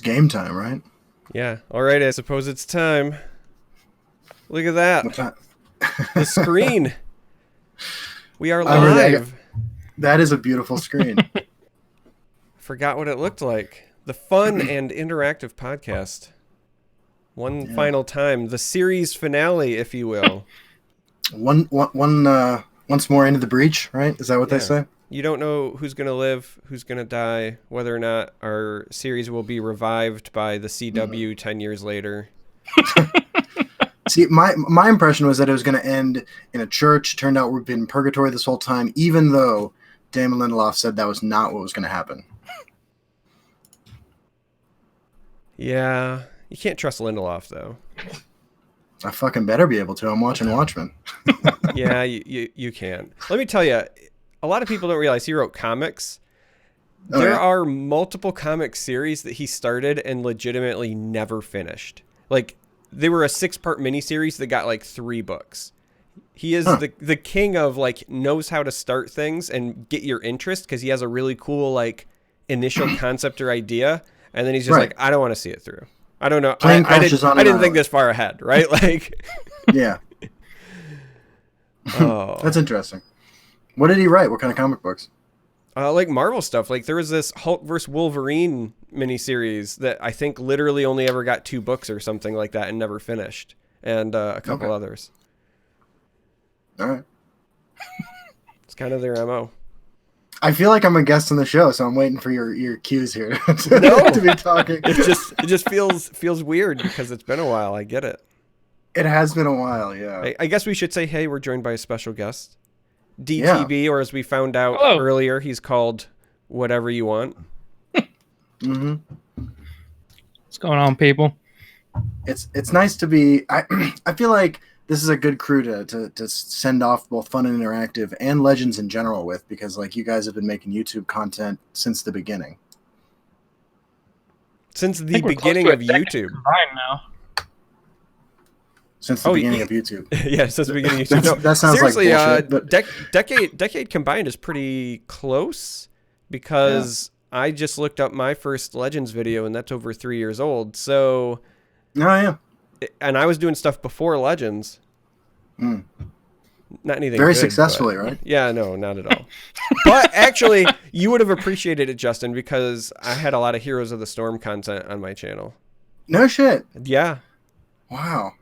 game time, right? Yeah. All right, I suppose it's time. Look at that. What's that? The screen. We are I really- live. That is a beautiful screen. Forgot what it looked like. The fun and interactive podcast. One final time. The series finale, if you will. Once more into the breach, right? Is that what they say? You don't know who's going to live, who's going to die, whether or not our series will be revived by the CW 10 years later. See, my impression was that it was going to end in a church. Turned out we've been in purgatory this whole time, even though Damon Lindelof said that was not what was going to happen. Yeah, you can't trust Lindelof, though. I fucking better be able to. I'm watching Watchmen. Yeah, you can. Let me tell you, a lot of people don't realize he wrote comics. There are multiple comic series that he started and legitimately never finished. Like, they were a 6-part miniseries that got like 3 books. He is the king of like knows how to start things and get your interest because he has a really cool like initial concept or idea, and then he's just like, I don't want to see it through. I don't know. I didn't think this far ahead, right? Like, yeah. Oh, that's interesting. What did he write? What kind of comic books? Like Marvel stuff. Like there was this Hulk vs. Wolverine miniseries that I think literally only ever got 2 books or something like that and never finished, and a couple others. All right. It's kind of their MO. I feel like I'm a guest on the show, so I'm waiting for your cues here to be talking. It just feels weird because it's been a while. I get it. It has been a while, yeah. I guess we should say, hey, we're joined by a special guest. DTB, or as we found out earlier, he's called Whatever You Want. Mm-hmm. What's going on, people? It's nice to be... I feel like this is a good crew to send off both Fun and Interactive and Legends in general with, because like you guys have been making YouTube content since the beginning. Since the beginning of YouTube. Now. Since the beginning of YouTube. Yeah, since the beginning of YouTube. That sounds seriously, like bullshit. But... decade combined is pretty close because I just looked up my first Legends video and that's over 3 years old. So, and I was doing stuff before Legends. Not anything very good, successfully, but, right? Yeah, no, not at all. But actually, you would have appreciated it, Justin, because I had a lot of Heroes of the Storm content on my channel. No shit. Yeah. Wow.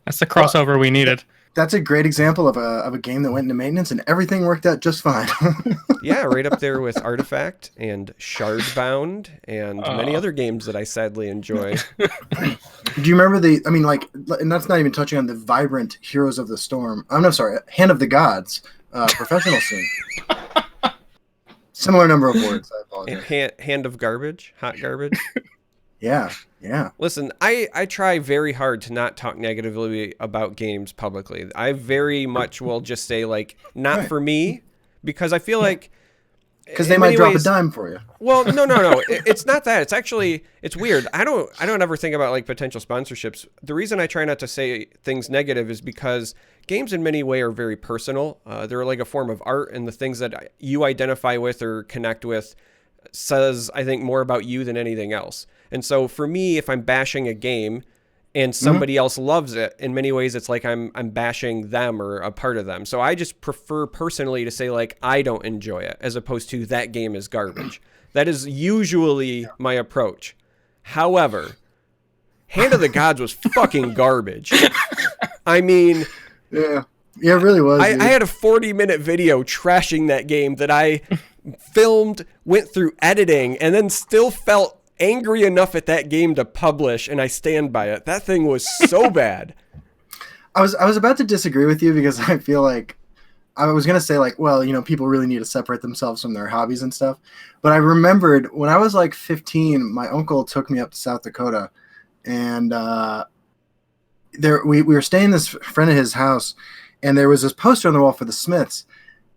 That's the crossover we needed. That's a great example of a game that went into maintenance and everything worked out just fine. Yeah, right up there with Artifact and Shardbound and many other games that I sadly enjoy. Do you remember and that's not even touching on the vibrant Heroes of the Storm. I'm no, sorry, Hand of the Gods professional scene. Similar number of words, I apologize. Hand of Garbage, Hot Garbage. Yeah. Listen, I try very hard to not talk negatively about games publicly. I very much will just say, like, not for me, because I feel like... Because they might drop a dime for you. Well, no. It's not that. It's actually, it's weird. I don't ever think about, like, potential sponsorships. The reason I try not to say things negative is because games in many ways are very personal. They're like a form of art, and the things that you identify with or connect with says, I think, more about you than anything else. And so for me, if I'm bashing a game and somebody else loves it, in many ways it's like I'm bashing them or a part of them. So I just prefer personally to say, like, I don't enjoy it, as opposed to that game is garbage. That is usually my approach. However, Hand of the Gods was fucking garbage. I mean... Yeah, it really was. I had a 40-minute video trashing that game that I filmed, went through editing, and then still felt angry enough at that game to publish, and I stand by it. That thing was so bad. I was about to disagree with you because I feel like I was going to say, like, well, people really need to separate themselves from their hobbies and stuff. But I remembered when I was like 15, my uncle took me up to South Dakota, and we were staying in this friend of his house, and there was this poster on the wall for the Smiths.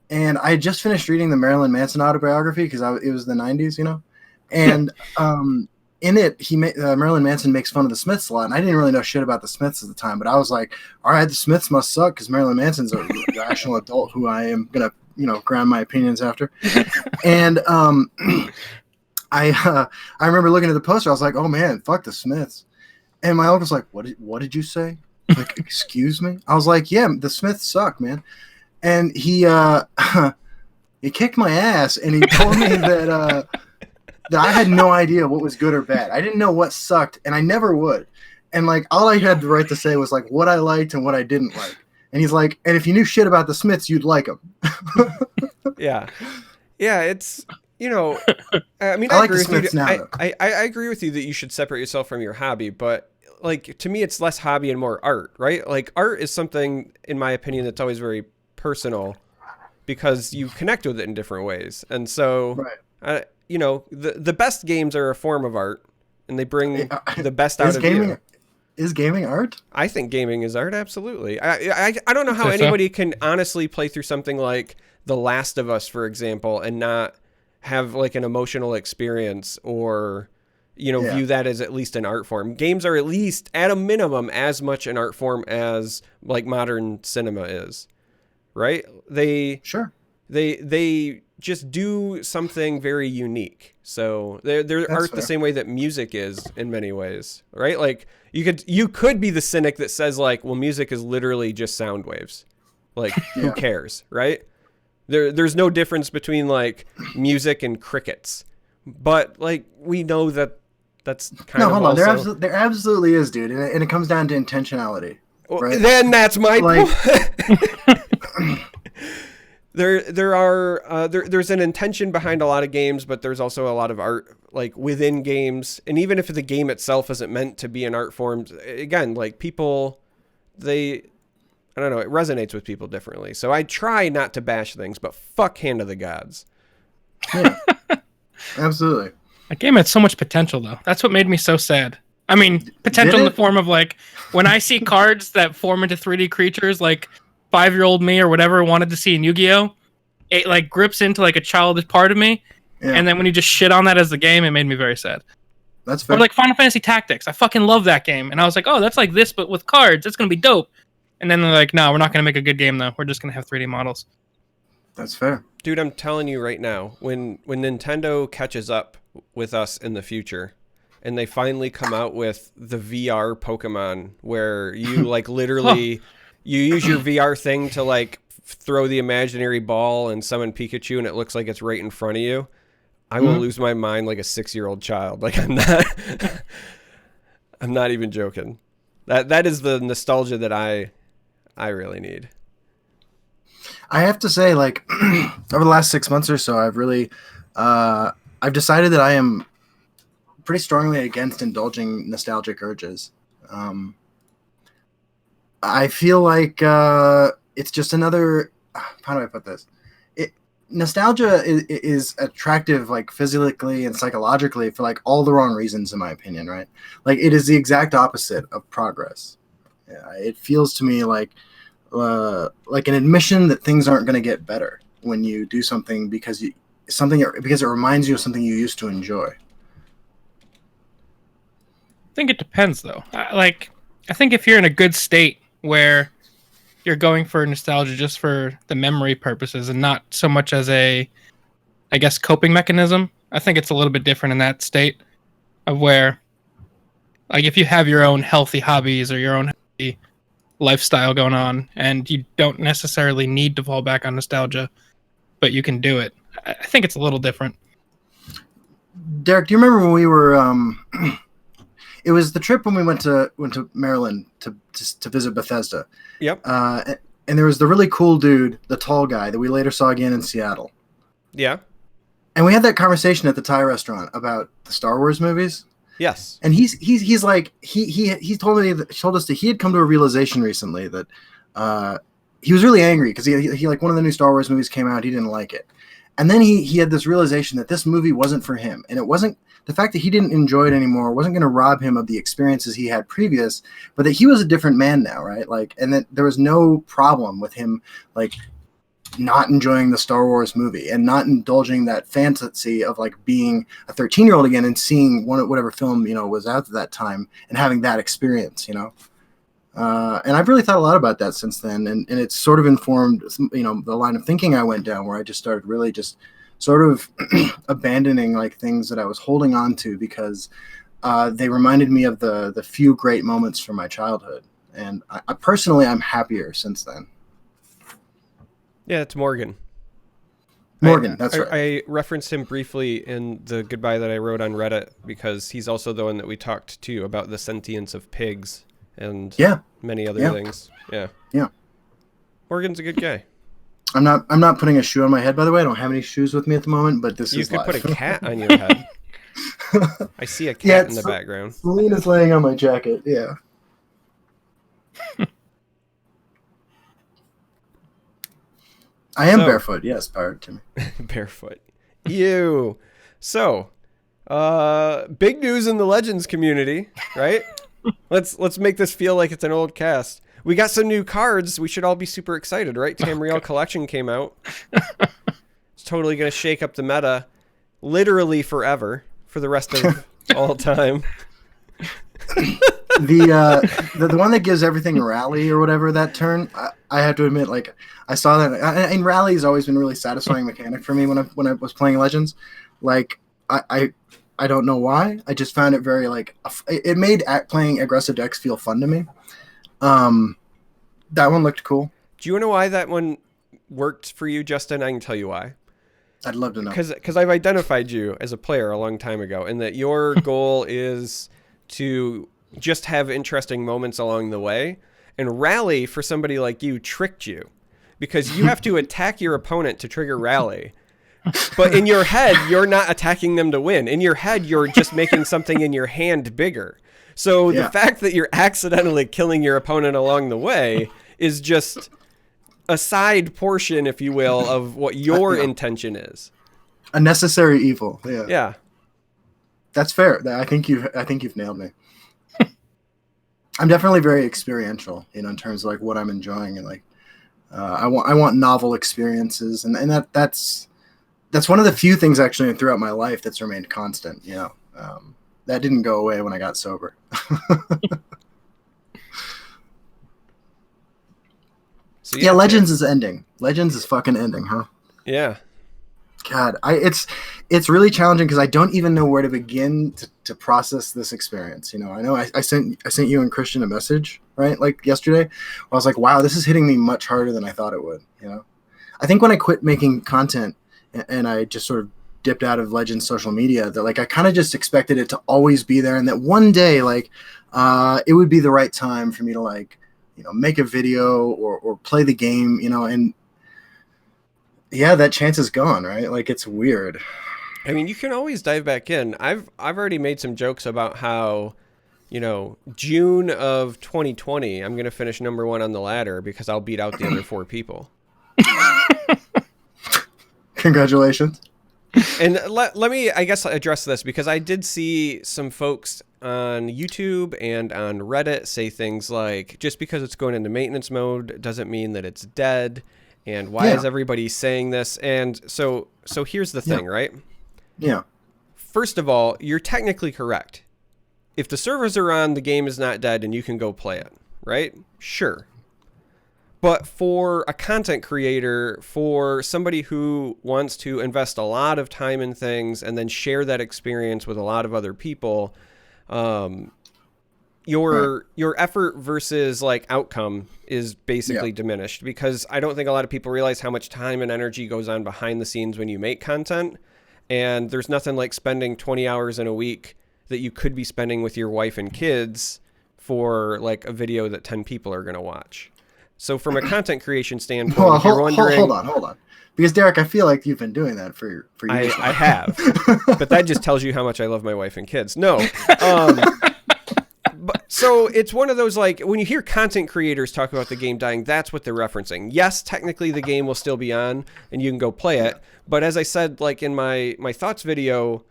And I had just finished reading the Marilyn Manson autobiography because it was the 90s, And in it, Marilyn Manson makes fun of the Smiths a lot, and I didn't really know shit about the Smiths at the time, but I was like, all right, the Smiths must suck because Marilyn Manson's a rational adult who I am gonna, ground my opinions after. And I remember looking at the poster. I was like, oh man, fuck the Smiths. And my uncle's like, what did you say? Like, excuse me? I was like, yeah, the Smiths suck, man. And he he kicked my ass, and he told me that I had no idea what was good or bad. I didn't know what sucked, and I never would. And like, all I had the right to say was like what I liked and what I didn't like. And he's like, and if you knew shit about the Smiths, you'd like them. Yeah, it's, you know, I mean, I I like agree the with Smiths you. now, though. I agree with you that you should separate yourself from your hobby, but like, to me, it's less hobby and more art, right? Like, art is something, in my opinion, that's always very personal because you connect with it in different ways. And so, Right. you know, the best games are a form of art, and they bring the best out Is of gaming you. is gaming art? I think gaming is art, absolutely. I don't know how Say so. anybody can honestly play through something like The Last of Us, for example, and not have like an emotional experience or, you know, Yeah. view that as at least an art form. Games are at least, at a minimum, as much an art form as like modern cinema is, right? Sure. They just do something very unique. So they're That's art fair. the same way that music is in many ways, right? Like you could be the cynic that says like, well, music is literally just sound waves. Like, who Yeah. cares, right? There's no difference between like music and crickets. But like, we know that that's kind No, of hold on. also... There absolutely is, dude, and it comes down to intentionality. Well, Right. then that's my Like- point. There's an intention behind a lot of games, but there's also a lot of art like within games. And even if the game itself isn't meant to be an art form, again, like people, I don't know, it resonates with people differently. So I try not to bash things, but fuck Hand of the Gods. Yeah. Absolutely. That game had so much potential, though. That's what made me so sad. I mean, potential in the it? form of like when I see cards that form into 3D creatures, like 5-year-old me or whatever wanted to see in Yu-Gi-Oh, it like grips into like a childish part of me. Yeah. And then when you just shit on that as the game, it made me very sad. That's fair. Or like Final Fantasy Tactics. I fucking love that game. And I was like, oh, that's like this, but with cards. That's going to be dope. And then they're like, no, we're not going to make a good game, though. We're just going to have 3D models. That's fair. Dude, I'm telling you right now, when Nintendo catches up with us in the future and they finally come out with the VR Pokemon where you like literally you use your VR thing to like throw the imaginary ball and summon Pikachu and it looks like it's right in front of you, I will lose my mind like a 6-year-old child. Like I'm not even joking. That is the nostalgia that I really need. I have to say, like, over the last 6 months or so, I've really, I've decided that I am pretty strongly against indulging nostalgic urges. I feel like it's just another. How do I put this? Nostalgia is attractive, like physically and psychologically, for like all the wrong reasons, in my opinion. Right? Like it is the exact opposite of progress. It feels to me like an admission that things aren't going to get better when you do something because it reminds you of something you used to enjoy. I think it depends, though. I think if you're in a good state where you're going for nostalgia just for the memory purposes and not so much as a, I guess, coping mechanism, I think it's a little bit different in that state of where, like, if you have your own healthy hobbies or your own healthy lifestyle going on and you don't necessarily need to fall back on nostalgia, but you can do it. I think it's a little different. Derek, do you remember when we were it was the trip when we went to Maryland to visit Bethesda. Yep. And there was the really cool dude, the tall guy that we later saw again in Seattle. Yeah. And we had that conversation at the Thai restaurant about the Star Wars movies. Yes. And he's like he told us that he had come to a realization recently that he was really angry because he like one of the new Star Wars movies came out, he didn't like it. And then he had this realization that this movie wasn't for him, and it wasn't the fact that he didn't enjoy it anymore wasn't going to rob him of the experiences he had previous, but that he was a different man now, right? Like, and that there was no problem with him like not enjoying the Star Wars movie and not indulging that fantasy of like being a 13-year-old again and seeing whatever film, was out at that time and having that experience, and I've really thought a lot about that since then. And it's sort of informed, the line of thinking I went down where I just started really just sort of abandoning like things that I was holding on to because they reminded me of the few great moments from my childhood. And I personally, I'm happier since then. Yeah, it's Morgan. Morgan, that's right. I referenced him briefly in the goodbye that I wrote on Reddit because he's also the one that we talked to about the sentience of pigs and many other things. Yeah. Yeah. Morgan's a good guy. I'm not putting a shoe on my head, by the way. I don't have any shoes with me at the moment, but this is You live. could put a cat on your head. I see a cat in the background. Selena's laying on my jacket. Yeah. I am barefoot. Yes, Pirate Timmy. Barefoot. Ew. So, big news in the Legends community, right? Let's make this feel like it's an old cast. We got some new cards. We should all be super excited, right? Tamriel Collection came out. It's totally going to shake up the meta literally forever for the rest of all time. The one that gives everything a rally or whatever that turn, I have to admit, like I saw that, and rally has always been a really satisfying mechanic for me when I was playing Legends. Like I don't know why, I just found it very like it made playing aggressive decks feel fun to me. That one looked cool. Do you know why that one worked for you, Justin? I can tell you why. I'd love to know. Because I've identified you as a player a long time ago, and that your goal is to just have interesting moments along the way. And rally, for somebody like you, tricked you. Because you have to attack your opponent to trigger rally. But in your head, you're not attacking them to win. In your head, you're just making something in your hand bigger. So the fact that you're accidentally killing your opponent along the way is just a side portion, if you will, of what your intention is. A necessary evil. Yeah. Yeah. That's fair. I think you've nailed me. I'm definitely very experiential, in terms of like what I'm enjoying, and like I want novel experiences, and that's one of the few things actually throughout my life that's remained constant. That didn't go away when I got sober. So yeah, Legends is ending. Legends is fucking ending, huh? Yeah. God, it's really challenging because I don't even know where to begin to process this experience. I know I sent you and Christian a message, right? Like yesterday, I was like, wow, this is hitting me much harder than I thought it would. I think when I quit making content and I just sort of dipped out of Legends social media, that like I kind of just expected it to always be there, and that one day like it would be the right time for me to like make a video or play the game, and yeah, that chance is gone, right? Like it's weird. I mean, you can always dive back in. I've already made some jokes about how, June of 2020, I'm going to finish number 1 on the ladder because I'll beat out the other 4 people. Congratulations. And let me, I guess, address this because I did see some folks on YouTube and on Reddit say things like, just because it's going into maintenance mode doesn't mean that it's dead. And why is everybody saying this? And so here's the thing, right? Yeah. First of all, you're technically correct. If the servers are on, the game is not dead and you can go play it, right? Sure. But for a content creator, for somebody who wants to invest a lot of time in things and then share that experience with a lot of other people, your effort versus like outcome is basically diminished, because I don't think a lot of people realize how much time and energy goes on behind the scenes when you make content. And there's nothing like spending 20 hours in a week that you could be spending with your wife and kids for like a video that 10 people are going to watch. So from a content creation standpoint, if you're wondering... Hold on. Because Derek, I feel like you've been doing that for years. I have. But that just tells you how much I love my wife and kids. No. So it's one of those, like, when you hear content creators talk about the game dying, that's what they're referencing. Yes, technically the game will still be on and you can go play it. But as I said, like in my thoughts video,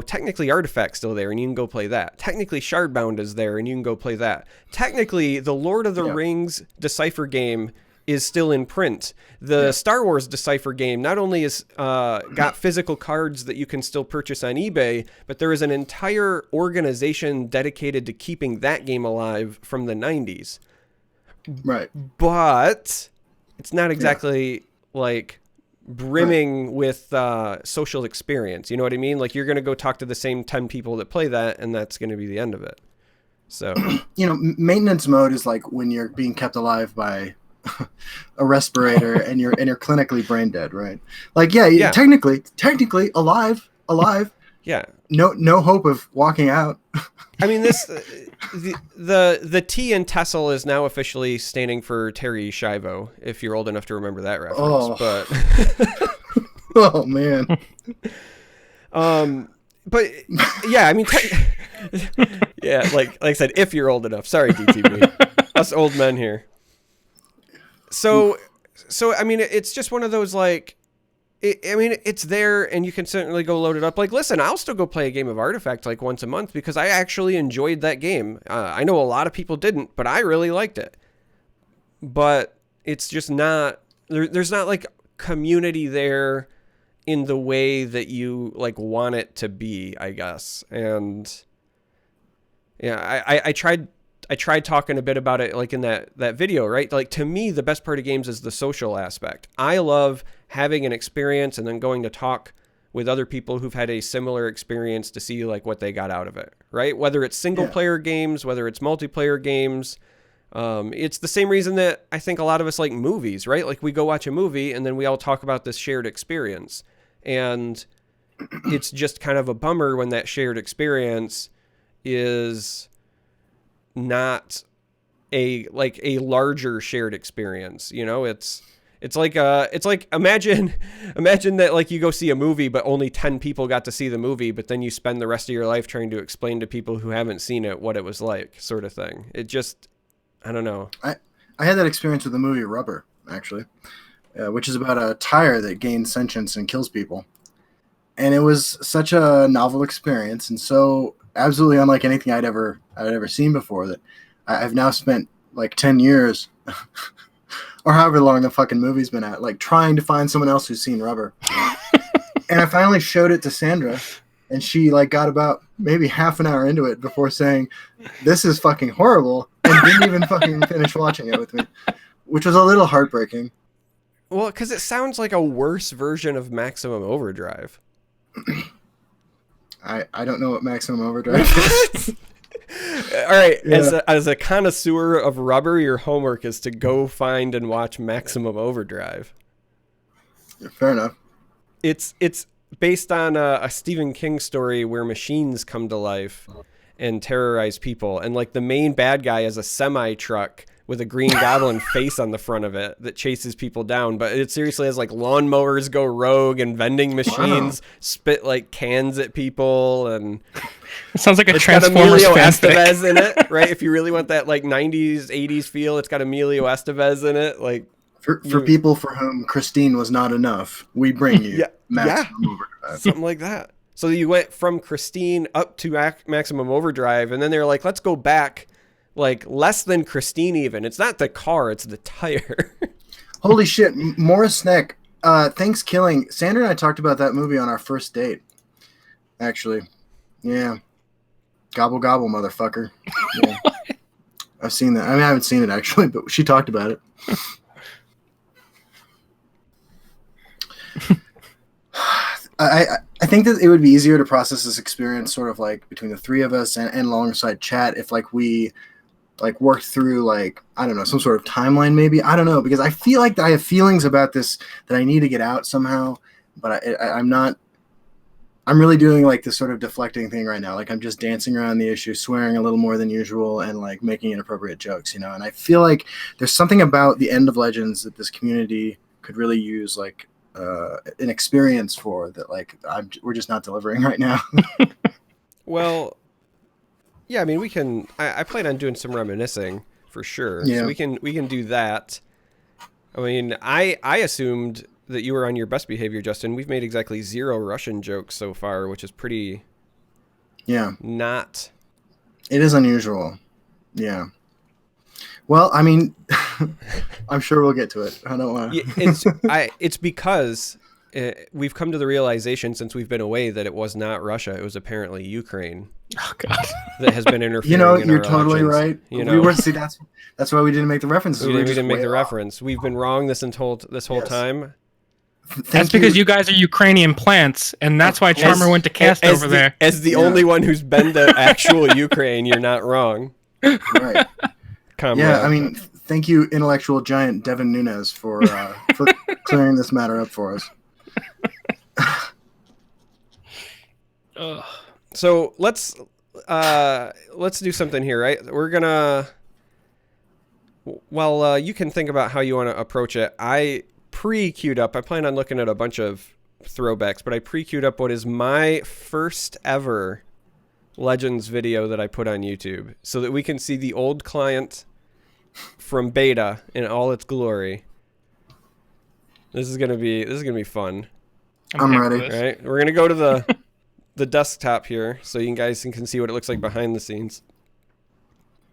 technically Artifact's still there and you can go play that. Technically Shardbound is there and you can go play that. Technically the Lord of the Rings Decipher game is still in print. The Star Wars Decipher game not only is got physical cards that you can still purchase on eBay, but there is an entire organization dedicated to keeping that game alive from the 90s. Right. But it's not exactly like brimming with social experience. You know what I mean? Like you're going to go talk to the same 10 people that play that, and that's going to be the end of it. So, maintenance mode is like when you're being kept alive by a respirator and you're clinically brain dead, right? Like, yeah. technically alive. Yeah. No hope of walking out. I mean, this the T in Tessel is now officially standing for Terry Schiavo, if you're old enough to remember that reference. But oh man. But yeah, I mean, yeah, like I said, if you're old enough. Sorry, DTB, us old men here. So I mean, it's just one of those like. It's there, and you can certainly go load it up. Like, listen, I'll still go play a game of Artifact like once a month because I actually enjoyed that game. I know a lot of people didn't, but I really liked it. But it's just not there's not like community there in the way that you like want it to be, I guess. And yeah, I tried talking a bit about it like in that video, right? Like to me, the best part of games is the social aspect. I love having an experience and then going to talk with other people who've had a similar experience to see like what they got out of it, right? Whether it's single player games, whether it's multiplayer games. It's the same reason that I think a lot of us like movies, right? Like we go watch a movie and then we all talk about this shared experience. And it's just kind of a bummer when that shared experience is not a larger shared experience. You know, it's like imagine that like you go see a movie but only 10 people got to see the movie, but then you spend the rest of your life trying to explain to people who haven't seen it what it was like, sort of thing. It just, I don't know. I had that experience with the movie Rubber, actually, which is about a tire that gains sentience and kills people. And it was such a novel experience and so absolutely unlike anything I'd ever seen before that I've now spent like 10 years or however long the fucking movie's been out, like trying to find someone else who's seen Rubber. And I finally showed it to Sandra and she like got about maybe half an hour into it before saying, this is fucking horrible, and didn't even fucking finish watching it with me, which was a little heartbreaking. Well, because it sounds like a worse version of Maximum Overdrive. I don't know what Maximum Overdrive is. All right, yeah. As a connoisseur of Rubber, your homework is to go find and watch Maximum Overdrive. Fair enough. It's based on a Stephen King story where machines come to life and terrorize people, and like the main bad guy is a semi truck with a Green Goblin face on the front of it that chases people down. But it seriously has like lawnmowers go rogue and vending machines spit like cans at people. And it sounds like a it's Transformers got Emilio fanfic. Estevez in it, right? If you really want that like 90s, 80s feel, it's got Emilio Estevez in it. Like for people for whom Christine was not enough, we bring you Maximum Overdrive. Something like that. So you went from Christine up to Maximum Overdrive, and then they're like, let's go back like less than Christine even. It's not the car, it's the tire. Holy shit. Morris Snack, Thanks Killing. Sandra and I talked about that movie on our first date, actually. Yeah. Gobble gobble, motherfucker. Yeah. I've seen that. I mean, I haven't seen it actually, but she talked about it. I think that it would be easier to process this experience sort of like between the three of us and alongside chat if like we like worked through like, I don't know, some sort of timeline maybe. I don't know, because I feel like I have feelings about this that I need to get out somehow, but I'm not. I'm really doing like this sort of deflecting thing right now. Like I'm just dancing around the issue, swearing a little more than usual, and like making inappropriate jokes, you know. And I feel like there's something about the end of Legends that this community could really use like an experience for that. Like we're just not delivering right now. Well, yeah, I mean, we can. I plan on doing some reminiscing for sure. Yeah. So we can do that. I mean, I assumed that you were on your best behavior, Justin. We've made exactly 0 Russian jokes so far, which is pretty. Yeah. Not. It is unusual. Yeah. Well, I mean, I'm sure we'll get to it. I don't want to. It's because we've come to the realization since we've been away that it was not Russia. It was apparently Ukraine. Oh God. That has been interfering. You know, in you're our totally elections. right. You know, we were see that's why we didn't make the references. We didn't make the reference. We've been wrong this whole time. That's because you guys are Ukrainian plants, and that's why Charmer went to cast over there. As the only one who's been to actual Ukraine, you're not wrong. Right. Comrade. Yeah, I mean, thank you, intellectual giant Devin Nunes, for clearing this matter up for us. So let's do something here, right? We're gonna. Well, you can think about how you want to approach it. I pre-queued up. I plan on looking at a bunch of throwbacks, but I pre-queued up what is my first ever Legends video that I put on YouTube, so that we can see the old client from beta in all its glory. This is gonna be fun. I'm ready. Right, we're gonna go to the desktop here, so you guys can see what it looks like behind the scenes.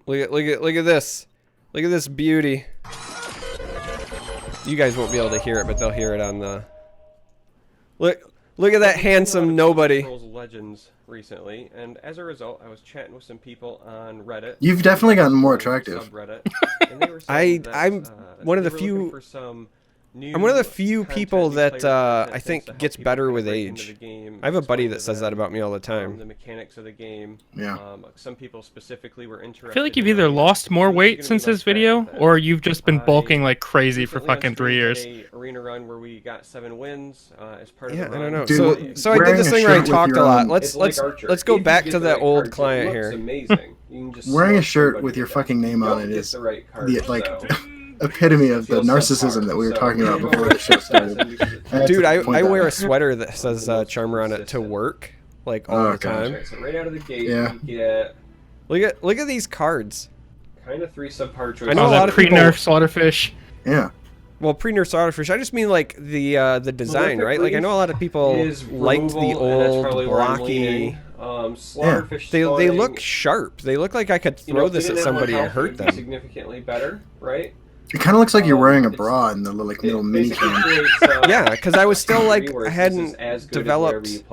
Look at this. Look at this beauty. You guys won't be able to hear it, but they'll hear it on the. Look at that handsome nobody. Legends recently, and as a result, I was chatting with some people on Reddit. You've definitely gotten more attractive. Subreddit, and they were saying that, I'm one of the few. I'm one of the few people that I think gets better with age. I have a buddy that says that about me all the time. The mechanics of the game. Yeah. Some people specifically were interested. I feel like you've either lost more weight since this video, or you've just been bulking like crazy for fucking 3 years. Arena run where we got 7 wins as part of the run. I don't know. Dude, so I did this thing where I talked a lot. It's Let's go back to that old client here. Wearing a shirt with your fucking name on it is the epitome of the narcissism that we were talking about before the show started. Dude, I wear a sweater that says Charmer on it to work, like all the time. So right out of the gate, you get look at these cards. Kind of 3 subpar choices. I know a lot of pre-nerf Slaughterfish. Yeah. Well, pre-nerf Slaughterfish. I just mean like the design, right? Like I know a lot of people liked the old blocky. Slaughterfish. They look sharp. They look like I could throw this at somebody and hurt them. Significantly better, right? It kind of looks like you're wearing a bra in the little mini can. Yeah, because I was still like I hadn't developed,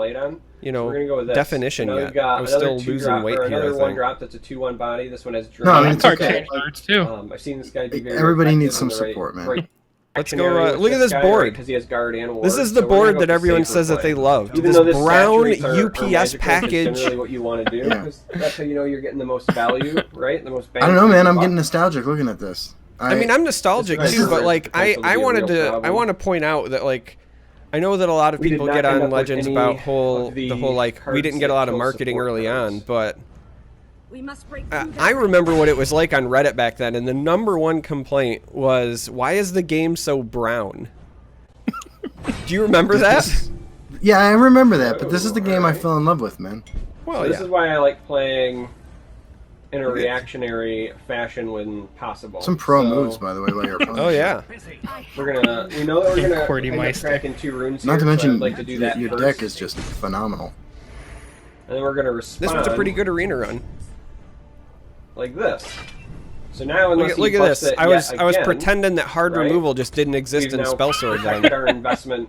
definition yet. I was still losing weight here. Another 1-drop that's a 2-1 body. This one has. No, I mean it's okay. I've seen this guy do very. Everybody needs some support, man. Let's go. Look at this board. He has guard and this is the board that everyone says that they loved. This brown UPS package. Really what you want to do. That's how you know you're getting the most value, right? The most. I don't know, man. I'm getting nostalgic looking at this. I mean, I'm nostalgic too, but like I want to point out that like I know that a lot of people get on Legends about the whole like we didn't get a lot of marketing early on, but I remember what it was like on Reddit back then, and the #1 complaint was, why is the game so brown? Do you remember that? Yeah, I remember that, but this is the game I fell in love with, man. Well, this is why I like playing in a reactionary fashion when possible. Some pro moves, by the way, by your opponent. Oh yeah. We know that we're gonna end up cracking 2 runes. Not to mention, like to do that your deck is just phenomenal. And then we're gonna respond. This was a pretty good arena run. Like this. So now, look at this. I was pretending that hard removal just didn't exist in Spellsword then. Our investment.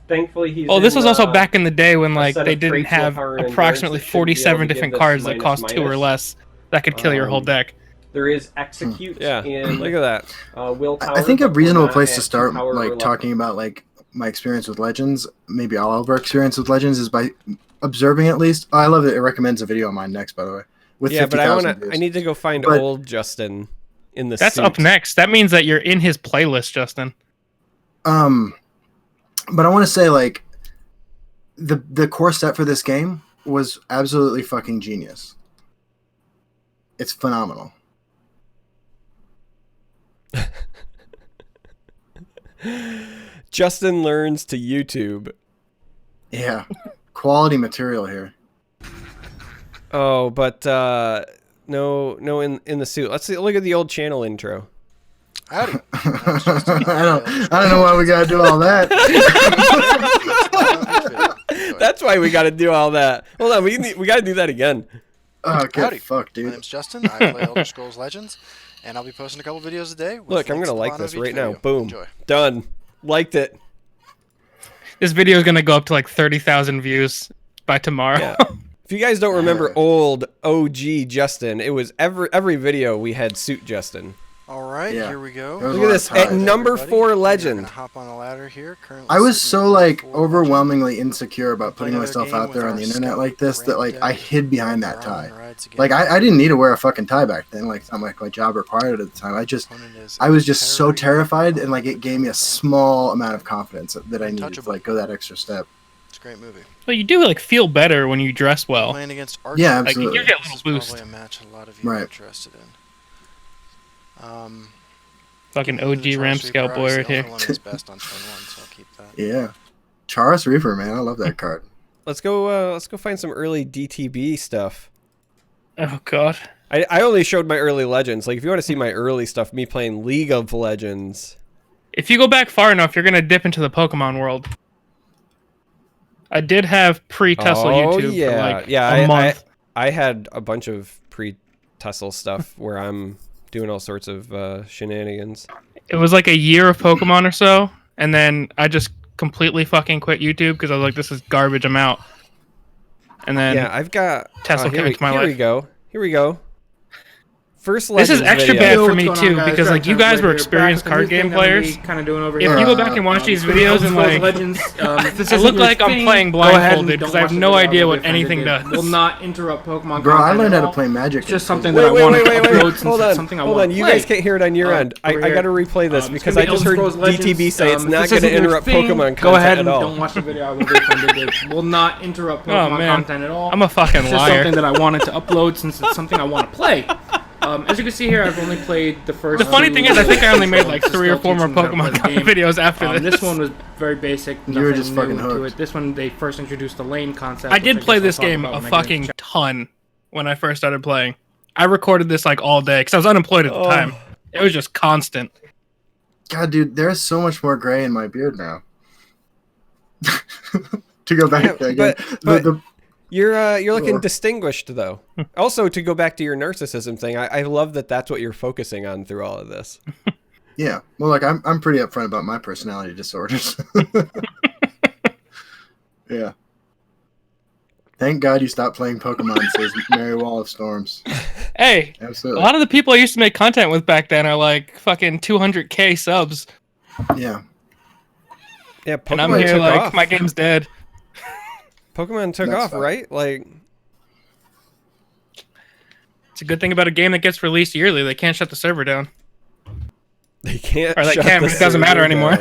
Thankfully, he's. Oh, this was also back in the day when like they didn't have approximately 47 different cards that cost 2 or less that could kill your whole deck. There is execute. Yeah, in, look at that. Willpower. I think a reasonable place to start, like talking about like my experience with Legends, maybe all of our experience with Legends, is by observing at least. Oh, I love it. It recommends a video of mine next, by the way. With but I need to go find old Justin in the. That's suit. Up next. That means that you're in his playlist, Justin. But I want to say like the core set for this game was absolutely fucking genius. It's phenomenal. Justin learns to YouTube. Yeah, quality material here. Oh, but no, in the suit. Let's see. Look at the old channel intro. Howdy. I don't know why we gotta do all that. That's why we gotta do all that. Hold on, we gotta do that again. Okay, Howdy. fuck, dude. My name's Justin. I play Elder Scrolls Legends, and I'll be posting a couple videos a day. Look, I'm gonna like this right now. Boom. Enjoy. Done. Liked it. This video is gonna go up to like 30,000 views by tomorrow. Yeah. If you guys don't remember old OG Justin, it was every video we had suit Justin. All right, Yeah. here we go. There was Look a at lot this of at ties. number Everybody, 4 we're legend. gonna hop on the ladder here. Currently I was sitting so at like 4 legend. overwhelmingly insecure about Play putting another myself game out there with on the our internet scout like this that ranked like I deck. hid behind We're that on tie. rides Like again. I didn't need to wear a fucking tie back then. Like it's not like my job required it at the time. Opponent is I was just so Terry terrified, and like it gave me a Content. small amount of confidence that I needed to Untouchable. like go that extra step. It's a great movie. But you do like feel better when you dress well. Playing against Archer. Yeah, Like you absolutely. get a This little is boost. probably a match a lot of you are Right. interested in. Fucking Giving OG the Ram Charles Scout Reaper, boy right obviously, here. Alpha one is best on turn 1, so I'll keep that. Yeah, Charos Reaper, man, I love that card. Let's go find some early DTB stuff. Oh god. I only showed my early legends. Like if you want to see my early stuff, me playing League of Legends. If you go back far enough, you're gonna dip into the Pokemon world. I did have pre-Tesla YouTube for like a month. I had a bunch of pre-Tesla stuff where I'm doing all sorts of shenanigans. It was like a year of Pokemon or so, and then I just completely fucking quit YouTube because I was like, this is garbage, I'm out. And then Yeah, I've got Tesla came into my Here life. we go. Here we go. First This is Legends extra video. bad Yo, for what's me going on, too, guys? because like you guys were experienced card game players. Kind of doing over If here. you go back and watch these videos and like, Legends, if this I isn't look your like I'm thing, playing go ahead and blindfolded don't 'cause I have watch the no video. idea I'll what be offended. anything It does. will not interrupt Pokemon. Bro, I content learned at how to all. play Magic. It's just something Wait, that I wanted to upload wait. since Hold it's on. something I Hold want on. to You play. guys can't hear it on your end. I over got to here. replay this It's because gonna I be just Elder heard Scrolls Legends. DTB say it's If not this going to isn't your interrupt thing, Pokemon content Go ahead and at all. don't watch the video. I will be offended. It will not interrupt Pokemon man. content at all. I'm a fucking It's just liar. something that I wanted to upload since it's something I want to play. As you can see here, I've only played the first. The funny two thing is, I think I only made so like it's 3 or still 4 more teaching them how to Pokemon play the game. videos after this. This one was very basic. You were nothing just fucking new to hooked. it. This one, they first introduced the lane concept. I which did guess play I'll this talk game about a when I get fucking to ton when I first started playing. I recorded this like all day because I was unemployed at the time. It was just constant. God, dude, there's so much more gray in my beard now. To go back Yeah, there again, but- You're looking Sure. distinguished though. Also, to go back to your narcissism thing, I love that that's what you're focusing on through all of this. yeah. Well, like I'm pretty upfront about my personality disorders. Yeah. Thank God you stopped playing Pokemon, says Mary Wall of Storms. Hey, Absolutely. a lot of the people I used to make content with back then are like fucking 200K subs, Yeah. Yeah, and I'm Pokemon here took like off. my game's dead. Pokemon took That's off, fine. right? Like, It's a good thing about a game that gets released yearly. They can't shut the server down. they can't. Or they shut can, the but it doesn't matter server anymore.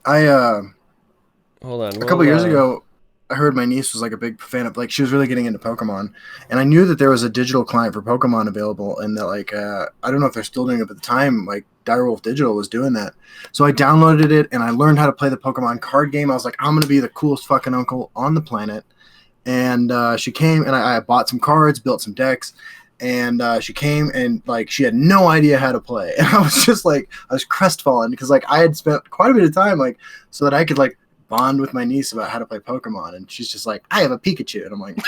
down. Hold on. A couple years ago, I heard my niece was like a big fan of, like, she was really getting into Pokemon, and I knew that there was a digital client for Pokemon available, and that like I don't know if they're still doing it, but at the time, like Direwolf Digital was doing that. So I downloaded it and I learned how to play the Pokemon card game. I was like, I'm gonna be the coolest fucking uncle on the planet. And she came and I bought some cards, built some decks, and she came and like she had no idea how to play, and I was just like, I was crestfallen because like I had spent quite a bit of time like so that I could like bond with my niece about how to play Pokemon, and she's just like, I have a Pikachu, and I'm like,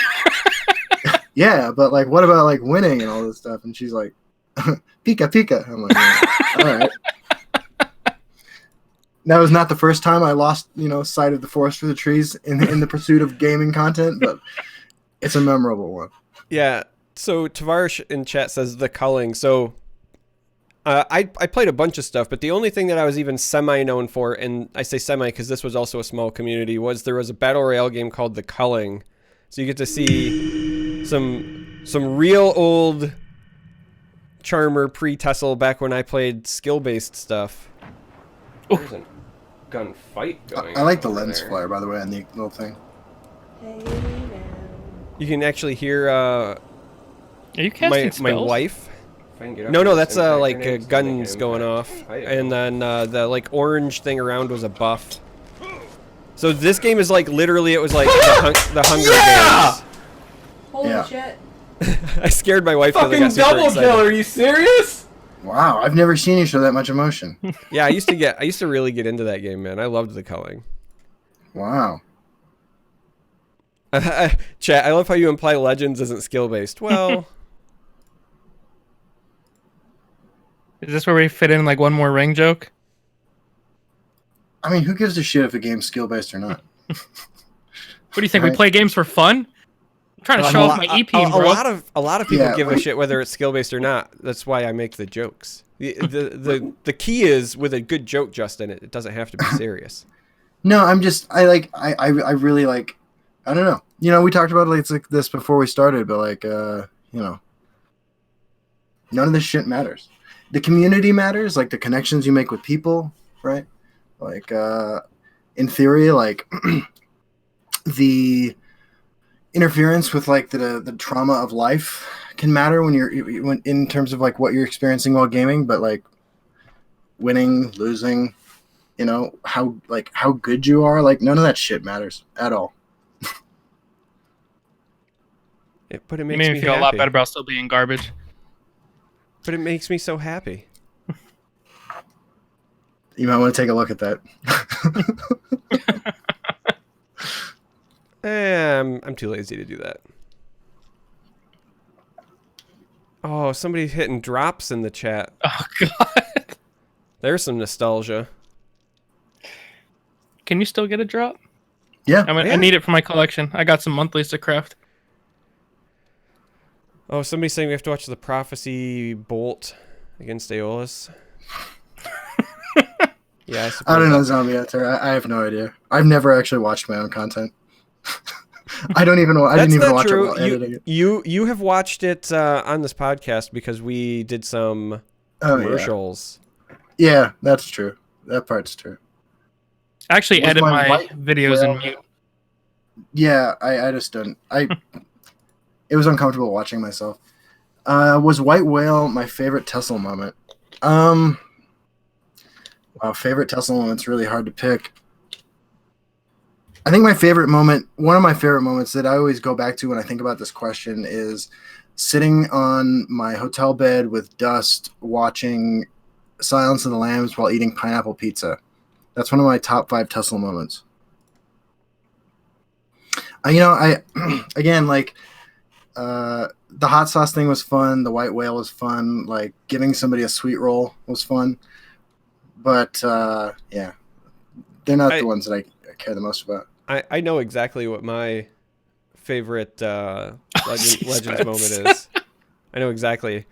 yeah, but like what about like winning and all this stuff? And she's like, Pika Pika. I'm like, yeah, all right. That was not the first time I lost, sight of the forest for the trees in the pursuit of gaming content, but it's a memorable one. Yeah. So Tavarish in chat says the culling. So I played a bunch of stuff, but the only thing that I was even semi-known for, and I say semi because this was also a small community, was there was a battle royale game called The Culling. So you get to see some real old Charmer pre-Tussle back when I played skill-based stuff. There's a gunfight going I like the on lens there. flare, by the way, on the little thing. You can actually hear Are you casting my spells? wife. If I can get up No, to that's impact like grenades, then I guns can going impact. off, I and don't know. then the like orange thing around was a buff. So this game is like literally it was like the Hunger Games. Holy Yeah. shit. I scared my wife because I Fucking got super double excited. kill, are you serious? Wow, I've never seen you show that much emotion. Yeah, I used to really get into that game, man. I loved the culling. Wow. Chat, I love how you imply Legends isn't skill based. Well, Is this where we fit in like one more ring joke? I mean, who gives a shit if a game's skill-based or not? What do you think? We Right. play games for fun? trying to show off my EP, a bro. lot of people Yeah, give a like- shit whether it's skill based or not. That's why I make the jokes. The key is with a good joke, Justin. It doesn't have to be serious. No, I really like, I don't know. You know, we talked about it like this before we started, but like, you know, none of this shit matters. The community matters, like the connections you make with people, right? Like, in theory, like the interference with like the trauma of life can matter when in terms of like what you're experiencing while gaming, but like winning, losing, you know, how good you are, like none of that shit matters at all. But it You makes made me feel a lot happy. better about still being garbage. But it makes me so happy. You might want to take a look at that. I'm too lazy to do that. Oh, somebody's hitting drops in the chat. Oh god. There's some nostalgia. Can you still get a drop? Yeah. I need it for my collection. I got some monthlies to craft. Oh, somebody's saying we have to watch the Prophecy Bolt against Aeolus. Yeah, I don't know Zombie Hunter. I have no idea. I've never actually watched my own content. I didn't even watch it while editing it. You have watched it on this podcast because we did some commercials. Yeah, that's true. That part's true. I actually Was edit my my white videos in whale- mute. Yeah, I just don't. It was uncomfortable watching myself. Was White Whale my favorite Tussle moment? Wow, favorite tussle moment's really hard to pick. I think one of my favorite moments that I always go back to when I think about this question is sitting on my hotel bed with dust watching Silence of the Lambs while eating pineapple pizza. That's one of my top 5 tussle moments. Again, like, the hot sauce thing was fun. The white whale was fun. Like, giving somebody a sweet roll was fun. But, yeah, they're not the ones that I care the most about. I know exactly what my favorite Legends moment is. I know exactly.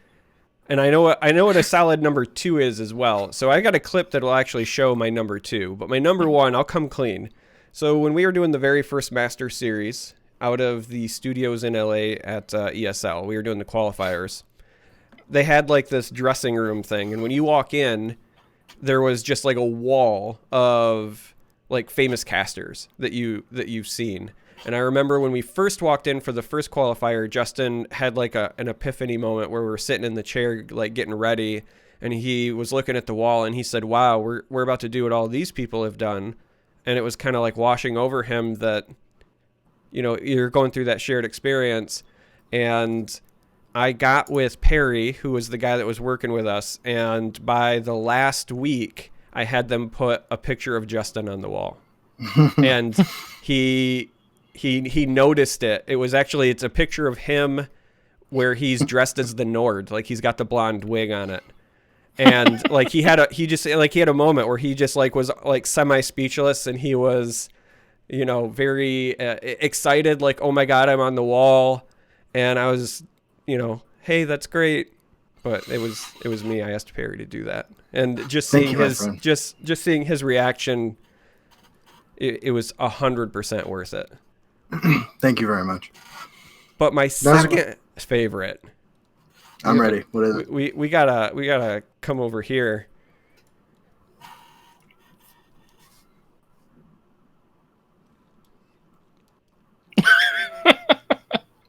And I know what a solid number 2 is as well. So I got a clip that will actually show my number 2. But my number 1, I'll come clean. So when we were doing the very first Master Series out of the studios in LA at ESL, we were doing the qualifiers. They had like this dressing room thing. And when you walk in, there was just like a wall of like famous casters that you've seen. And I remember when we first walked in for the first qualifier, Justin had like an epiphany moment where we were sitting in the chair, like getting ready, and he was looking at the wall and he said, "Wow, we're about to do what all these people have done." And it was kind of like washing over him that, you know, you're going through that shared experience. And I got with Perry, who was the guy that was working with us, and by the last week, I had them put a picture of Justin on the wall. And he noticed it. It's a picture of him where he's dressed as the Nord, like he's got the blonde wig on it. And like he had a moment where he just like was like semi speechless, and he was, you know, very excited, like, "Oh my God, I'm on the wall." And I was, you know, "Hey, that's great." But it was me. I asked Perry to do that, and just seeing seeing his reaction, it was 100% worth it. Thank you very much. But my second favorite. I'm ready. What is it? We gotta come over here.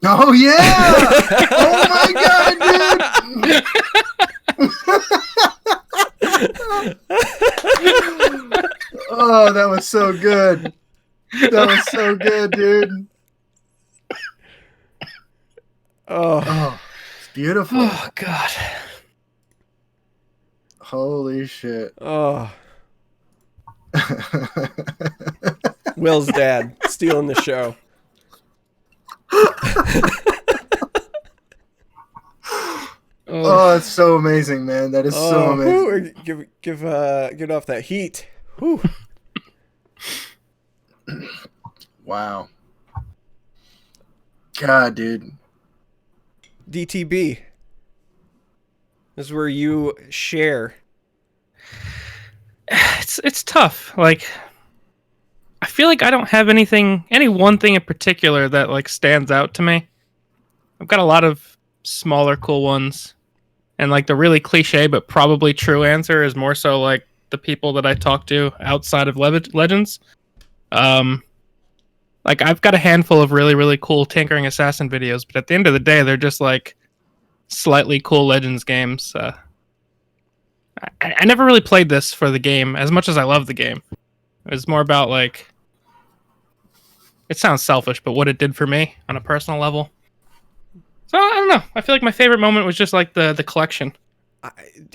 Oh yeah! Oh my God, dude! Oh, that was so good. That was so good, dude. Oh, it's beautiful. Oh god. Holy shit. Oh, Will's dad stealing the show. Oh, it's so amazing, man. That is so amazing. Get off that heat. Whew. Wow. God, dude. DTB. This is where you share. It's tough. Like, I feel like I don't have any one thing in particular that like stands out to me. I've got a lot of smaller cool ones, and like the really cliche but probably true answer is more so like the people that I talk to outside of Legends. Like I've got a handful of really really cool tinkering assassin videos, but at the end of the day, they're just like slightly cool Legends games. I never really played this for the game as much as I love the game. It was more about like, it sounds selfish, but what it did for me on a personal level. So I don't know. I feel like my favorite moment was just like the collection.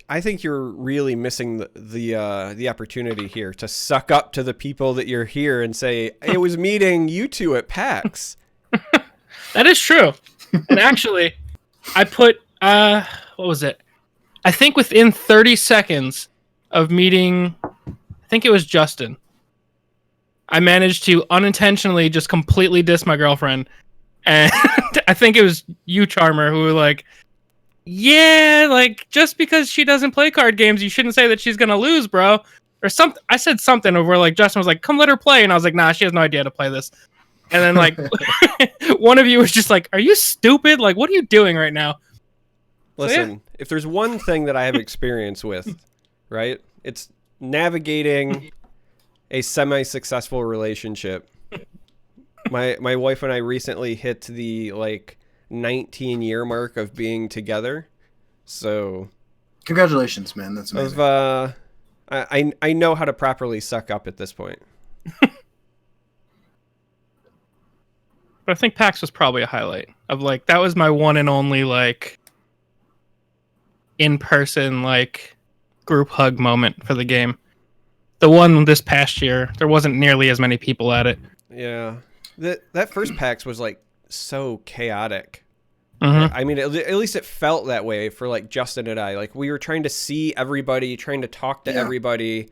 I think you're really missing the opportunity here to suck up to the people that you're here and say, it was meeting you two at PAX. That is true. And actually, I put, what was it? I think within 30 seconds of meeting, I think it was Justin, I managed to unintentionally just completely diss my girlfriend. And I think it was you, Charmer, who were like, yeah, like, just because she doesn't play card games, you shouldn't say that she's going to lose, bro. Or something. I said something where like Justin was like, come let her play. And I was like, nah, she has no idea how to play this. And then like one of you was just like, are you stupid? Like, what are you doing right now? Listen, So, yeah. if there's one thing that I have experience with, right, it's navigating a semi-successful relationship. My wife and I recently hit the like 19-year mark of being together. So Congratulations, man. That's amazing. I know how to properly suck up at this point. But I think PAX was probably a highlight of like, that was my one and only like in-person like group hug moment for the game. The one this past year, there wasn't nearly as many people at it. Yeah. That first PAX was like so chaotic. Mm-hmm. I mean, at least it felt that way for like Justin and I. Like we were trying to see everybody, trying to talk to everybody.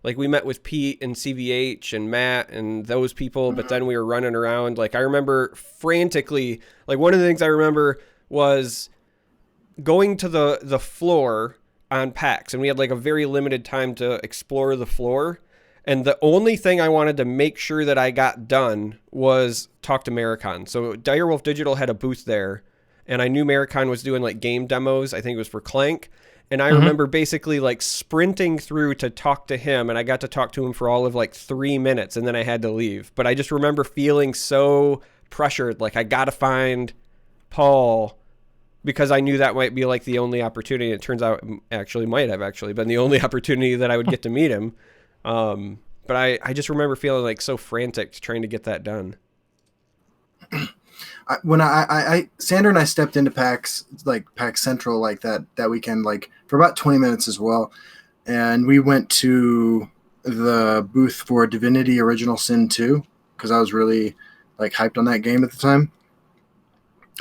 Like we met with Pete and CVH and Matt and those people, but then we were running around. Like I remember frantically, like one of the things I remember was going to the floor on PAX, and we had like a very limited time to explore the floor. And the only thing I wanted to make sure that I got done was talk to Maricon. So Direwolf Digital had a booth there, and I knew Maricon was doing like game demos. I think it was for Clank. And I remember basically like sprinting through to talk to him, and I got to talk to him for all of like 3 minutes, and then I had to leave. But I just remember feeling so pressured, like I got to find Paul, because I knew that might be like the only opportunity. It turns out it might have been the only opportunity that I would get to meet him. But I just remember feeling like so frantic trying to get that done. When Sandra and I stepped into PAX, like PAX Central, like that weekend, like for about 20 minutes as well. And we went to the booth for Divinity Original Sin 2, because I was really like hyped on that game at the time.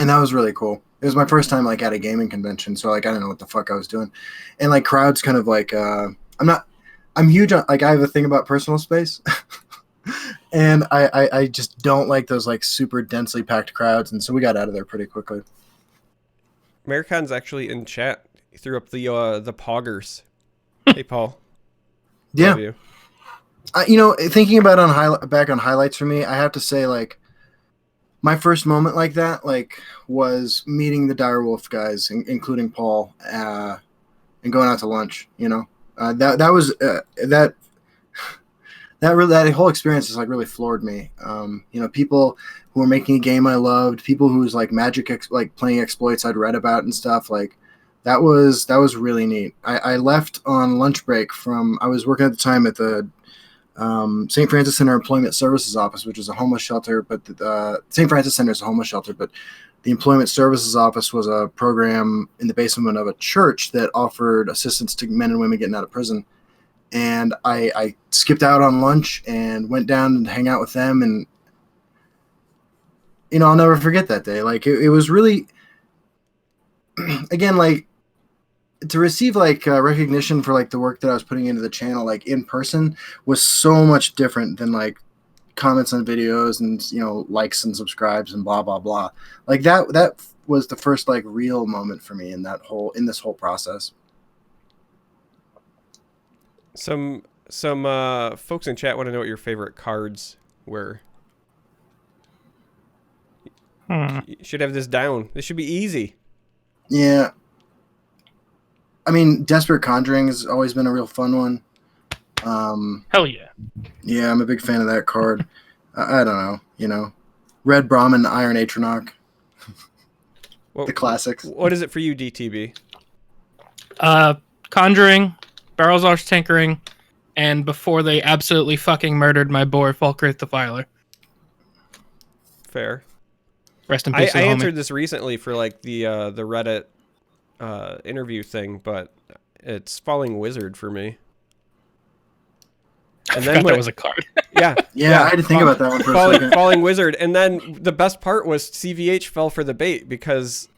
And that was really cool. It was my first time like at a gaming convention. So like, I didn't know what the fuck I was doing. And like crowds kind of like, I'm huge on, like I have a thing about personal space. And I just don't like those like super densely packed crowds, and so we got out of there pretty quickly. Maricon's actually in chat. He threw up the poggers. Hey Paul. Yeah. Love you. Thinking about back on highlights for me, I have to say like my first moment like that like was meeting the Direwolf guys, including Paul, and going out to lunch. That was that whole experience has like really floored me. People who were making a game I loved, people who's like like playing exploits I'd read about and stuff, like that was really neat. I left on lunch break I was working at the time at the St. Francis Center Employment Services Office, which is a homeless shelter, but St. Francis Center is a homeless shelter, but the Employment Services Office was a program in the basement of a church that offered assistance to men and women getting out of prison. And I skipped out on lunch and went down and hang out with them. And, I'll never forget that day. Like, it was really, again, like, to receive, like, recognition for, like, the work that I was putting into the channel, like, in person was so much different than, like, comments on videos and likes and subscribes and blah blah blah. Like that was the first like real moment for me in this whole process. Some folks in chat want to know what your favorite cards were. You should have this down. This should be easy. Yeah. I mean, Desperate Conjuring has always been a real fun one. Hell yeah. Yeah, I'm a big fan of that card. I don't know, Red Brahmin, Iron Atronach. The classics. What is it for you, DTB? Conjuring, Barrels Arch Tinkering, and before they absolutely fucking murdered my boy, Falkirth the Filer. Fair. Rest in peace. I answered this recently for like the Reddit interview thing, but it's Falling Wizard for me. And then that was a card. Yeah, I had to think about that one for a second. Falling Wizard, and then the best part was CVH fell for the bait because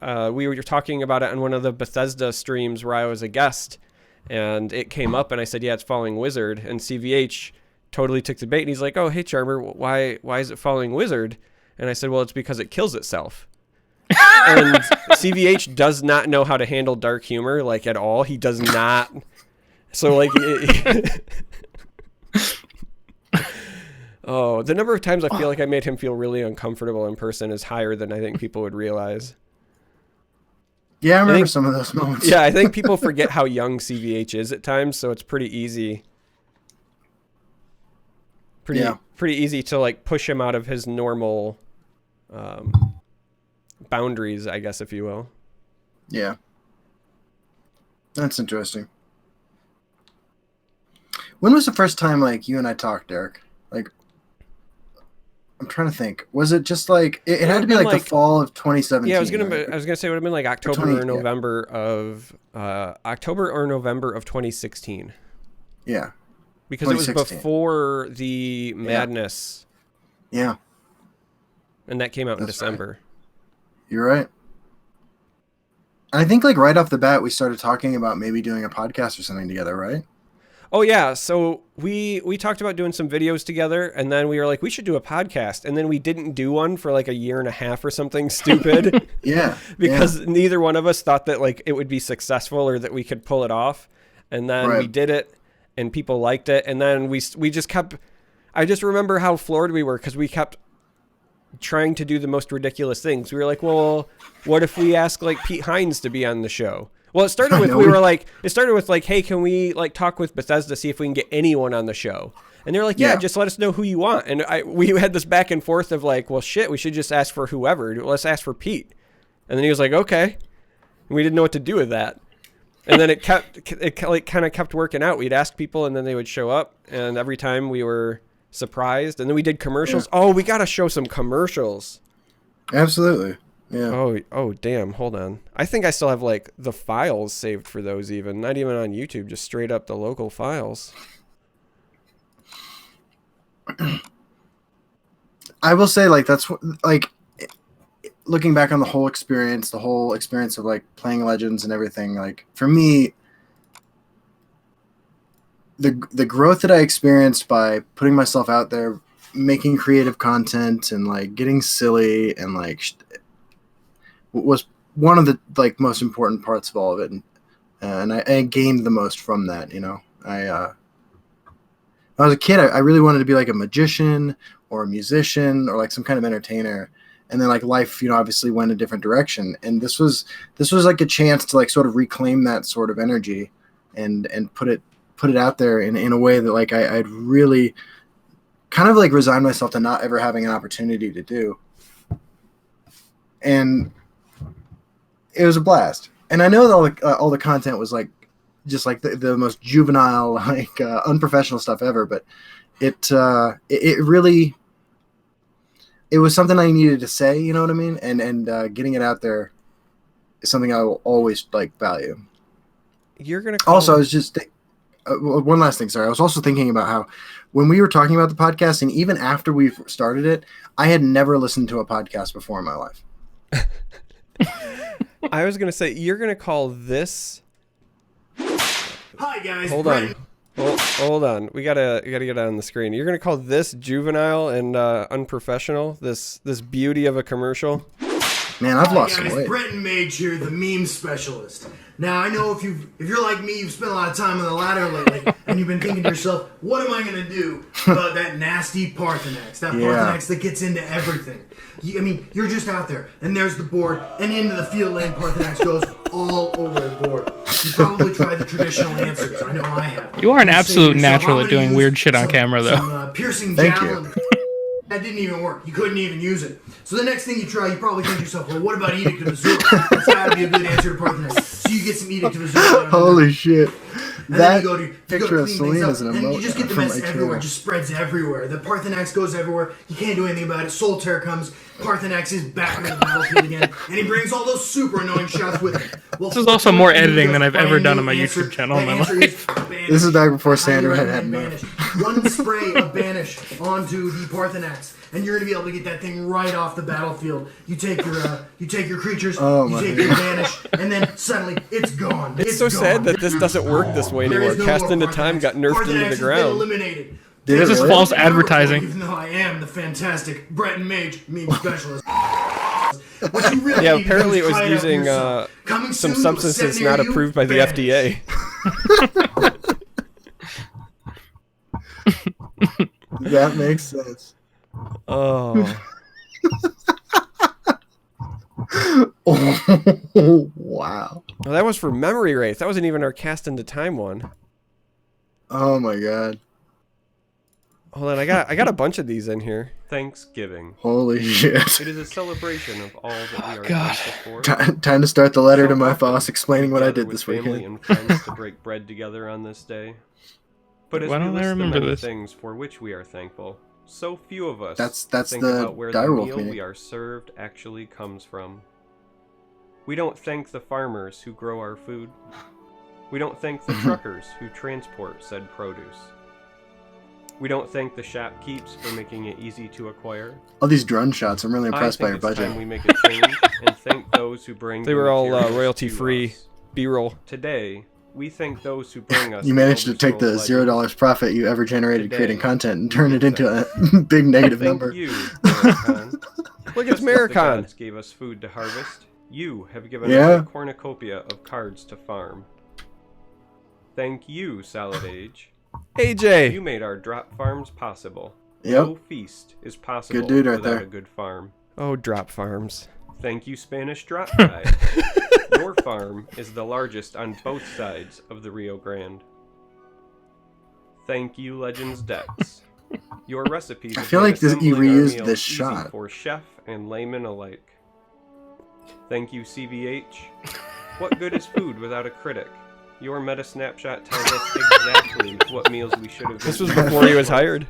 we were talking about it on one of the Bethesda streams where I was a guest, and it came up, and I said, "Yeah, it's Falling Wizard," and CVH totally took the bait, and he's like, "Oh, hey, Charmer, why is it Falling Wizard?" And I said, "Well, it's because it kills itself." And CVH does not know how to handle dark humor like at all. He does not. So like. Oh, the number of times I feel like I made him feel really uncomfortable in person is higher than I think people would realize. Yeah, I remember some of those moments. Yeah, I think people forget how young CVH is at times, so it's pretty easy. Pretty easy to like push him out of his normal boundaries, I guess, if you will. Yeah. That's interesting. When was the first time like you and I talked, Derek? Like, I'm trying to think. Was it just like it had to be like the fall of 2017? Yeah, I was gonna say it would have been like October or November of 2016. Yeah, because it was before the Madness. Yeah, and that came out in December. Right. You're right. And I think like right off the bat we started talking about maybe doing a podcast or something together, right? Oh yeah, so we talked about doing some videos together, and then we were like, we should do a podcast, and then we didn't do one for like a year and a half or something stupid. Yeah, because neither one of us thought that like it would be successful or that we could pull it off, and then we did it, and people liked it, and then we just kept. I just remember how floored we were because we kept trying to do the most ridiculous things. We were like, well, what if we ask like Pete Hines to be on the show? Well, it started with hey, can we like talk with Bethesda, see if we can get anyone on the show? And they're like, yeah, just let us know who you want. And we had this back and forth of like, well, shit, we should just ask for whoever. Let's ask for Pete. And then he was like, okay. And we didn't know what to do with that. And then it kind of kept working out. We'd ask people, and then they would show up. And every time we were surprised. And then we did commercials. Yeah. Oh, we got to show some commercials. Absolutely. Yeah. Oh, damn. Hold on. I think I still have like the files saved for those even. Not even on YouTube, just straight up the local files. I will say like that's like looking back on the whole experience of like playing Legends and everything, like for me the growth that I experienced by putting myself out there, making creative content and like getting silly and like was one of the like most important parts of all of it, and I gained the most from that. When I was a kid, I really wanted to be like a magician or a musician or like some kind of entertainer, and then like life obviously went a different direction, and this was like a chance to like sort of reclaim that sort of energy and put it out there in a way that like I'd really kind of like resigned myself to not ever having an opportunity to do. And it was a blast. And I know that all the content was like just like the most juvenile, like unprofessional stuff ever, but it really, it was something I needed to say, you know what I mean? And getting it out there is something I will always like value. You're going to call also, I was just one last thing. Sorry. I was also thinking about how when we were talking about the podcast and even after we started it, I had never listened to a podcast before in my life. I was going to say, you're going to call this. Hi, guys. Hold on. Well, hold on. We gotta get it on the screen. You're gonna call this juvenile and unprofessional? This beauty of a commercial? Man, I've lost some guys, weight. Brett and Mage here, the meme specialist. Now I know if you're like me, you've spent a lot of time on the ladder lately, and you've been thinking to yourself, what am I gonna do about that nasty Parthenax? That Parthenax that gets into everything. You're just out there, and there's the board, and into the field lane Parthenax goes all over the board. You probably tried the traditional answers. I know I have. You are an You say to absolute yourself, natural I'm at gonna doing use weird shit on camera, though. Some piercing Thank javelin. That didn't even work. You couldn't even use it. So the next thing you try, you probably think to yourself, well, what about Edict of Azura? That's gotta be a good answer to Parthenax. So you get some Edict of Azura. Holy shit. And That then you picture go of to clean Celine things is an up, and you emote just get the from mess my everywhere. channel. It just spreads everywhere. The Parthenax goes everywhere. You can't do anything about it. Soul Tear comes. Parthenax is back on the battlefield again, and he brings all those super annoying shots with him. Well, This is also more Fortune editing does than I've ever brand done new on my answer. YouTube channel in That my answer life. is banish. This is back before I highly Sandra had recommend enough. banish. One spray of banish onto the Parthenax, and you're gonna be able to get that thing right off the battlefield. You take your creatures, Oh, you my take your banish, and then suddenly it's gone. It's so gone. sad that this doesn't work this way There anymore. is no Cast more into Parthenax. Time got nerfed Parthenax into the has been ground. eliminated. Did This it is really? false advertising. Even though I am the fantastic Brett and Mage meme specialist. What you really Yeah, need to apparently do it is was try it out for using yourself. Coming some soon to a set substances near not you, approved by the Banish. FDA. That makes sense. Oh. Oh, wow. Well, that was for Memory Wraith. That wasn't even our Cast into Time one. Oh my god. Hold on, I got a bunch of these in here. Thanksgiving. Holy shit. It is a celebration of all that we are God. thankful for. Time to start the letter to So my often, boss explaining what I gather did with this family weekend. and friends to break bread together on this day. But as Why we don't I list the remember many this? things for which we are thankful, so few of us That's think the about where the direwolf meal meeting. we are served actually comes from. We don't thank the farmers who grow our food. We don't thank the truckers who transport said produce. We don't thank the shopkeepers for making it easy to acquire. All these drone shots, I'm really I impressed by think your it's time budget. we make a change and thank those who bring. They the were all materials royalty-free to us. B-roll. Today, we thank those who bring us. You managed to Elder take the Scrolls $0 Legends. profit you ever generated Today, creating content and we turn it give into a thanks. big negative Thank number. you, Maricon. Look, it's Just as the Maricon. gods gave us food to harvest, you have given Yeah. us a cornucopia of cards to farm. Thank you, Salad Age. You AJ. made our drop farms possible. Yep. No feast is possible Good dude right without there. a good farm. Oh, drop farms. Thank you, Spanish Drop Guy. Your farm is the largest on both sides of the Rio Grande. Thank you, Legends Decks. Your recipes. I have feel made like this- you assembling our reused meals this easy shot. for chef and layman alike. Thank you, CVH. What good is food without a critic? Your meta snapshot tells us exactly what meals we should have. This been was eating. before he was hired.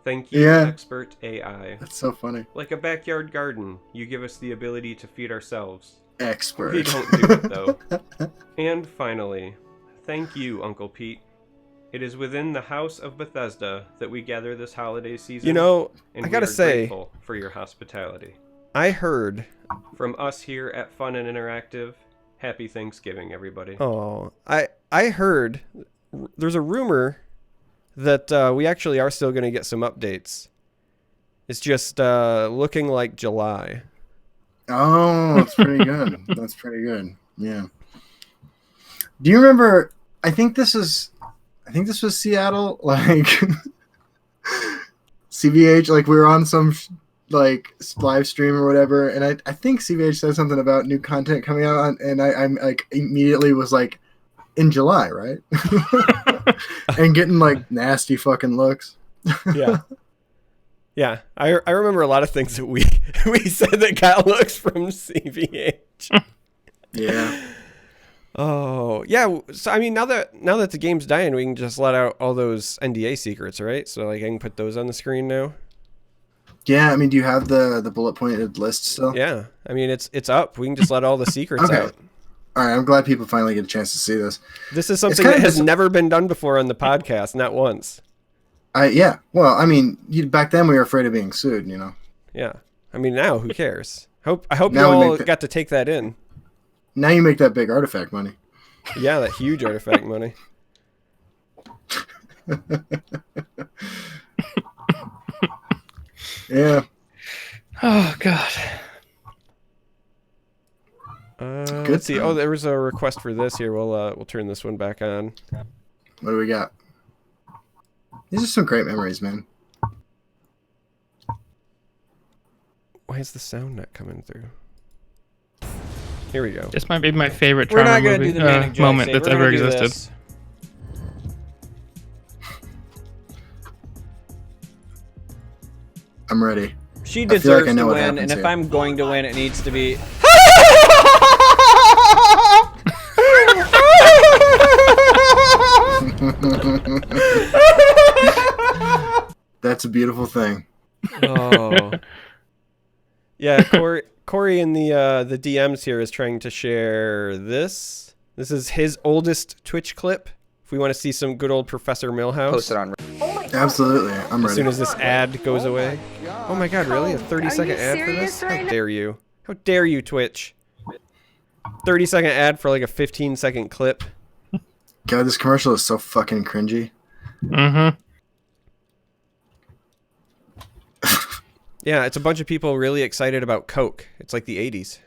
Thank you, Yeah. expert AI. That's so funny. Like a backyard garden, you give us the ability to feed ourselves. Expert. We don't do it though. And finally, thank you, Uncle Pete. It is within the house of Bethesda that we gather this holiday season. You know, and I we gotta are say, grateful for your hospitality. I heard. From us here at Fun and Interactive, happy Thanksgiving, everybody. Oh, I heard. There's a rumor that we actually are still going to get some updates. It's just looking like July. Oh, that's pretty good. That's pretty good. Yeah. Do you remember? I think this was Seattle. Like CVH. Like we were on some like live stream or whatever, and I think CVH said something about new content coming out, and I'm like immediately was like in July, right? And getting like nasty fucking looks. Yeah. Yeah, I remember a lot of things that we said that got looks from CVH. Yeah. Oh, yeah. So I mean, now that the game's dying, we can just let out all those NDA secrets, right? So like I can put those on the screen now. Yeah, I mean, do you have the bullet pointed list still? Yeah, I mean it's up. We can just let all the secrets Okay. out. All right, I'm glad people finally get a chance to see this. This is something kinda that has dis- never been done before on the podcast, not once. Yeah. Well, I mean, back then we were afraid of being sued, you know. Yeah, I mean now who cares? I hope you Now we all make got to take that in. Now you make that big artifact money. Yeah, that huge artifact money. Yeah. Oh God. Let's see. Oh, there was a request for this here. We'll turn this one back on. What do we got? These are some great memories, man. Why is the sound not coming through? Here we go. This might be my favorite We're trauma not gonna movie, do the Manic Jack moment save. that's We're ever gonna do existed. this. I'm ready. She I feel like deserves I know to what win, happens and if here. I'm going to win, it needs to be. That's a beautiful thing. Oh. Yeah, Corey in the DMs here is trying to share this. This is his oldest Twitch clip. If we want to see some good old Professor Millhouse. Post it on. Absolutely. I'm As ready. soon as this ad goes away. Oh my god, really? A 30-second ad for this? How dare you? How dare you, Twitch? 30-second ad for like a 15-second clip. God, this commercial is so fucking cringy. Mm-hmm. Yeah, it's a bunch of people really excited about Coke. It's like the 80s.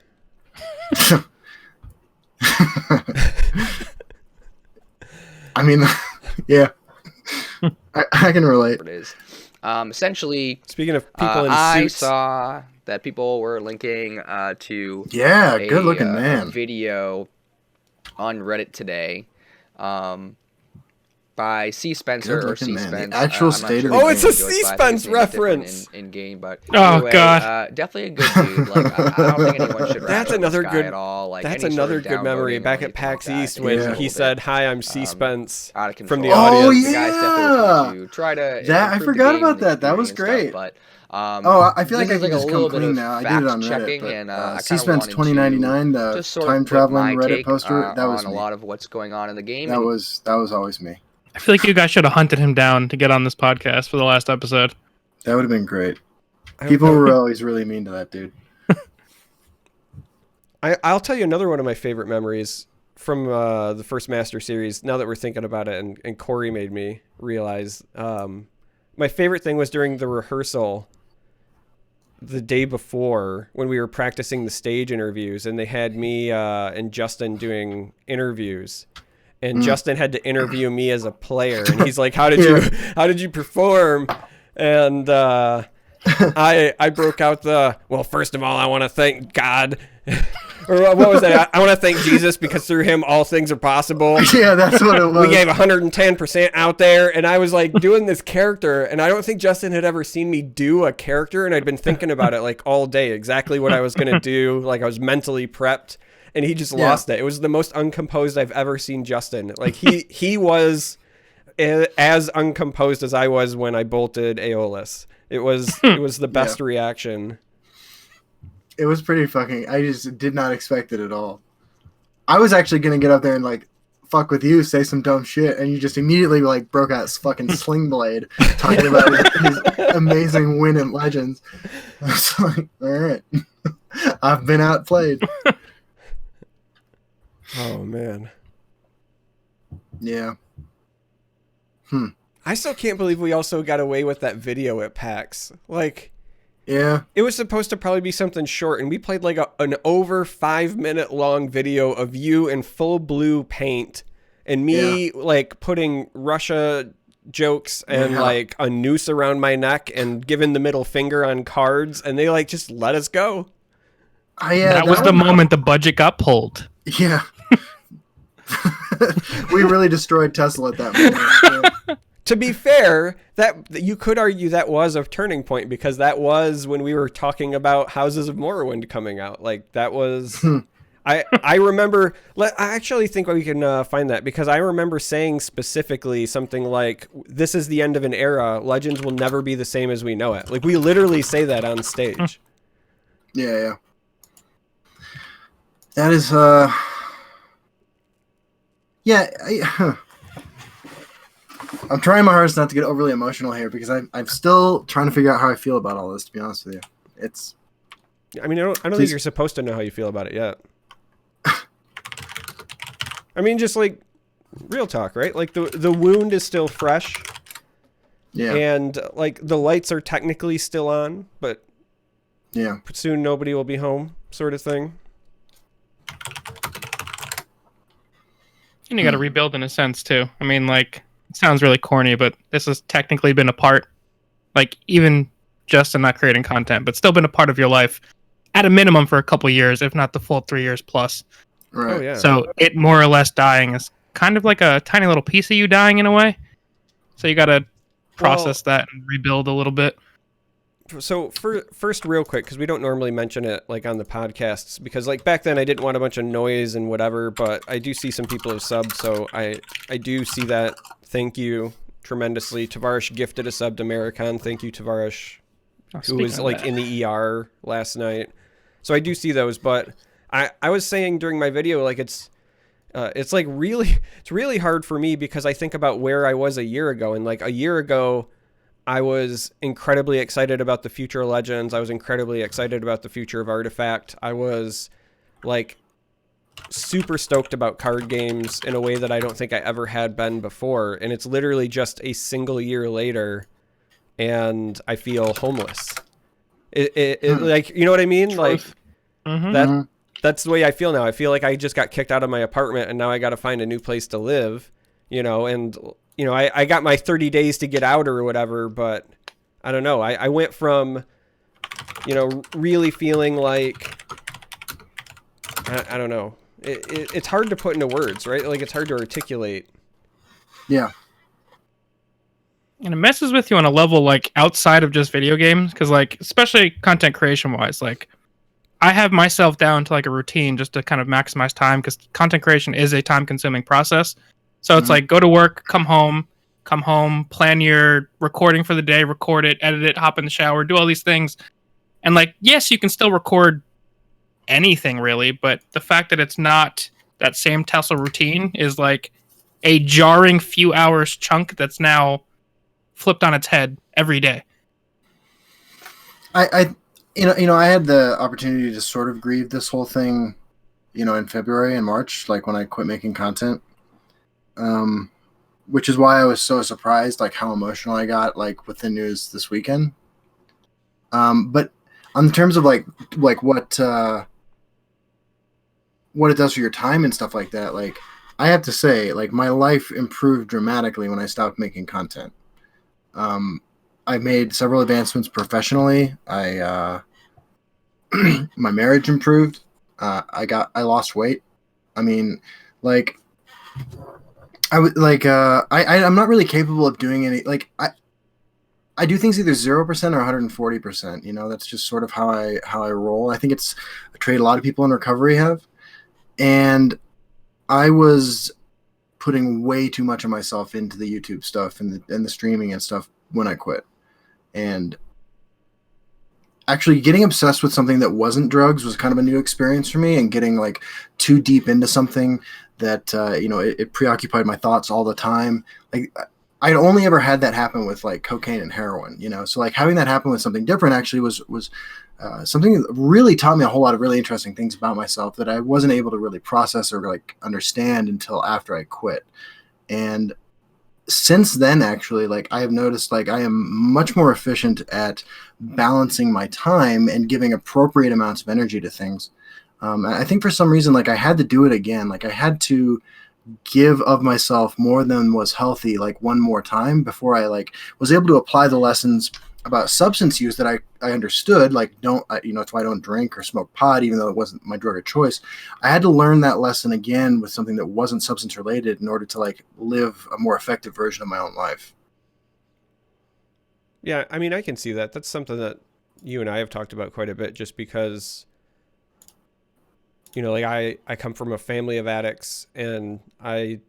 I mean, yeah. I can relate. It is. Essentially, Speaking of people in I suits. saw that people were linking to Yeah, a, good looking a man. video on Reddit today by C. Spencer Good or looking C. man. The Spence. actual I'm not state sure of what the Oh, his it's a name goes by. C. I think Spence his name is different reference. in game, but Oh, anyway, God. definitely a good dude. Like I don't think anyone should. That's rat on another this guy good. at all. Like That's any sort another of good memory downvoting or back at anything PAX like that East is when a he little said, bit, "Hi, I'm C. Spence." out of From the control. audience. Oh, The guy's yeah. definitely looking to try to That I improve the forgot game about and the that. That was community and stuff, great. but Oh, I feel this like I is can like a just little come bit clean of now. I did it on Reddit, fact-checking, but and I C. kind of Spence wanted 2099, to the just sort time of put traveling my Reddit take poster. That was on a me. lot of what's going on in the game. That and was always me. I feel like you guys should have hunted him down to get on this podcast for the last episode. That would have been great. People were always really mean to that dude. I'll tell you another one of my favorite memories from the first Master Series. Now that we're thinking about it, and Corey made me realize, my favorite thing was during the rehearsal the day before when we were practicing the stage interviews, and they had me and Justin doing interviews. And Justin had to interview me as a player, and he's like, "How did you perform?" And I broke out well, first of all, I want to thank God. Or what was that? I want to thank Jesus because through him all things are possible. Yeah, that's what it was. We gave 110% out there, and I was like doing this character, and I don't think Justin had ever seen me do a character, and I'd been thinking about it like all day, exactly what I was going to do. Like I was mentally prepped, and he just lost it. It was the most uncomposed I've ever seen Justin. Like he was as uncomposed as I was when I bolted Aeolus. It was the best reaction. It was pretty fucking. I just did not expect it at all. I was actually gonna get up there and like fuck with you, say some dumb shit, and you just immediately like broke out fucking Sling Blade, talking about his amazing win in Legends. I was like, all right, I've been outplayed. Oh man. Yeah. I still can't believe we also got away with that video at PAX. Like. Yeah. It was supposed to probably be something short, and we played like an over 5-minute long video of you in full blue paint and me like putting Russia jokes and like a noose around my neck and giving the middle finger on cards, and they like just let us go. That was the moment the budget got pulled. Yeah. We really destroyed Tesla at that moment. Yeah. To be fair, that you could argue that was a turning point, because that was when we were talking about Houses of Morrowind coming out. Like that was, I remember. I actually think we can find that, because I remember saying specifically something like, "This is the end of an era. Legends will never be the same as we know it." Like we literally say that on stage. Yeah. That is yeah. I'm trying my hardest not to get overly emotional here, because I'm still trying to figure out how I feel about all this, to be honest with you. It's. I mean, I don't think you're supposed to know how you feel about it yet. I mean, just like real talk, right? Like the wound is still fresh. Yeah. And like the lights are technically still on, but Yeah. soon nobody will be home, sort of thing. And you got to rebuild in a sense too. I mean, like, it sounds really corny, but this has technically been a part, like, even just in not creating content, but still been a part of your life at a minimum for a couple years, if not the full 3 years plus. Right. Oh yeah. So it more or less dying is kind of like a tiny little piece of you dying in a way. So you got to process that and rebuild a little bit. So first, real quick, because we don't normally mention it like on the podcasts, because like back then I didn't want a bunch of noise and whatever, but I do see some people have subbed, so I do see that. Thank you tremendously. Tavarish gifted a sub to Maricon. Thank you, Tavarish, who was like in the ER last night. So I do see those, but I was saying during my video, like it's like it's really hard for me because I think about where I was a year ago, and like a year ago I was incredibly excited about the future of Legends. I was incredibly excited about the future of Artifact. I was like super stoked about card games in a way that I don't think I ever had been before. And it's literally just a single year later and I feel homeless. It like, you know what I mean? Like that's the way I feel now. I feel like I just got kicked out of my apartment and now I got to find a new place to live, you know, and you know, I got my 30 days to get out or whatever, but I don't know. I went from, you know, really feeling like, I don't know. It's hard to put into words, right? Like it's hard to articulate. Yeah. And it messes with you on a level like outside of just video games. Cause like, especially content creation wise, like I have myself down to like a routine just to kind of maximize time. Cause content creation is a time consuming process. So it's like, go to work, come home, plan your recording for the day, record it, edit it, hop in the shower, do all these things. And like, yes, you can still record anything really, but the fact that it's not that same Tesla routine is like a jarring few hours chunk that's now flipped on its head every day. I I had the opportunity to sort of grieve this whole thing, you know, in February and March, like when I quit making content. Which is why I was so surprised, like how emotional I got, like with the news this weekend. But on terms of like what it does for your time and stuff like that, like I have to say, like my life improved dramatically when I stopped making content. I made several advancements professionally. My marriage improved. I lost weight. I mean, like. I would like I'm not really capable of doing any like I do things either 0% or 140%. You know, that's just sort of how I roll. I think it's a trait a lot of people in recovery have. And I was putting way too much of myself into the YouTube stuff and the streaming and stuff when I quit. And actually getting obsessed with something that wasn't drugs was kind of a new experience for me, and getting like too deep into something that you know, it preoccupied my thoughts all the time. Like I'd only ever had that happen with like cocaine and heroin, you know, so like having that happen with something different actually was something that really taught me a whole lot of really interesting things about myself that I wasn't able to really process or like understand until after I quit. And since then, actually, like I have noticed, like I am much more efficient at balancing my time and giving appropriate amounts of energy to things. And I think for some reason, like I had to do it again. Like I had to give of myself more than was healthy, like one more time before I like was able to apply the lessons about substance use that I understood. Like you know, that's why I don't drink or smoke pot, even though it wasn't my drug of choice. I had to learn that lesson again with something that wasn't substance related in order to like live a more effective version of my own life. Yeah, I mean, I can see that. That's something that you and I have talked about quite a bit, just because, you know, like I come from a family of addicts, and I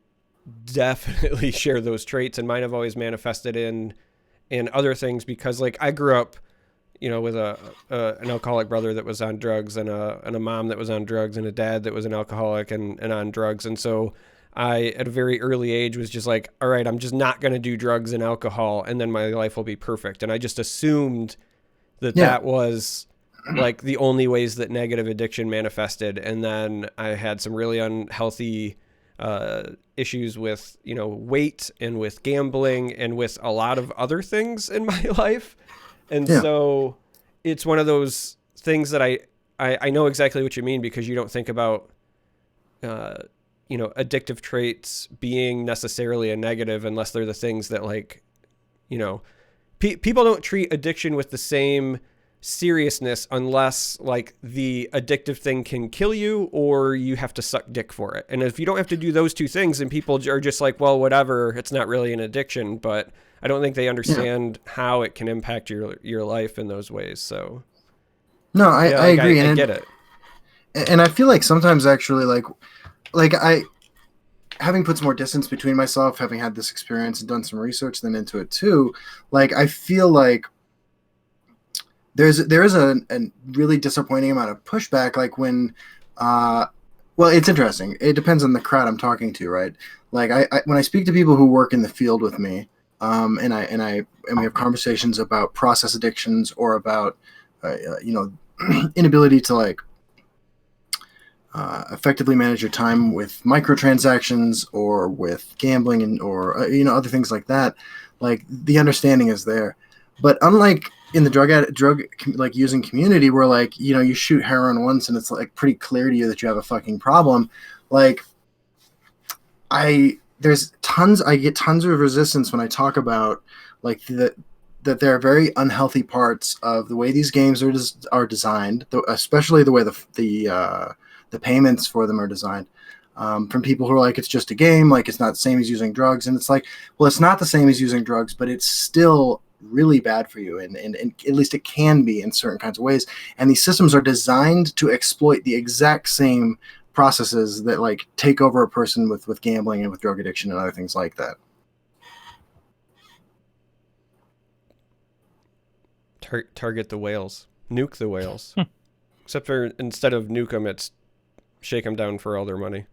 definitely share those traits, and mine have always manifested in other things, because like I grew up, you know, with an alcoholic brother that was on drugs, and a mom that was on drugs, and a dad that was an alcoholic and on drugs. And so I, at a very early age, was just like, all right, I'm just not going to do drugs and alcohol, and then my life will be perfect. And I just assumed that was like the only ways that negative addiction manifested. And then I had some really unhealthy issues with, weight and with gambling and with a lot of other things in my life. And so it's one of those things that I know exactly what you mean, because you don't think about, addictive traits being necessarily a negative unless they're the things that people don't treat addiction with the same seriousness unless the addictive thing can kill you or you have to suck dick for it. And if you don't have to do those two things, and people are just well, whatever, it's not really an addiction. But I don't think they understand how it can impact your life in those ways. So no, I agree. I get it. And I feel like sometimes actually I, having put some more distance between myself, having had this experience and done some research then into it too, I feel like there is a really disappointing amount of pushback, when, well, it's interesting. It depends on the crowd I'm talking to, right? I when I speak to people who work in the field with me, and we have conversations about process addictions or about, inability to effectively manage your time with microtransactions or with gambling or other things like that. The understanding is there, but unlike in the drug using community where you shoot heroin once and it's pretty clear to you that you have a fucking problem, I get tons of resistance when I talk about that there are very unhealthy parts of the way these games are designed, especially the way the payments for them are designed, from people who are it's just a game, it's not the same as using drugs. And it's well, it's not the same as using drugs, but it's still really bad for you. And at least it can be in certain kinds of ways. And these systems are designed to exploit the exact same processes that take over a person with gambling and with drug addiction and other things like that. Target the whales, nuke the whales, except for instead of nuke them, it's shake them down for all their money.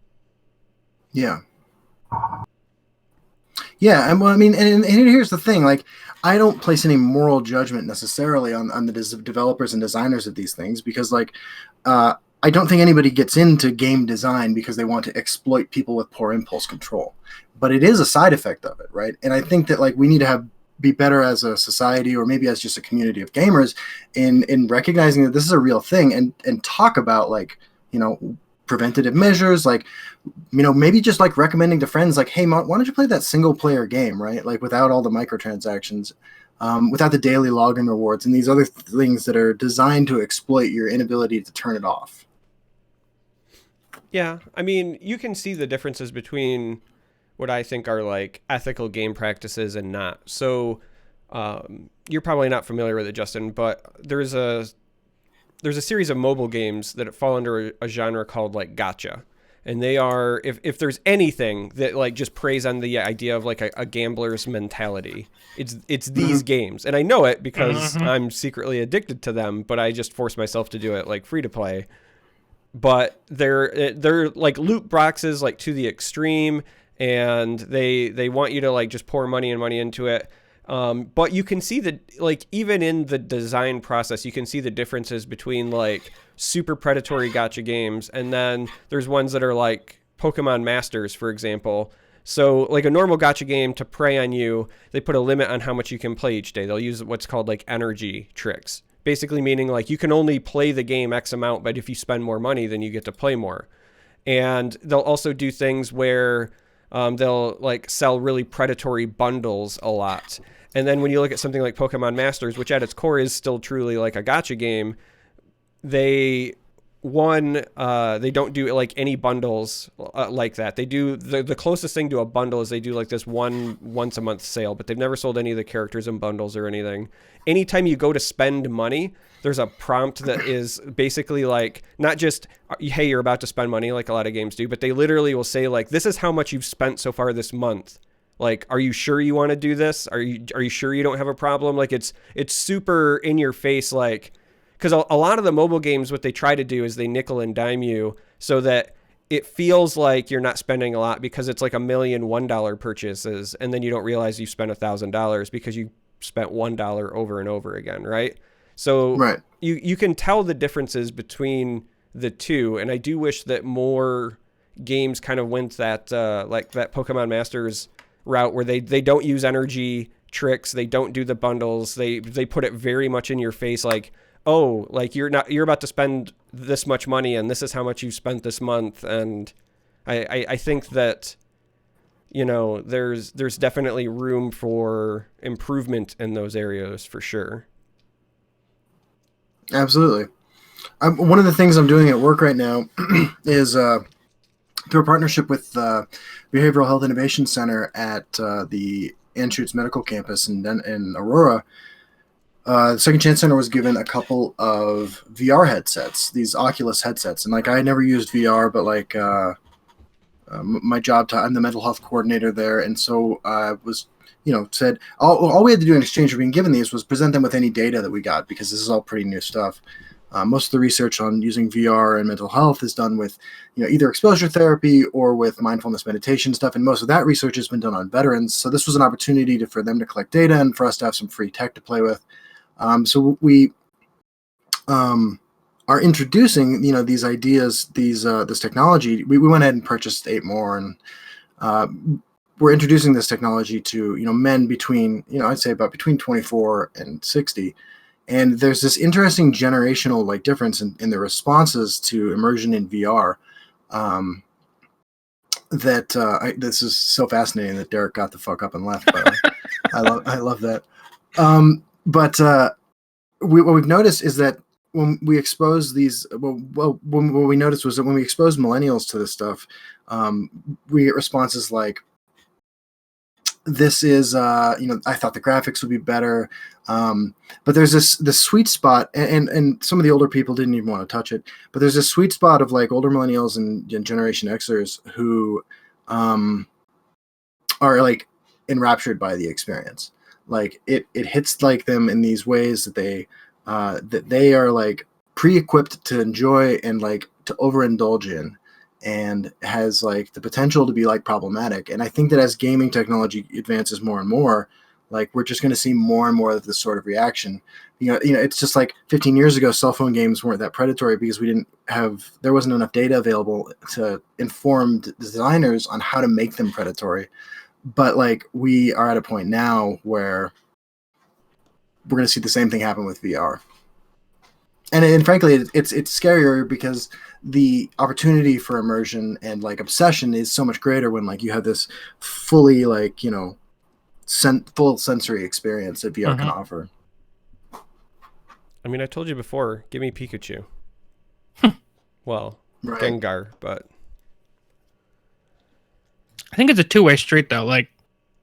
Yeah. And well, I mean, and here's the thing, I don't place any moral judgment necessarily on the developers and designers of these things, because I don't think anybody gets into game design because they want to exploit people with poor impulse control, but it is a side effect of it, right? And I think that we need to be better as a society, or maybe as just a community of gamers, in recognizing that this is a real thing, and talk about preventative measures, maybe just recommending to friends, hey, why don't you play that single player game, right? Without all the microtransactions, without the daily login rewards and these other things that are designed to exploit your inability to turn it off. Yeah, I mean, you can see the differences between what I think are ethical game practices and not. So you're probably not familiar with it, Justin, but there's a series of mobile games that fall under a genre called gacha. And they are, if there's anything that just preys on the idea of a gambler's mentality, it's these games. And I know it because I'm secretly addicted to them, but I just force myself to do it free to play. But they're loot boxes to the extreme, and they want you to just pour money into it. But you can see that even in the design process, you can see the differences between super predatory gacha games, and then there's ones that are Pokemon Masters, for example. So a normal gacha game, to prey on you, they put a limit on how much you can play each day. They'll use what's called energy tricks, basically meaning you can only play the game X amount, but if you spend more money, then you get to play more. And they'll also do things where they'll sell really predatory bundles a lot. And then when you look at something like Pokemon Masters, which at its core is still truly a gacha game, they don't do any bundles like that. They do the closest thing to a bundle is they do this once a month sale, but they've never sold any of the characters in bundles or anything. Anytime you go to spend money, there's a prompt that is basically not just, hey, you're about to spend money like a lot of games do, but they literally will say this is how much you've spent so far this month. Are you sure you want to do this? Are you sure you don't have a problem? It's super in your face, because a lot of the mobile games, what they try to do is they nickel and dime you so that it feels like you're not spending a lot, because it's $1 million $1 purchases, and then you don't realize you spent $1,000 because you spent $1 over and over again, right? So right. You can tell the differences between the two, and I do wish that more games kind of went that like that Pokemon Masters route where they don't use energy tricks, they don't do the bundles, they put it very much in your face, like, oh, like you're about to spend this much money and this is how much you spent this month. And I think that, you know, there's definitely room for improvement in those areas for sure. Absolutely. One of the things I'm doing at work right now is through a partnership with the Behavioral Health Innovation Center at the Anschutz Medical Campus in Aurora. The Second Chance Center was given a couple of VR headsets, these Oculus headsets. And like, I had never used VR, but like my job, I'm the mental health coordinator there. And so I was, you know, said all we had to do in exchange for being given these was present them with any data that we got, because this is all pretty new stuff. Most of the research on using VR and mental health is done with, you know, either exposure therapy or with mindfulness meditation stuff. And most of that research has been done on veterans. So this was an opportunity for them to collect data and for us to have some free tech to play with. So we are introducing, you know, these ideas, this technology. We went ahead and purchased 8 more, and we're introducing this technology to, you know, men between, you know, I'd say about between 24 and 60. And there's this interesting generational like difference in the responses to immersion in VR. This is so fascinating that Derek got the fuck up and left. By the way. I love that. But what we've noticed is that when we expose these, what we noticed was that when we expose millennials to this stuff, we get responses like, this is, you know, I thought the graphics would be better. But there's this sweet spot, and some of the older people didn't even want to touch it, but there's this sweet spot of like older millennials and Generation Xers who are like enraptured by the experience. Like it hits like them in these ways that they are like pre-equipped to enjoy and like to overindulge in, and has like the potential to be like problematic. And I think that as gaming technology advances more and more, like we're just going to see more and more of this sort of reaction. You know, it's just like 15 years ago, cell phone games weren't that predatory because there wasn't enough data available to inform designers on how to make them predatory. But like we are at a point now where we're going to see the same thing happen with VR. And frankly, it's scarier because the opportunity for immersion and like obsession is so much greater when like you have this fully like, you know, full sensory experience that VR can offer. I mean, I told you before, give me Pikachu. Well, right. Gengar, but I think it's a two-way street though. Like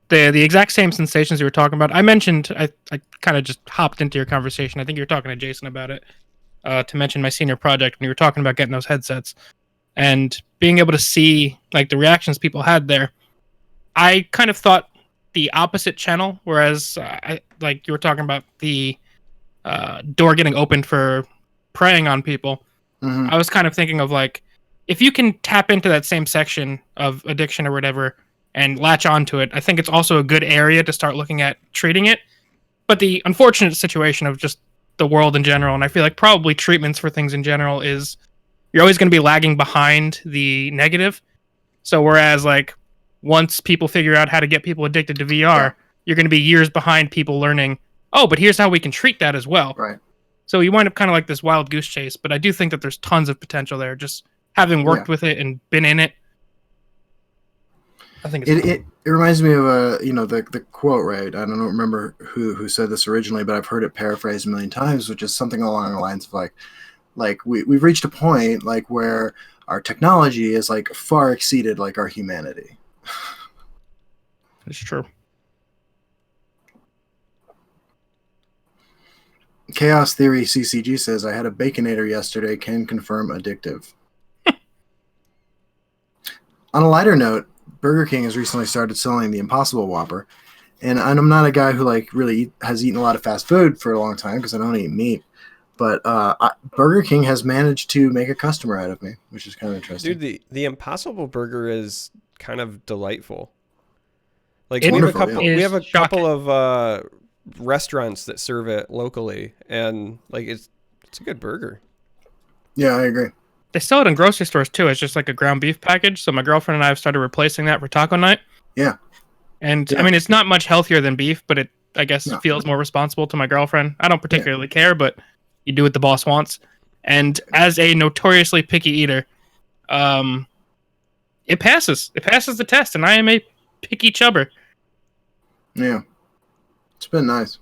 the exact same sensations you were talking about. I mentioned, I kind of just hopped into your conversation. I think you were talking to Jason about it, to mention my senior project when you were talking about getting those headsets and being able to see like the reactions people had there. I kind of thought the opposite channel, whereas like you were talking about the door getting opened for preying on people. I was kind of thinking of like, if you can tap into that same section of addiction or whatever and latch onto it, I think it's also a good area to start looking at treating it. But the unfortunate situation of just the world in general, and I feel like probably treatments for things in general, is you're always going to be lagging behind the negative. So whereas like once people figure out how to get people addicted to VR, you're going to be years behind people learning, oh, but here's how we can treat that as well. Right. So you wind up kind of like this wild goose chase, but I do think that there's tons of potential there. Just having worked with it and been in it, I think it's it reminds me of the quote, right? I don't remember who said this originally, but I've heard it paraphrased a million times, which is something along the lines of like we've reached a point like where our technology is like far exceeded like our humanity. It's true. Chaos Theory CCG says, I had a Baconator yesterday, can confirm addictive. On a lighter note, Burger King has recently started selling the Impossible Whopper. And I'm not a guy who like really has eaten a lot of fast food for a long time because I don't eat meat. But Burger King has managed to make a customer out of me, which is kind of interesting. Dude, the Impossible Burger is kind of delightful. Like It's we have a wonderful, couple, yeah. we have a It's couple of restaurants that serve it locally, and like it's a good burger. Yeah, I agree. They sell it in grocery stores too. It's just like a ground beef package. So my girlfriend and I have started replacing that for taco night. Yeah. And Yeah. I mean, it's not much healthier than beef, but it, I guess, No. feels more responsible to my girlfriend. I don't particularly care, but you do what the boss wants. And as a notoriously picky eater, it passes. It passes the test, and I am a picky chubber. Yeah. It's been nice.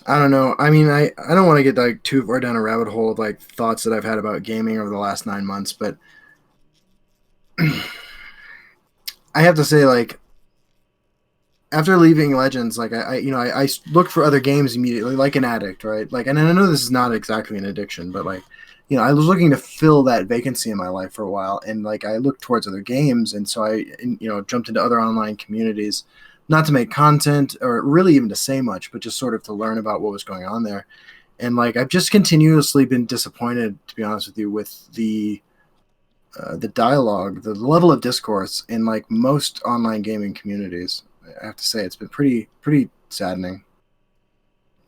I don't know. I mean, I don't want to get like too far down a rabbit hole of like thoughts that I've had about gaming over the last 9 months, but I have to say, like, after leaving Legends, like I looked for other games immediately, like an addict, right? Like, and I know this is not exactly an addiction, but like, I was looking to fill that vacancy in my life for a while, and like I looked towards other games, and so I jumped into other online communities, not to make content or really even to say much, but just sort of to learn about what was going on there. And like I've just continuously been disappointed, to be honest with you, with the dialogue, the level of discourse in like most online gaming communities. I have to say it's been pretty saddening.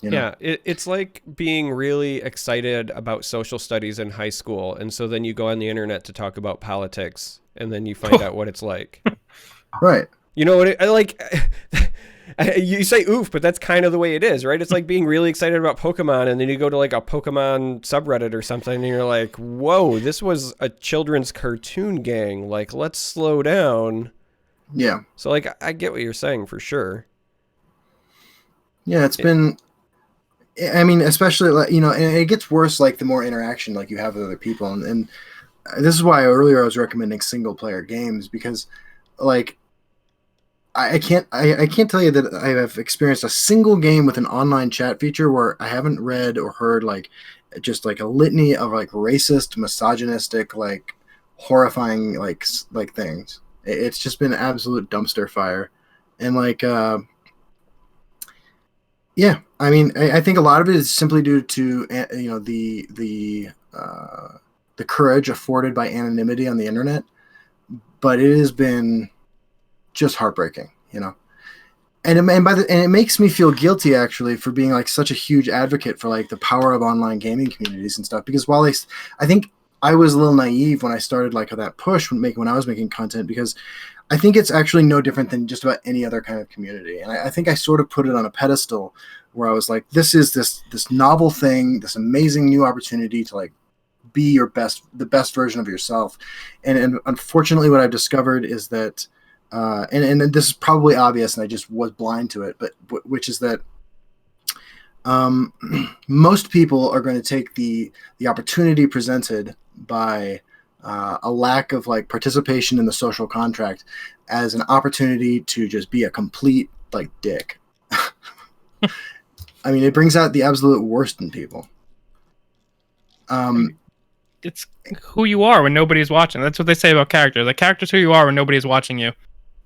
Yeah, it's like being really excited about social studies in high school, and so then you go on the internet to talk about politics, and then you find out what it's like. Right. You know what? You say oof, but that's kind of the way it is, right? It's like being really excited about Pokemon, and then you go to like a Pokemon subreddit or something, and you're like, whoa, this was a children's cartoon gang. Like, let's slow down. Yeah. So like, I get what you're saying for sure. Yeah, it's been. I mean, especially and it gets worse like the more interaction like you have with other people, and this is why earlier I was recommending single player games, because like I can't tell you that I have experienced a single game with an online chat feature where I haven't read or heard like just like a litany of like racist, misogynistic, like horrifying like things. It's just been absolute dumpster fire, and like. Yeah, I mean, I think a lot of it is simply due to the courage afforded by anonymity on the internet, but it has been just heartbreaking, and it makes me feel guilty actually for being like such a huge advocate for like the power of online gaming communities and stuff. Because while I think I was a little naive when I started like that push when I was making content, because I think it's actually no different than just about any other kind of community. And I think I sort of put it on a pedestal where I was like, this is this novel thing, this amazing new opportunity to like be the best version of yourself. And unfortunately what I've discovered is that, and this is probably obvious and I just was blind to it, but which is that most people are going to take the opportunity presented by a lack of like participation in the social contract as an opportunity to just be a complete like dick. I mean, it brings out the absolute worst in people. It's who you are when nobody's watching. That's what they say about characters. The character's who you are when nobody's watching you.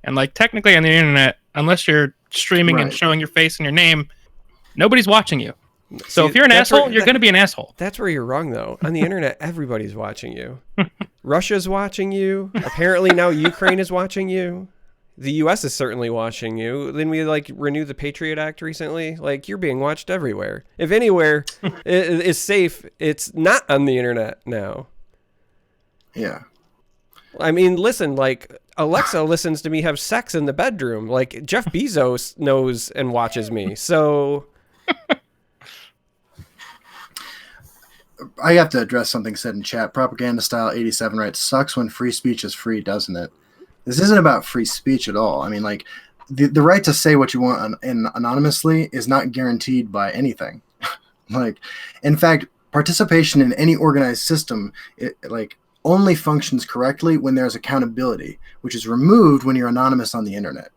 And like technically on the internet, unless you're streaming and showing your face and your name, nobody's watching you. So if you're an asshole, you're going to be an asshole. That's where you're wrong, though. On the internet, everybody's watching you. Russia's watching you. Apparently now Ukraine is watching you. The U.S. is certainly watching you. Then we like renew the Patriot Act recently. Like you're being watched everywhere. If anywhere is safe, it's not on the internet now. Yeah. I mean, listen, like Alexa listens to me have sex in the bedroom. Like Jeff Bezos knows and watches me. So I have to address something said in chat. Propaganda Style 87 writes, sucks when free speech is free, doesn't it? This isn't about free speech at all. I mean, like, the right to say what you want anonymously is not guaranteed by anything. Like, in fact, participation in any organized system, only functions correctly when there's accountability, which is removed when you're anonymous on the internet.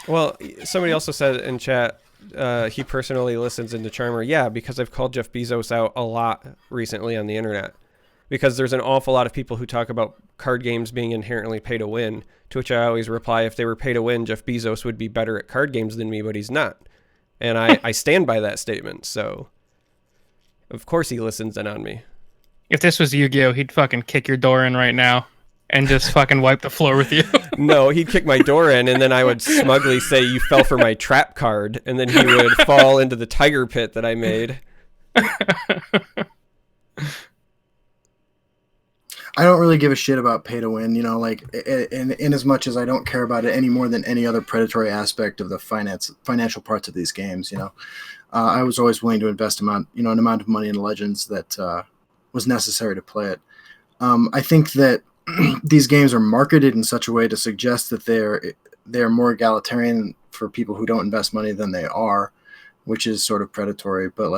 Well, somebody also said in chat, he personally listens into Charmer. Yeah, because I've called Jeff Bezos out a lot recently on the internet. Because there's an awful lot of people who talk about card games being inherently pay to win, to which I always reply, if they were pay to win, Jeff Bezos would be better at card games than me, but he's not. And I stand by that statement, so of course he listens in on me. If this was Yu-Gi-Oh, he'd fucking kick your door in right now. and just fucking wipe the floor with you. No, he'd kick my door in, and then I would smugly say, "You fell for my trap card," and then he would fall into the tiger pit that I made. I don't really give a shit about pay to win, like in as much as I don't care about it any more than any other predatory aspect of the financial parts of these games. I was always willing to invest an amount of money in Legends that was necessary to play it. I think that these games are marketed in such a way to suggest that they're more egalitarian for people who don't invest money than they are, which is sort of predatory. But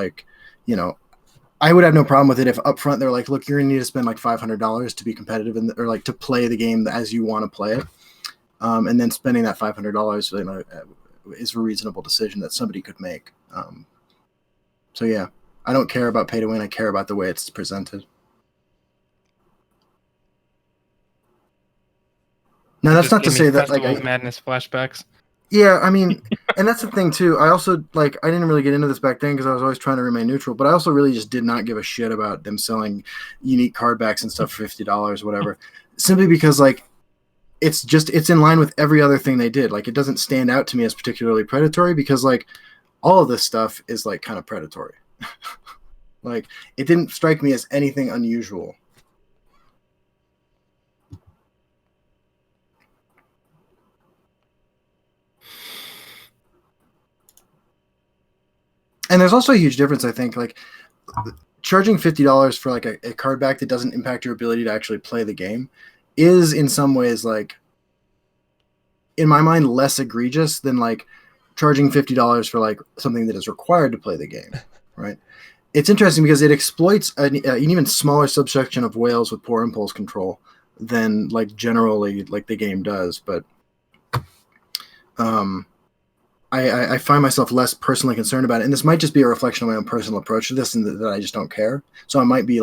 I would have no problem with it if up front they're like, look, you're gonna need to spend like $500 to be competitive or like to play the game as you want to play it, and then spending that $500 is a reasonable decision that somebody could make. So yeah, I don't care about pay to win. I care about the way it's presented. Now that's not to say that like Madness flashbacks. Yeah, I mean, and that's the thing too. I also I didn't really get into this back then because I was always trying to remain neutral, but I also really just did not give a shit about them selling unique card backs and stuff for $50, whatever. Simply because it's in line with every other thing they did. It doesn't stand out to me as particularly predatory because all of this stuff is kind of predatory. It didn't strike me as anything unusual. And there's also a huge difference, I think, charging $50 for a card back that doesn't impact your ability to actually play the game is in some ways in my mind less egregious than charging $50 for something that is required to play the game, right? It's interesting because it exploits an even smaller subsection of whales with poor impulse control than generally the game does, but I find myself less personally concerned about it. And this might just be a reflection of my own personal approach to this and that I just don't care. So I might be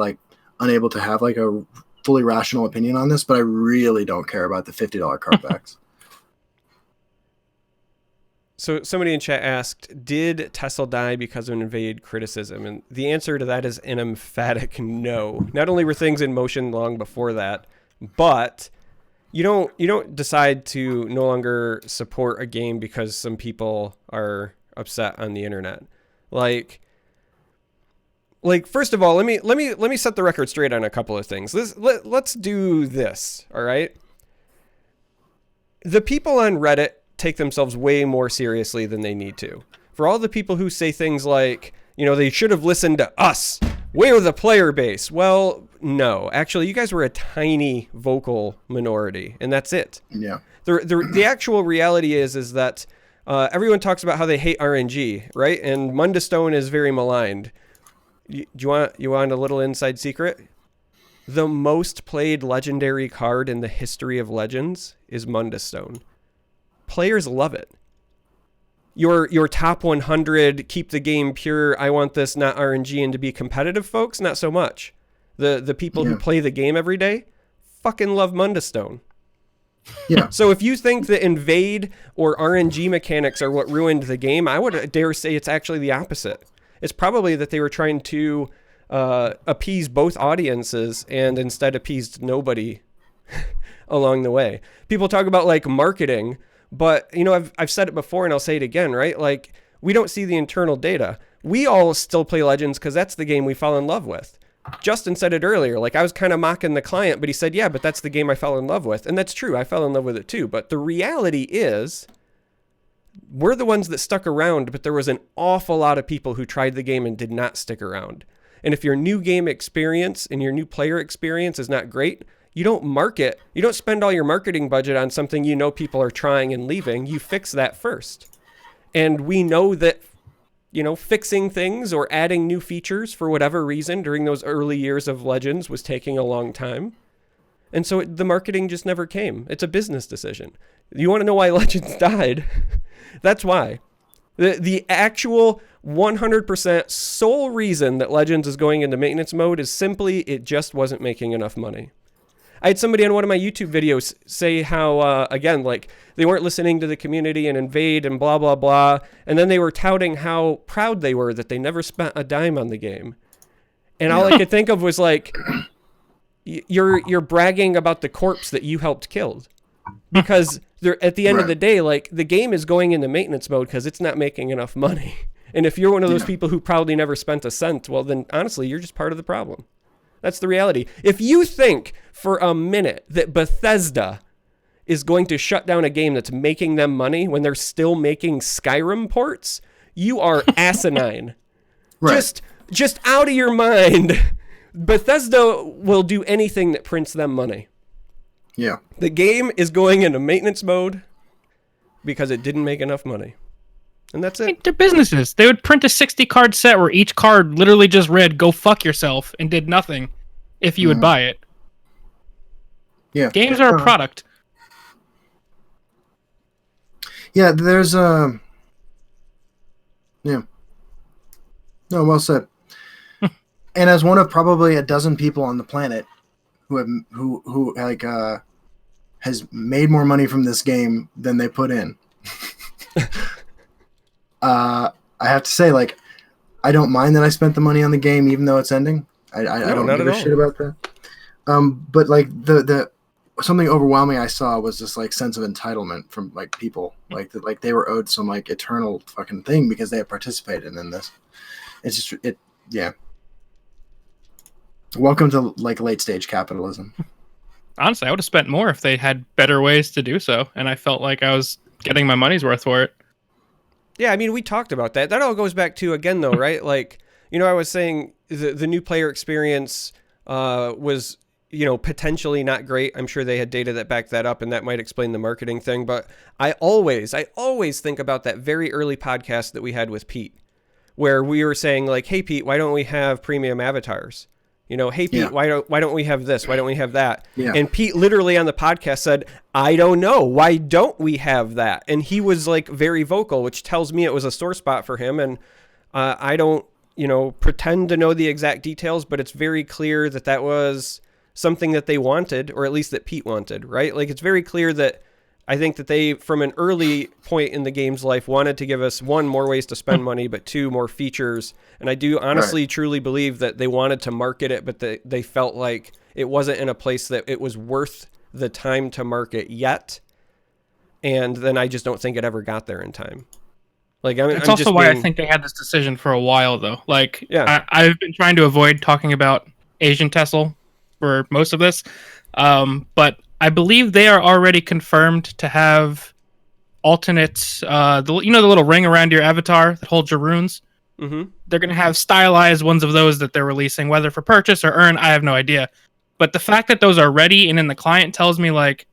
unable to have a fully rational opinion on this, but I really don't care about the $50 card backs. So somebody in chat asked, did Tessel die because of Invade criticism? And the answer to that is an emphatic no. Not only were things in motion long before that, but you don't decide to no longer support a game because some people are upset on the internet. First of all, let me set the record straight on a couple of things. Let's do this, all right? The people on Reddit take themselves way more seriously than they need to. For all the people who say things like, they should have listened to us. We're the player base. Well, no. Actually, you guys were a tiny vocal minority, and that's it. Yeah. The actual reality is that everyone talks about how they hate RNG, right? And Mundastone is very maligned. You want a little inside secret? The most played legendary card in the history of Legends is Mundastone. Players love it. Your top 100, keep the game pure, I want this, not RNG, and to be competitive folks, not so much. The people who play the game every day fucking love Mundastone. Yeah. So if you think that Invade or RNG mechanics are what ruined the game, I would dare say it's actually the opposite. It's probably that they were trying to appease both audiences and instead appeased nobody along the way. People talk about marketing, but I've said it before and I'll say it again, right? We don't see the internal data. We all still play Legends because that's the game we fall in love with. Justin said it earlier, I was kind of mocking the client, but he said, yeah, but that's the game I fell in love with. And that's true. I fell in love with it too. But the reality is we're the ones that stuck around, but there was an awful lot of people who tried the game and did not stick around. And if your new game experience and your new player experience is not great, you don't market. You don't spend all your marketing budget on something people are trying and leaving. You fix that first. And we know that, fixing things or adding new features for whatever reason during those early years of Legends was taking a long time. And so the marketing just never came. It's a business decision. You want to know why Legends died? That's why. The actual 100% sole reason that Legends is going into maintenance mode is simply it just wasn't making enough money. I had somebody on one of my YouTube videos say how, again, they weren't listening to the community and Invade and blah, blah, blah. And then they were touting how proud they were that they never spent a dime on the game. And all I could think of was you're bragging about the corpse that you helped kill, because they're, at the end of the day, like, the game is going into maintenance mode because it's not making enough money. And if you're one of those people who probably never spent a cent, well, then honestly, you're just part of the problem. That's the reality. If you think for a minute that Bethesda is going to shut down a game that's making them money when they're still making Skyrim ports, you are asinine. Just out of your mind. Bethesda will do anything that prints them money. Yeah. The game is going into maintenance mode because it didn't make enough money. And that's it. They're businesses. They would print a 60-card set where each card literally just read, "Go fuck yourself," and did nothing if you would buy it. Yeah. Games are a product. Yeah, there's yeah. No, well said. And as one of probably a dozen people on the planet who has made more money from this game than they put in, I have to say, like, I don't mind that I spent the money on the game, even though it's ending. I don't give a shit about that. But like the something overwhelming I saw was this like sense of entitlement from like people, like that, like they were owed some like eternal fucking thing because they had participated in this. It's just yeah. Welcome to like late stage capitalism. Honestly, I would have spent more if they had better ways to do so, and I felt like I was getting my money's worth for it. Yeah, I mean, we talked about that. That all goes back to, again, though, right? Like, I was saying the new player experience was, potentially not great. I'm sure they had data that backed that up, and that might explain the marketing thing. But I always think about that very early podcast that we had with Pete, where we were saying, like, hey, Pete, why don't we have premium avatars? Hey, Pete, why don't we have this? Why don't we have that? Yeah. And Pete literally on the podcast said, I don't know. Why don't we have that? And he was like very vocal, which tells me it was a sore spot for him. And I don't, pretend to know the exact details, but it's very clear that that was something that they wanted, or at least that Pete wanted, right? Like, it's very clear that I think that they, from an early point in the game's life, wanted to give us, one, more ways to spend money, but two, more features. And I do honestly, truly believe that they wanted to market it, but they felt like it wasn't in a place that it was worth the time to market yet. And then I just don't think it ever got there in time. Like, it's also why I think they had this decision for a while, though. Like, I've been trying to avoid talking about Asian Tessel for most of this, but I believe they are already confirmed to have alternates. The little ring around your avatar that holds your runes. Mm-hmm. They're going to have stylized ones of those that they're releasing, whether for purchase or earn. I have no idea. But the fact that those are ready and in the client tells me like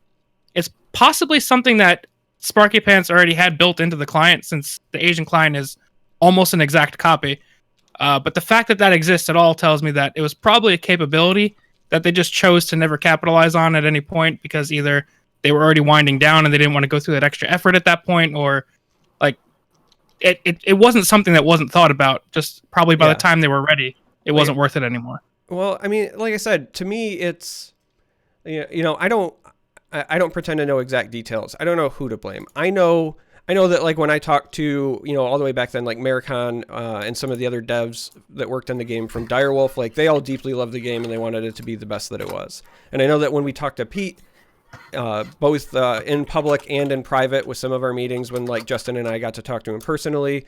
it's possibly something that Sparky Pants already had built into the client, since the Asian client is almost an exact copy. But the fact that that exists at all tells me that it was probably a capability that they just chose to never capitalize on at any point, because either they were already winding down and they didn't want to go through that extra effort at that point, or like it wasn't something that wasn't thought about. Just probably by the time they were ready, it wasn't worth it anymore. Well, I mean, like I said, to me, it's, I don't pretend to know exact details. I don't know who to blame. I know that, like, when I talked to, all the way back then, like Maricon and some of the other devs that worked on the game from Direwolf, like, they all deeply loved the game and they wanted it to be the best that it was. And I know that when we talked to Pete, both in public and in private with some of our meetings, when, like, Justin and I got to talk to him personally,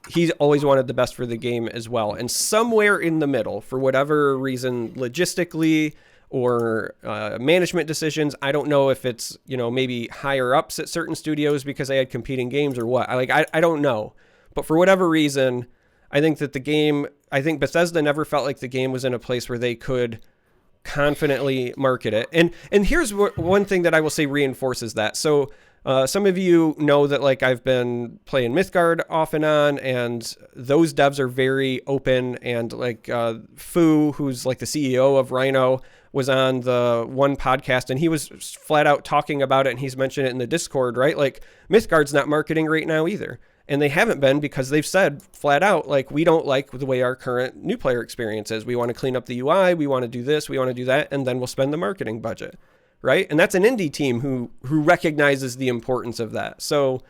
he's always wanted the best for the game as well. And somewhere in the middle, for whatever reason, logistically or management decisions, I don't know if it's, maybe higher ups at certain studios because they had competing games or what. I don't know. But for whatever reason, I think Bethesda never felt like the game was in a place where they could confidently market it. And here's one thing that I will say reinforces that. So some of you know that, like, I've been playing Mythgard off and on, and those devs are very open. And like Fu, who's like the CEO of Rhino, was on the one podcast, and he was flat out talking about it, and he's mentioned it in the Discord, right? Like, Mythgard's not marketing right now either. And they haven't been, because they've said flat out, like, we don't like the way our current new player experience is. We want to clean up the UI. We want to do this. We want to do that. And then we'll spend the marketing budget. Right. And that's an indie team who recognizes the importance of that. So,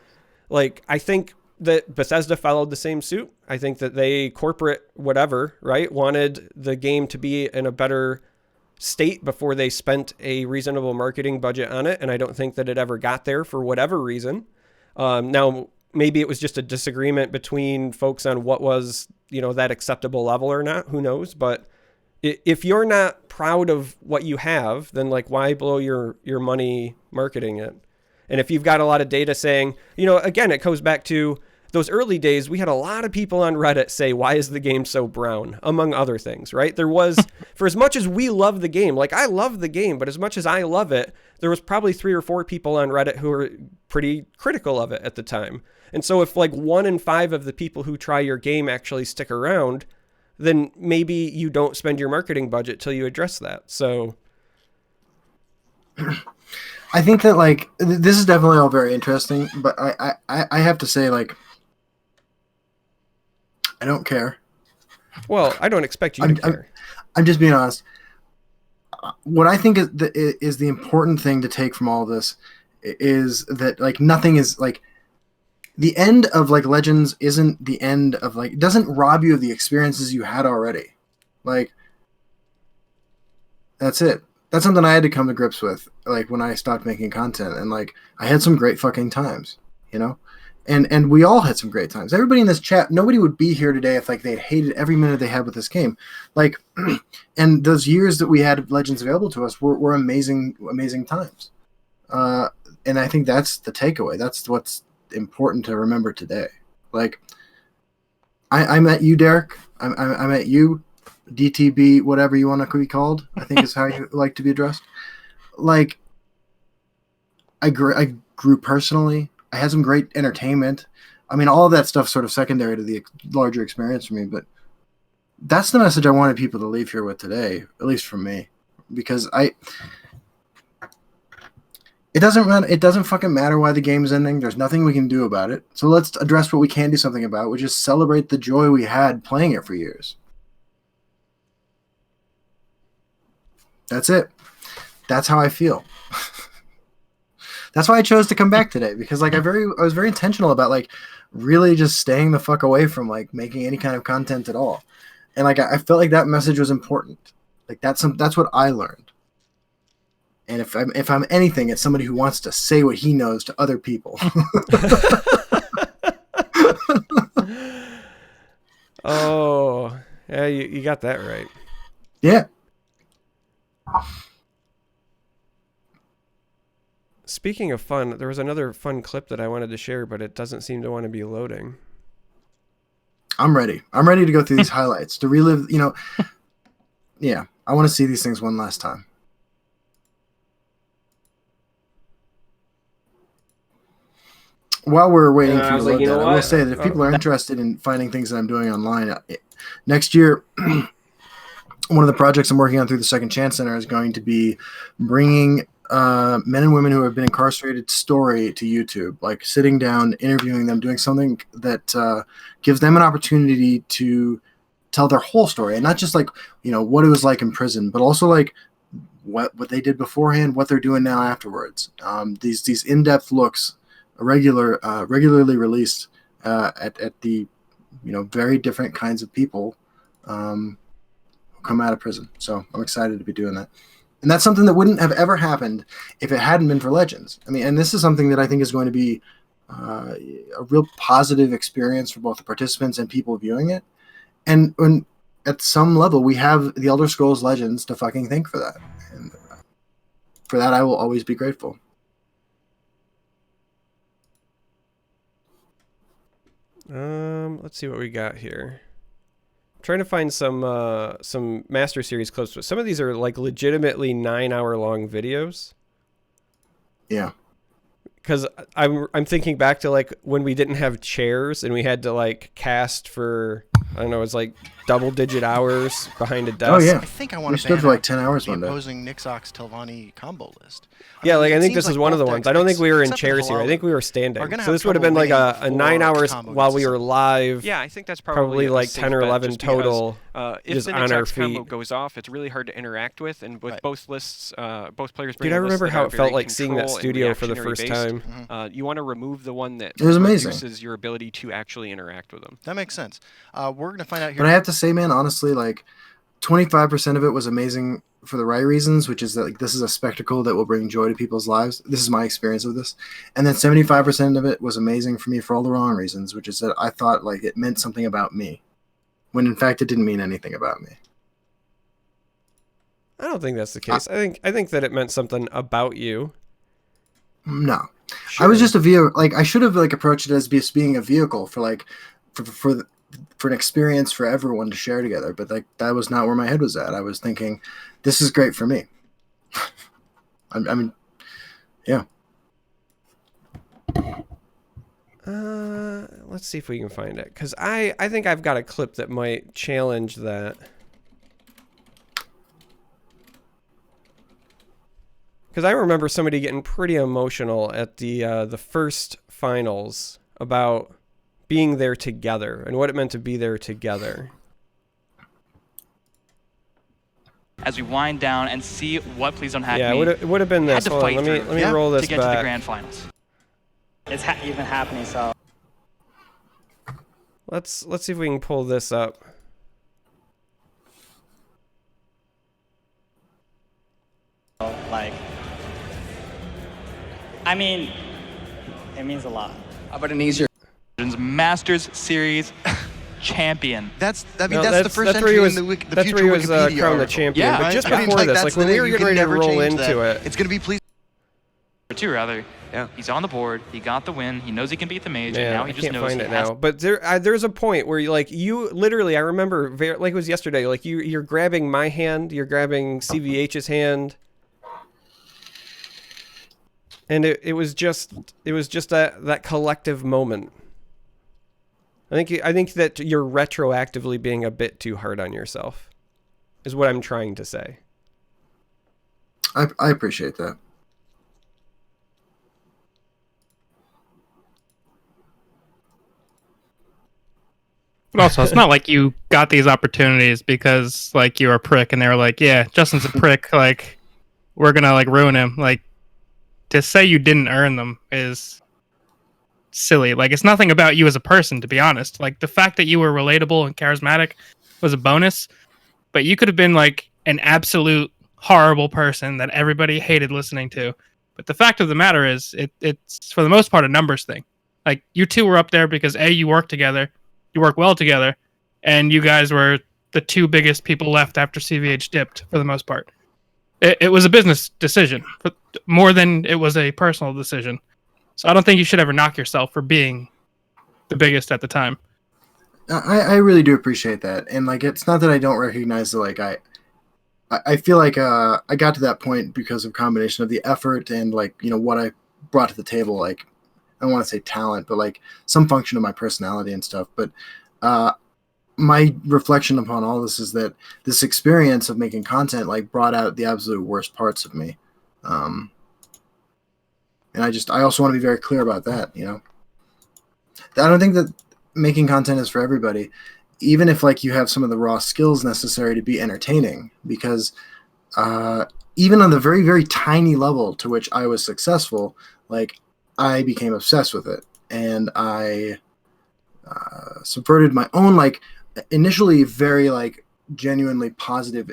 like, I think that Bethesda followed the same suit. I think that they, corporate whatever, right, wanted the game to be in a better state before they spent a reasonable marketing budget on it, and I don't think that it ever got there for whatever reason. Now, maybe it was just a disagreement between folks on what was, that acceptable level or not. Who knows? But if you're not proud of what you have, then like why blow your money marketing it? And if you've got a lot of data saying, again, it goes back to those early days, we had a lot of people on Reddit say, why is the game so brown? Among other things, right? There was, for as much as we love the game, like I love the game, but as much as I love it, there was probably 3 or 4 people on Reddit who were pretty critical of it at the time. And so if like 1 in 5 of the people who try your game actually stick around, then maybe you don't spend your marketing budget till you address that. So I think that like this is definitely all very interesting, but I have to say like I don't care. Well, I don't expect you to care. I'm just being honest. What I think is the important thing to take from all of this is that like nothing is like the end of like Legends isn't the end of like, it doesn't rob you of the experiences you had already. Like that's it. That's something I had to come to grips with, like when I stopped making content, and like I had some great fucking times, and we all had some great times. Everybody in this chat, nobody would be here today if like they'd hated every minute they had with this game. Like, and those years that we had Legends available to us were amazing, amazing times. And I think that's the takeaway. That's what's important to remember today. Like, I met you, Derek. I met you. DTB, whatever you want to be called, I think is how you like to be addressed. Like, I grew personally. I had some great entertainment. I mean, all of that stuff sort of secondary to the larger experience for me, but that's the message I wanted people to leave here with today, at least from me, because it doesn't fucking matter why the game is ending. There's nothing we can do about it. So let's address what we can do something about, which is celebrate the joy we had playing it for years. That's it. That's how I feel. That's why I chose to come back today, because like I was very intentional about like really just staying the fuck away from like making any kind of content at all. And like I felt like that message was important. Like that's what I learned. And if I'm anything, it's somebody who wants to say what he knows to other people. Oh, yeah, you got that right. Yeah. Speaking of fun, there was another fun clip that I wanted to share, but it doesn't seem to want to be loading. I'm ready. I'm ready to go through these highlights, to relive, yeah, I want to see these things one last time. While we're waiting for you to load that, I will say that if people are interested in finding things that I'm doing online, next year, one of the projects I'm working on through the Second Chance Center is going to be bringing men and women who have been incarcerated story to YouTube, like sitting down, interviewing them, doing something that gives them an opportunity to tell their whole story, and not just like, what it was like in prison, but also like what they did beforehand, what they're doing now afterwards. These in-depth looks, regularly released at the very different kinds of people who come out of prison. So I'm excited to be doing that. And that's something that wouldn't have ever happened if it hadn't been for Legends. I mean, and this is something that I think is going to be a real positive experience for both the participants and people viewing it. And when at some level, we have the Elder Scrolls Legends to fucking thank for that. And for that, I will always be grateful. Let's see what we got here. Trying to find some Master Series clips, but some of these are like legitimately 9-hour long videos. Yeah. Because I'm thinking back to like when we didn't have chairs and we had to like cast for, I don't know, it was like double-digit hours behind a desk. Oh yeah, I think I want to stood for like 10 hours the one day. opposing Nixox Telvanni combo list. Yeah, like I think this seems is like one of the both ones. I don't think we were in decks, except for chairs here. I think we were standing. are gonna So have this would have been trouble like a winning 9 before hours combo while gets we were assembled. live. Yeah, I think that's Probably a like safe 10 or bet 11 just because, total. if just the on our Nixox combo feet. goes off, it's really hard to interact with, and with Right. both lists, both players bring Dude, I lists remember that how are it felt very like seeing that control and studio for the reactionary first based. time. You want to remove the one that It was amazing. reduces your ability to actually interact with them. That makes sense. We're going to find out here. But I have to say, man, honestly, like 25% of it was amazing for the right reasons, which is that like this is a spectacle that will bring joy to people's lives. This is my experience of this. And then 75% of it was amazing for me for all the wrong reasons, which is that I thought like it meant something about me, when in fact it didn't mean anything about me. I don't think that's the case. I think that it meant something about you. No. Sure. I was just a vehicle. Like I should have like approached it as being a vehicle for like for an experience for everyone to share together. But like that was not where my head was at. I was thinking, this is great for me. I mean, yeah. Let's see if we can find it, because I think I've got a clip that might challenge that. Because I remember somebody getting pretty emotional at the first finals about being there together and what it meant to be there together. As we wind down and see what Please Don't Hack Me. Yeah, it would have been this. Hold on, let me roll this to get back. to the grand finals. It's even happening, so. Let's see if we can pull this up. Like, I mean, it means a lot. How about an easier? Masters Series champion. That's the first entry in the future that's where he was Wikipedia crowned the article. champion. Yeah, but just I mean, before like, this, that's like when the we thing, were you getting can ready to never roll change into that. it, It's going to be Please. Or two, rather. Yeah. He's on the board. He got the win. He knows he can beat the mage, man, and now he I just can't knows find he it has now. But there's a point where you literally, I remember like it was yesterday. Like you're grabbing my hand, you're grabbing CVH's hand. And it was just that collective moment. I think that you're retroactively being a bit too hard on yourself, is what I'm trying to say. I appreciate that. But also, it's not like you got these opportunities because like you were a prick and they were like, yeah, Justin's a prick. Like, we're gonna like ruin him. Like, to say you didn't earn them is silly. Like, it's nothing about you as a person, to be honest. Like, the fact that you were relatable and charismatic was a bonus, but you could have been like an absolute horrible person that everybody hated listening to. But the fact of the matter is, it's for the most part a numbers thing. Like, you two were up there because A, you work together, you work well together, and you guys were the two biggest people left after CVH dipped for the most part. It was a business decision more than it was a personal decision. So I don't think you should ever knock yourself for being the biggest at the time. I really do appreciate that. And like, it's not that I don't recognize that, like, I feel like I got to that point because of a combination of the effort and like, you know, what I brought to the table. Like, I don't want to say talent, but like some function of my personality and stuff. But my reflection upon all this is that this experience of making content like brought out the absolute worst parts of me. And I also want to be very clear about that, you know. I don't think that making content is for everybody, even if like you have some of the raw skills necessary to be entertaining, because even on the very, very tiny level to which I was successful, like I became obsessed with it, and I subverted my own like initially very like genuinely positive,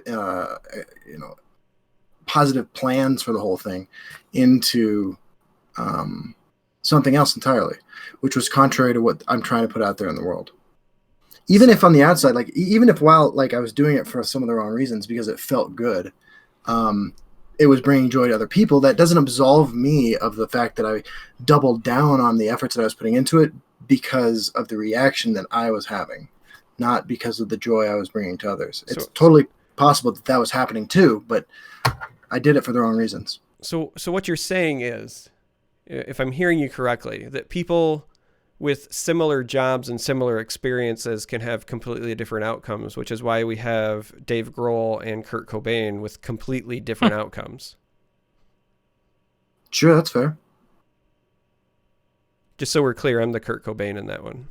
positive plans for the whole thing into something else entirely, which was contrary to what I'm trying to put out there in the world. Even if on the outside, like even if while like I was doing it for some of the wrong reasons because it felt good, it was bringing joy to other people. That doesn't absolve me of the fact that I doubled down on the efforts that I was putting into it because of the reaction that I was having, not because of the joy I was bringing to others. It's totally possible that was happening too, but I did it for the wrong reasons. So what you're saying is, if I'm hearing you correctly, that people with similar jobs and similar experiences can have completely different outcomes, which is why we have Dave Grohl and Kurt Cobain with completely different outcomes. Sure, that's fair. Just so we're clear, I'm the Kurt Cobain in that one.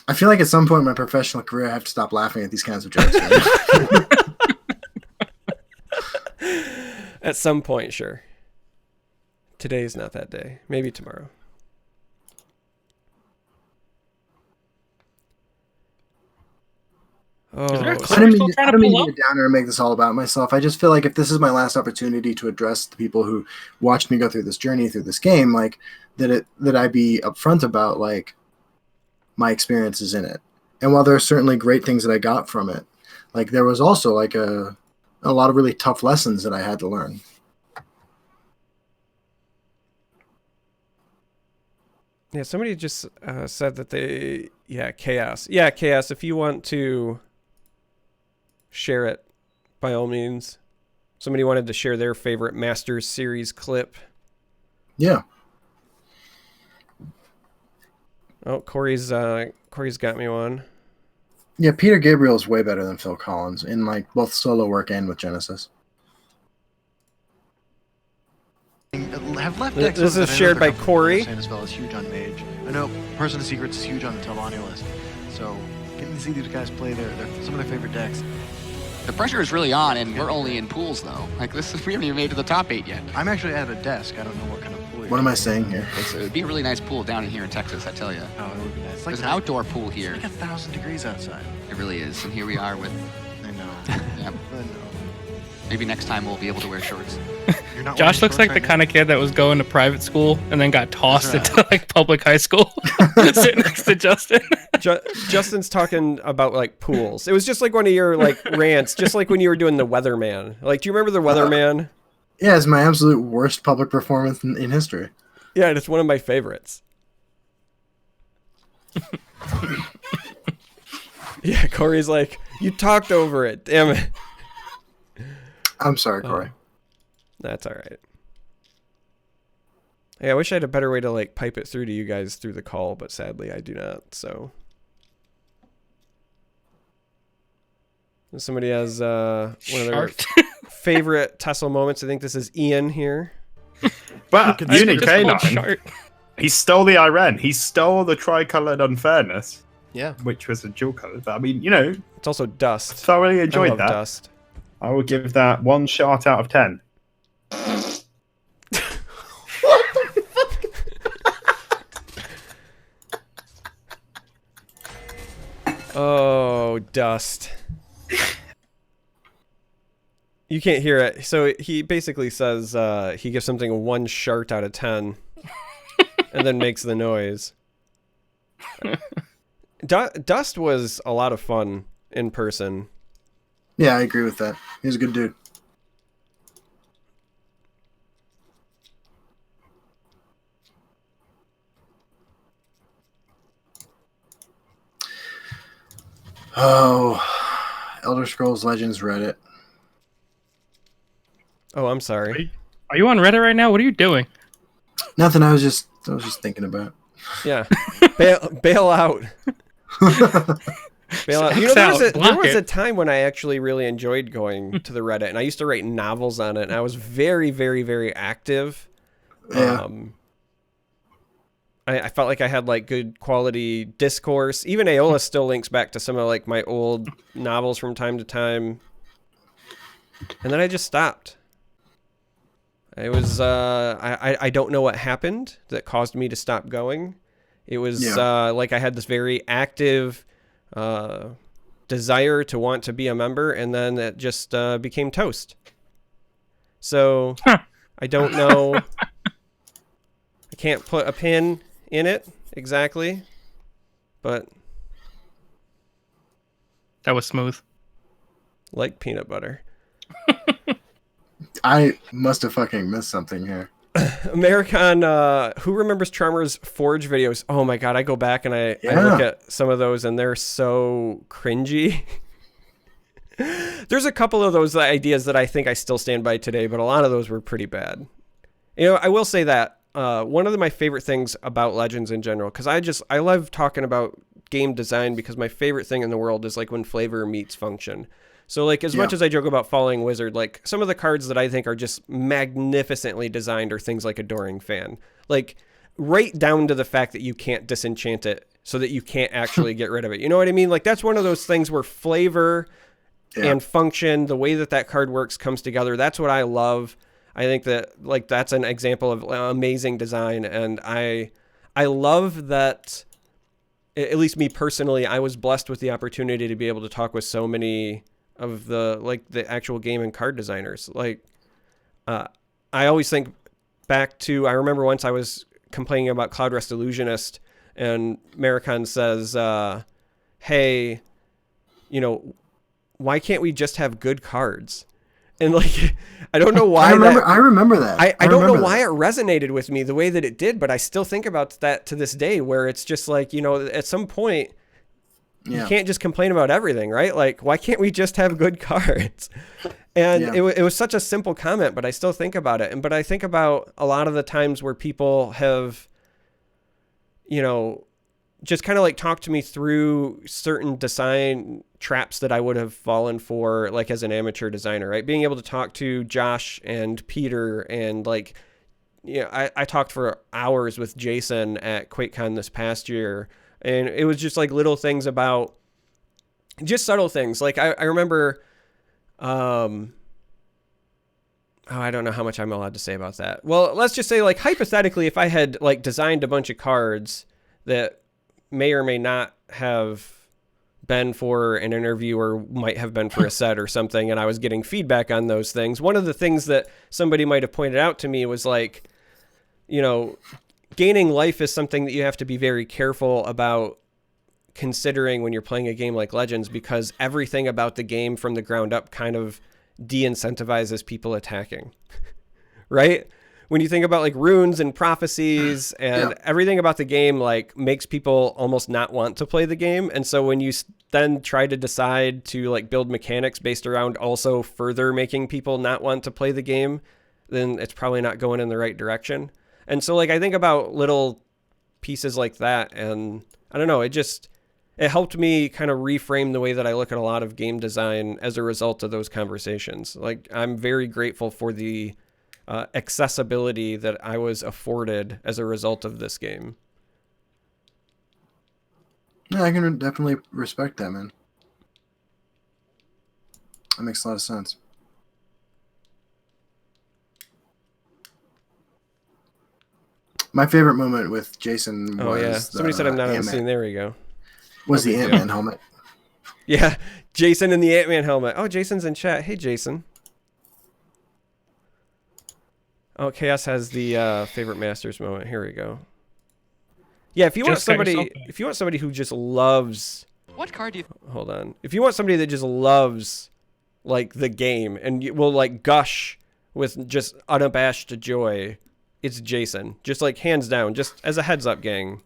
I feel like at some point in my professional career, I have to stop laughing at these kinds of jokes. At some point, sure. Today's not that day. Maybe tomorrow. Is there a Oh, clip I you're don't still mean, trying I to don't mean pull to up? get downer and make this all about myself. I just feel like if this is my last opportunity to address the people who watched me go through this journey through this game, like that I be upfront about like my experiences in it. And while there are certainly great things that I got from it, like there was also like a lot of really tough lessons that I had to learn. Yeah, somebody just said that Chaos. Yeah, Chaos, if you want to share it, by all means. Somebody wanted to share their favorite Masters series clip. Yeah. Oh, Corey's got me one. Yeah, Peter Gabriel is way better than Phil Collins in like both solo work and with Genesis. Have left This decks is shared by Corey. As well as huge on Mage. I know Person of Secrets is huge on the Telvanni list. So getting to see these guys play some of their favorite decks. The pressure is really on, and we're only in pools though. Like we haven't even made it to the top 8 yet. I'm actually at a desk. I don't know what kind of pool. What am I saying here? It would be a really nice pool down in here in Texas, I tell you. Oh, it would be nice. There's an outdoor pool here. It's like 1,000 degrees outside. It really is, and here we are with. I know. Yeah. I know. Maybe next time we'll be able to wear shorts. You're not Josh wearing looks like shorts the right kind of kid that was going to private school and then got tossed That's into like public high school. Sitting next to Justin. Justin's talking about like pools. It was just like one of your like rants, just like when you were doing the Weatherman. Like, do you remember the Weatherman? Yeah, it's my absolute worst public performance in history. Yeah, and it's one of my favorites. Yeah, Corey's like, you talked over it. Damn it. I'm sorry, Corey. That's all right. Yeah, I wish I had a better way to like pipe it through to you guys through the call, but sadly I do not. So somebody has one of their favorite Tesla moments. I think this is Ian here. Well, Unique Just called Canine. Shart. He stole the Iren. He stole the tricolored unfairness. Yeah. Which was a dual color. But I mean, you know, It's also Dust. thoroughly I enjoyed love that. Dust. I will give that 1 shot out of 10. Oh, Dust. You can't hear it. So he basically says he gives something a 1 shart out of 10 and then makes the noise. Dust was a lot of fun in person. Yeah, I agree with that. He's a good dude. Oh, Elder Scrolls Legends Reddit. Oh, I'm sorry. Are you on Reddit right now? What are you doing? Nothing. I was just thinking about. Yeah. Bail out. Bail out. You know, there was a time when I actually really enjoyed going to the Reddit, and I used to write novels on it, and I was very, very, very active. Yeah. I felt like I had like good quality discourse. Even Aeola still links back to some of like my old novels from time to time. And then I just stopped. It was I don't know what happened that caused me to stop going. It was like I had this very active desire to want to be a member, and then it just became toast. So I don't know. I can't put a pin in it exactly, but that was smooth. Like peanut butter. I must have fucking missed something here. American, who remembers Tremor's Forge videos? Oh my god, I go back and I look at some of those and they're so cringy. There's a couple of those ideas that I think I still stand by today, but a lot of those were pretty bad. You know, I will say that one of my favorite things about Legends in general, because I love talking about game design, because my favorite thing in the world is like when flavor meets function. So like as much as I joke about Falling Wizard, like some of the cards that I think are just magnificently designed are things like Adoring Fan. Like right down to the fact that you can't disenchant it so that you can't actually get rid of it. You know what I mean? Like that's one of those things where flavor and function, the way that that card works comes together. That's what I love. I think that like that's an example of amazing design, and I love that at least me personally, I was blessed with the opportunity to be able to talk with so many of the actual game and card designers. Like, I always think back to, I remember once I was complaining about Cloud Rest Illusionist, and Maricon says, hey, why can't we just have good cards? And like, I don't know why. I remember that. I don't know why it resonated with me the way that it did, but I still think about that to this day, where it's just like, at some point, you can't just complain about everything, right? Like, why can't we just have good cards? And it was such a simple comment, but I still think about it. But I think about a lot of the times where people have, just kind of like talked to me through certain design traps that I would have fallen for, like as an amateur designer, right? Being able to talk to Josh and Peter and like, I talked for hours with Jason at QuakeCon this past year, and it was just like little things about just subtle things. Like I remember, I don't know how much I'm allowed to say about that. Well, let's just say, like, hypothetically, if I had like designed a bunch of cards that may or may not have been for an interview or might have been for a set or something, and I was getting feedback on those things, one of the things that somebody might have pointed out to me was like, gaining life is something that you have to be very careful about considering when you're playing a game like Legends, because everything about the game from the ground up kind of de-incentivizes people attacking, right? When you think about like runes and prophecies and everything about the game, like makes people almost not want to play the game. And so when you then try to decide to like build mechanics based around also further making people not want to play the game, then it's probably not going in the right direction. And so like, I think about little pieces like that, and I don't know, it helped me kind of reframe the way that I look at a lot of game design as a result of those conversations. Like, I'm very grateful for the accessibility that I was afforded as a result of this game. Yeah, I can definitely respect that, man. That makes a lot of sense. My favorite moment with Jason was somebody said I'm not on the scene. There we go. Was the Ant-Man helmet. Yeah, Jason in the Ant-Man helmet. Oh, Jason's in chat. Hey, Jason. Oh, Chaos has the favorite Masters moment. Here we go. Yeah, if you want somebody who just loves, what card do you? Hold on. If you want somebody that just loves like the game and will like gush with just unabashed joy, it's Jason. Just like hands down. Just as a heads up, gang.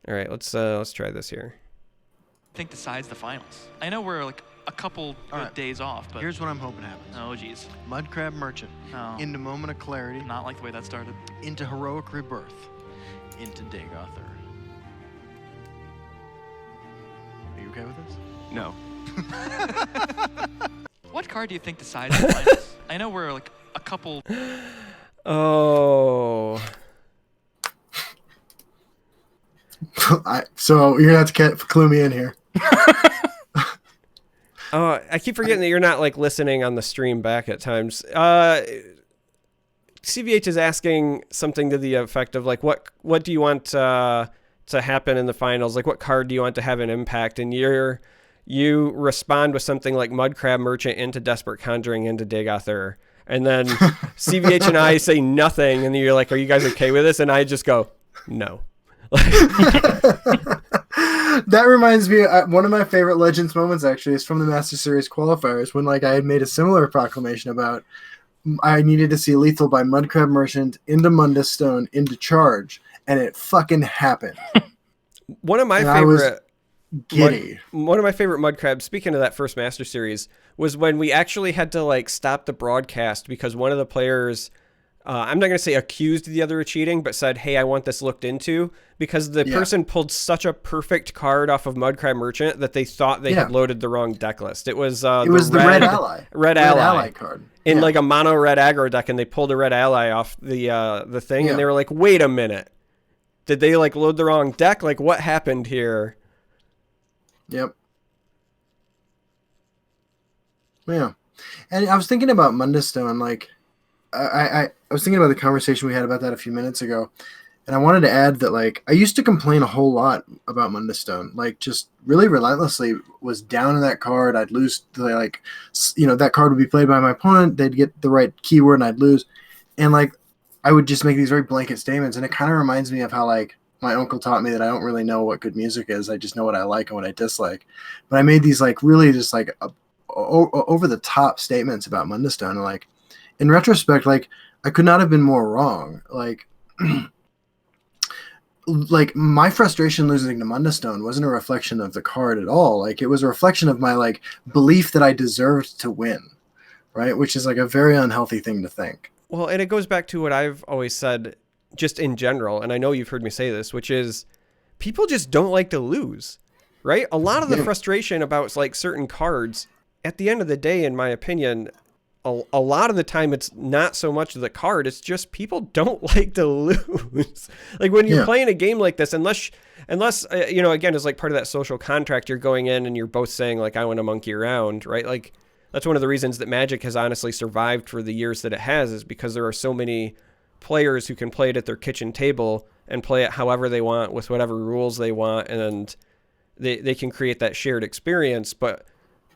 All right, let's try this here. I think decides the finals. I know we're like a couple days off, but here's what I'm hoping happens. Oh, geez. Mudcrab Merchant into Moment of Clarity. Not like the way that started. Into Heroic Rebirth. Into Dagother. Are you okay with this? No. What card do you think decides the finals? I know we're like a couple. Oh. So you're gonna have to clue me in here. Oh, I keep forgetting that you're not like listening on the stream back at times. CVH is asking something to the effect of like, what do you want to happen in the finals? Like, what card do you want to have an impact? And you respond with something like Mudcrab Merchant into Desperate Conjuring into Dagother. And then CVH and I say nothing, and you're like, are you guys okay with this? And I just go, no. That reminds me, one of my favorite Legends moments actually is from the Master Series qualifiers, when like I had made a similar proclamation about I needed to see Lethal by Mudcrab Merchant into Mundus Stone into Charge, and it fucking happened. One of my favorite Mudcrabs, speaking of that first Master Series, was when we actually had to like stop the broadcast because one of the players, I'm not going to say accused the other of cheating, but said, hey, I want this looked into, because the person pulled such a perfect card off of Mudcrab Merchant that they thought they had loaded the wrong deck list. It was the red ally. Red ally card. In like a mono red aggro deck, and they pulled a red ally off the thing, and they were like, wait a minute. Did they like load the wrong deck? Like, what happened here? Yep. Yeah. And I was thinking about Mundus Stone, like I was thinking about the conversation we had about that a few minutes ago, And I wanted to add that, like, I used to complain a whole lot about Mundustone, like, just really relentlessly was down in that card. I'd lose, like, that card would be played by my opponent. They'd get the right keyword and I'd lose. And, like, I would just make these very blanket statements. And it kind of reminds me of how, like, my uncle taught me that I don't really know what good music is. I just know what I like and what I dislike. But I made these, like, really just, like, over the top statements about Mundustone. And, like, in retrospect, like, I could not have been more wrong. Like, like my frustration losing to Mundustone wasn't a reflection of the card at all. Like, it was a reflection of my, like, belief that I deserved to win, right? Which is, like, a very unhealthy thing to think. Well, and it goes back to what I've always said just in general, and I know you've heard me say this, which is people just don't like to lose, right? A lot of the frustration about, like, certain cards, at the end of the day, in my opinion, a lot of the time it's not so much the card, it's just people don't like to lose. Like, when you're playing a game like this, unless again, it's like part of that social contract, you're going in and you're both saying, like, I want to monkey around, right? Like, that's one of the reasons that Magic has honestly survived for the years that it has, is because there are so many players who can play it at their kitchen table and play it however they want with whatever rules they want, and they can create that shared experience. But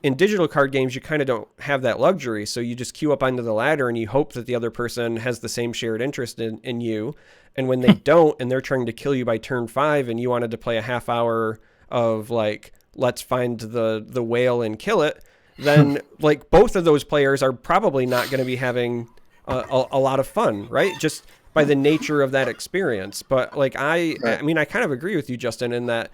in digital card games, you kind of don't have that luxury. So you just queue up onto the ladder and you hope that the other person has the same shared interest in you. And when they don't, and they're trying to kill you by turn 5, and you wanted to play a half hour of, like, let's find the whale and kill it, then like both of those players are probably not going to be having a lot of fun, right? Just by the nature of that experience. But, like, I mean, I kind of agree with you, Justin, in that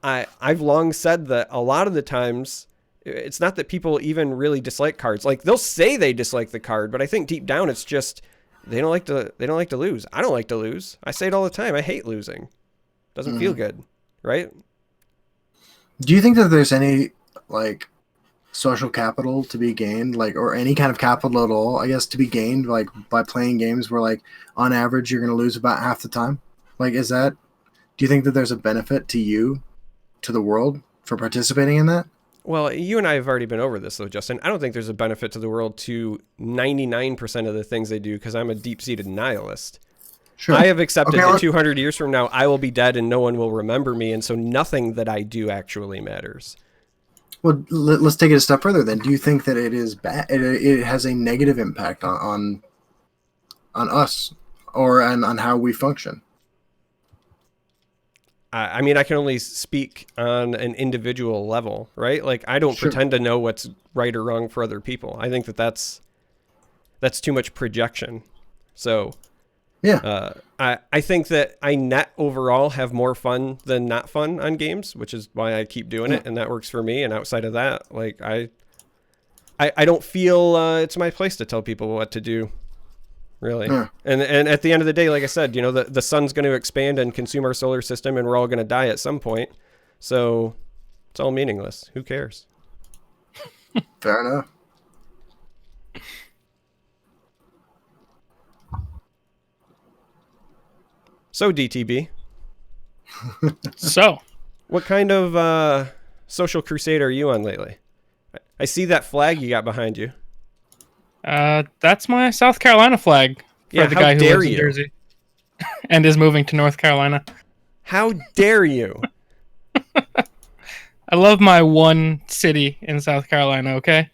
I've long said that a lot of the times it's not that people even really dislike cards. Like, they'll say they dislike the card, but I think deep down it's just they don't like to lose. I don't like to lose. I say it all the time. I hate losing. Doesn't feel good, right? Do you think that there's any, like, social capital to be gained, like, or any kind of capital at all, I guess, to be gained, like, by playing games where, like, on average you're going to lose about half the time? Like, do you think that there's a benefit to you, to the world, for participating in that? Well, you and I have already been over this, though, Justin. I don't think there's a benefit to the world to 99% of the things they do, because I'm a deep-seated nihilist. Sure. I have accepted that 200 years from now, I will be dead and no one will remember me, and so nothing that I do actually matters. Well, let's take it a step further then. Do you think that it is bad? It has a negative impact on us, or on how we function? I mean, I can only speak on an individual level, right? Like, I don't pretend to know what's right or wrong for other people. I think that that's too much projection. So, yeah, I think that I net overall have more fun than not fun on games, which is why I keep doing it, and that works for me. And outside of that, like, I don't feel it's my place to tell people what to do. Really. And at the end of the day, like I said, the sun's going to expand and consume our solar system, and we're all going to die at some point. So it's all meaningless. Who cares? Fair enough. So, DTB. So, what kind of social crusade are you on lately? I see that flag you got behind you. That's my South Carolina flag for the guy who lives in Jersey and is moving to North Carolina. How dare you? I love my one city in South Carolina, okay?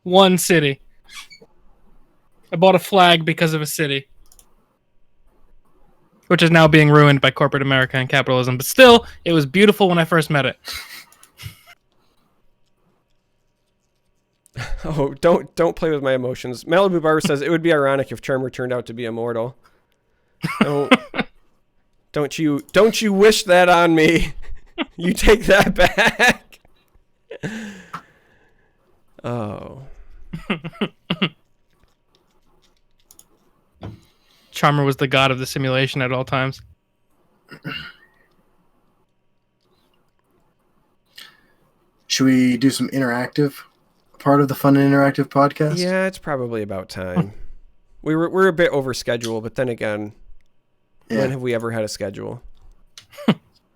One city. I bought a flag because of a city, which is now being ruined by corporate America and capitalism. But still, it was beautiful when I first met it. Oh, don't play with my emotions. Malibu Barber says it would be ironic if Charmer turned out to be immortal. Don't you wish that on me? You take that back. Oh. Charmer was the god of the simulation at all times. Should we do some interactive part of the Fun and Interactive podcast? Yeah, it's probably about time. We're a bit over schedule, but then again, when have we ever had a schedule?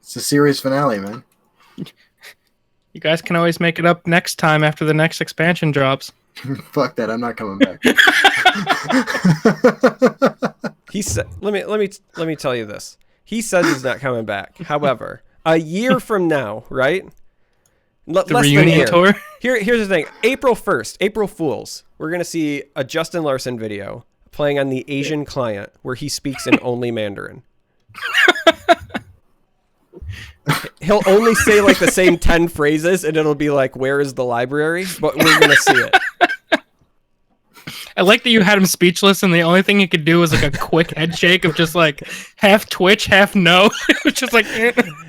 It's a series finale, man. You guys can always make it up next time after the next expansion drops. Fuck that, I'm not coming back. He said, let me tell you this. He says he's not coming back. However, a year from now, right? The reunion tour. Here's the thing. April 1st, April Fools. We're gonna see a Justin Larson video playing on the Asian client where he speaks in only Mandarin. He'll only say like the same 10 phrases, and it'll be like, "Where is the library?" But we're gonna see it. I like that you had him speechless, and the only thing he could do was like a quick head shake of just like half twitch, half no. It was just like.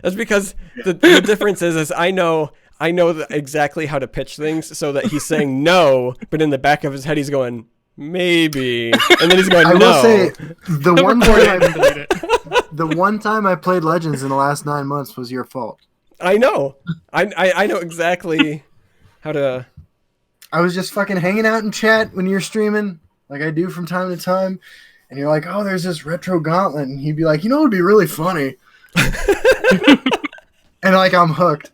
That's because the difference is I know exactly how to pitch things so that he's saying no, but in the back of his head he's going maybe, and then he's going no. I will say the one time I played Legends in the last 9 months was your fault. I know. I know exactly how to. I was just fucking hanging out in chat when you're streaming, like I do from time to time, and you're like, "Oh, there's this retro gauntlet," and he'd be like, "You know, it'd be really funny," and like I'm hooked.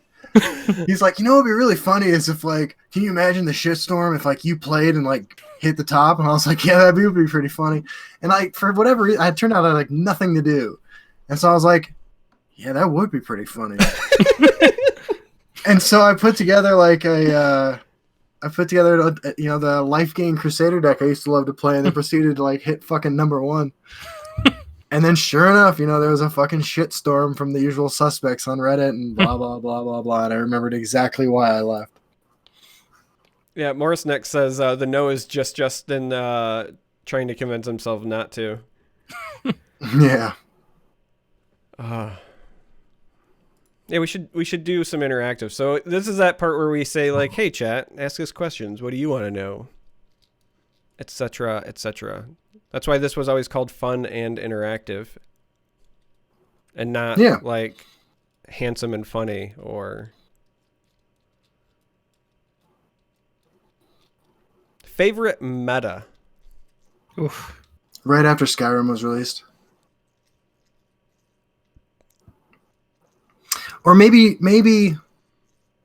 He's like, "You know, it'd be really funny is if like, can you imagine the shitstorm if like you played and like hit the top?" And I was like, "Yeah, that'd be pretty funny." And like for whatever reason, it turned out I had like nothing to do, and so I was like, "Yeah, that would be pretty funny." And so I put together like the Life Gain Crusader deck I used to love to play, and then proceeded to like hit fucking number 1. And then sure enough, there was a fucking shitstorm from the usual suspects on Reddit and blah, blah, blah, blah, blah. And I remembered exactly why I left. Yeah, Morris next says the no is just Justin trying to convince himself not to. Yeah. Yeah, we should do some interactive. So this is that part where we say like, "Hey, chat, ask us questions. What do you want to know?" Etc. Etc. That's why this was always called fun and interactive, and not like handsome and funny or favorite meta. Oof. Right after Skyrim was released. Or maybe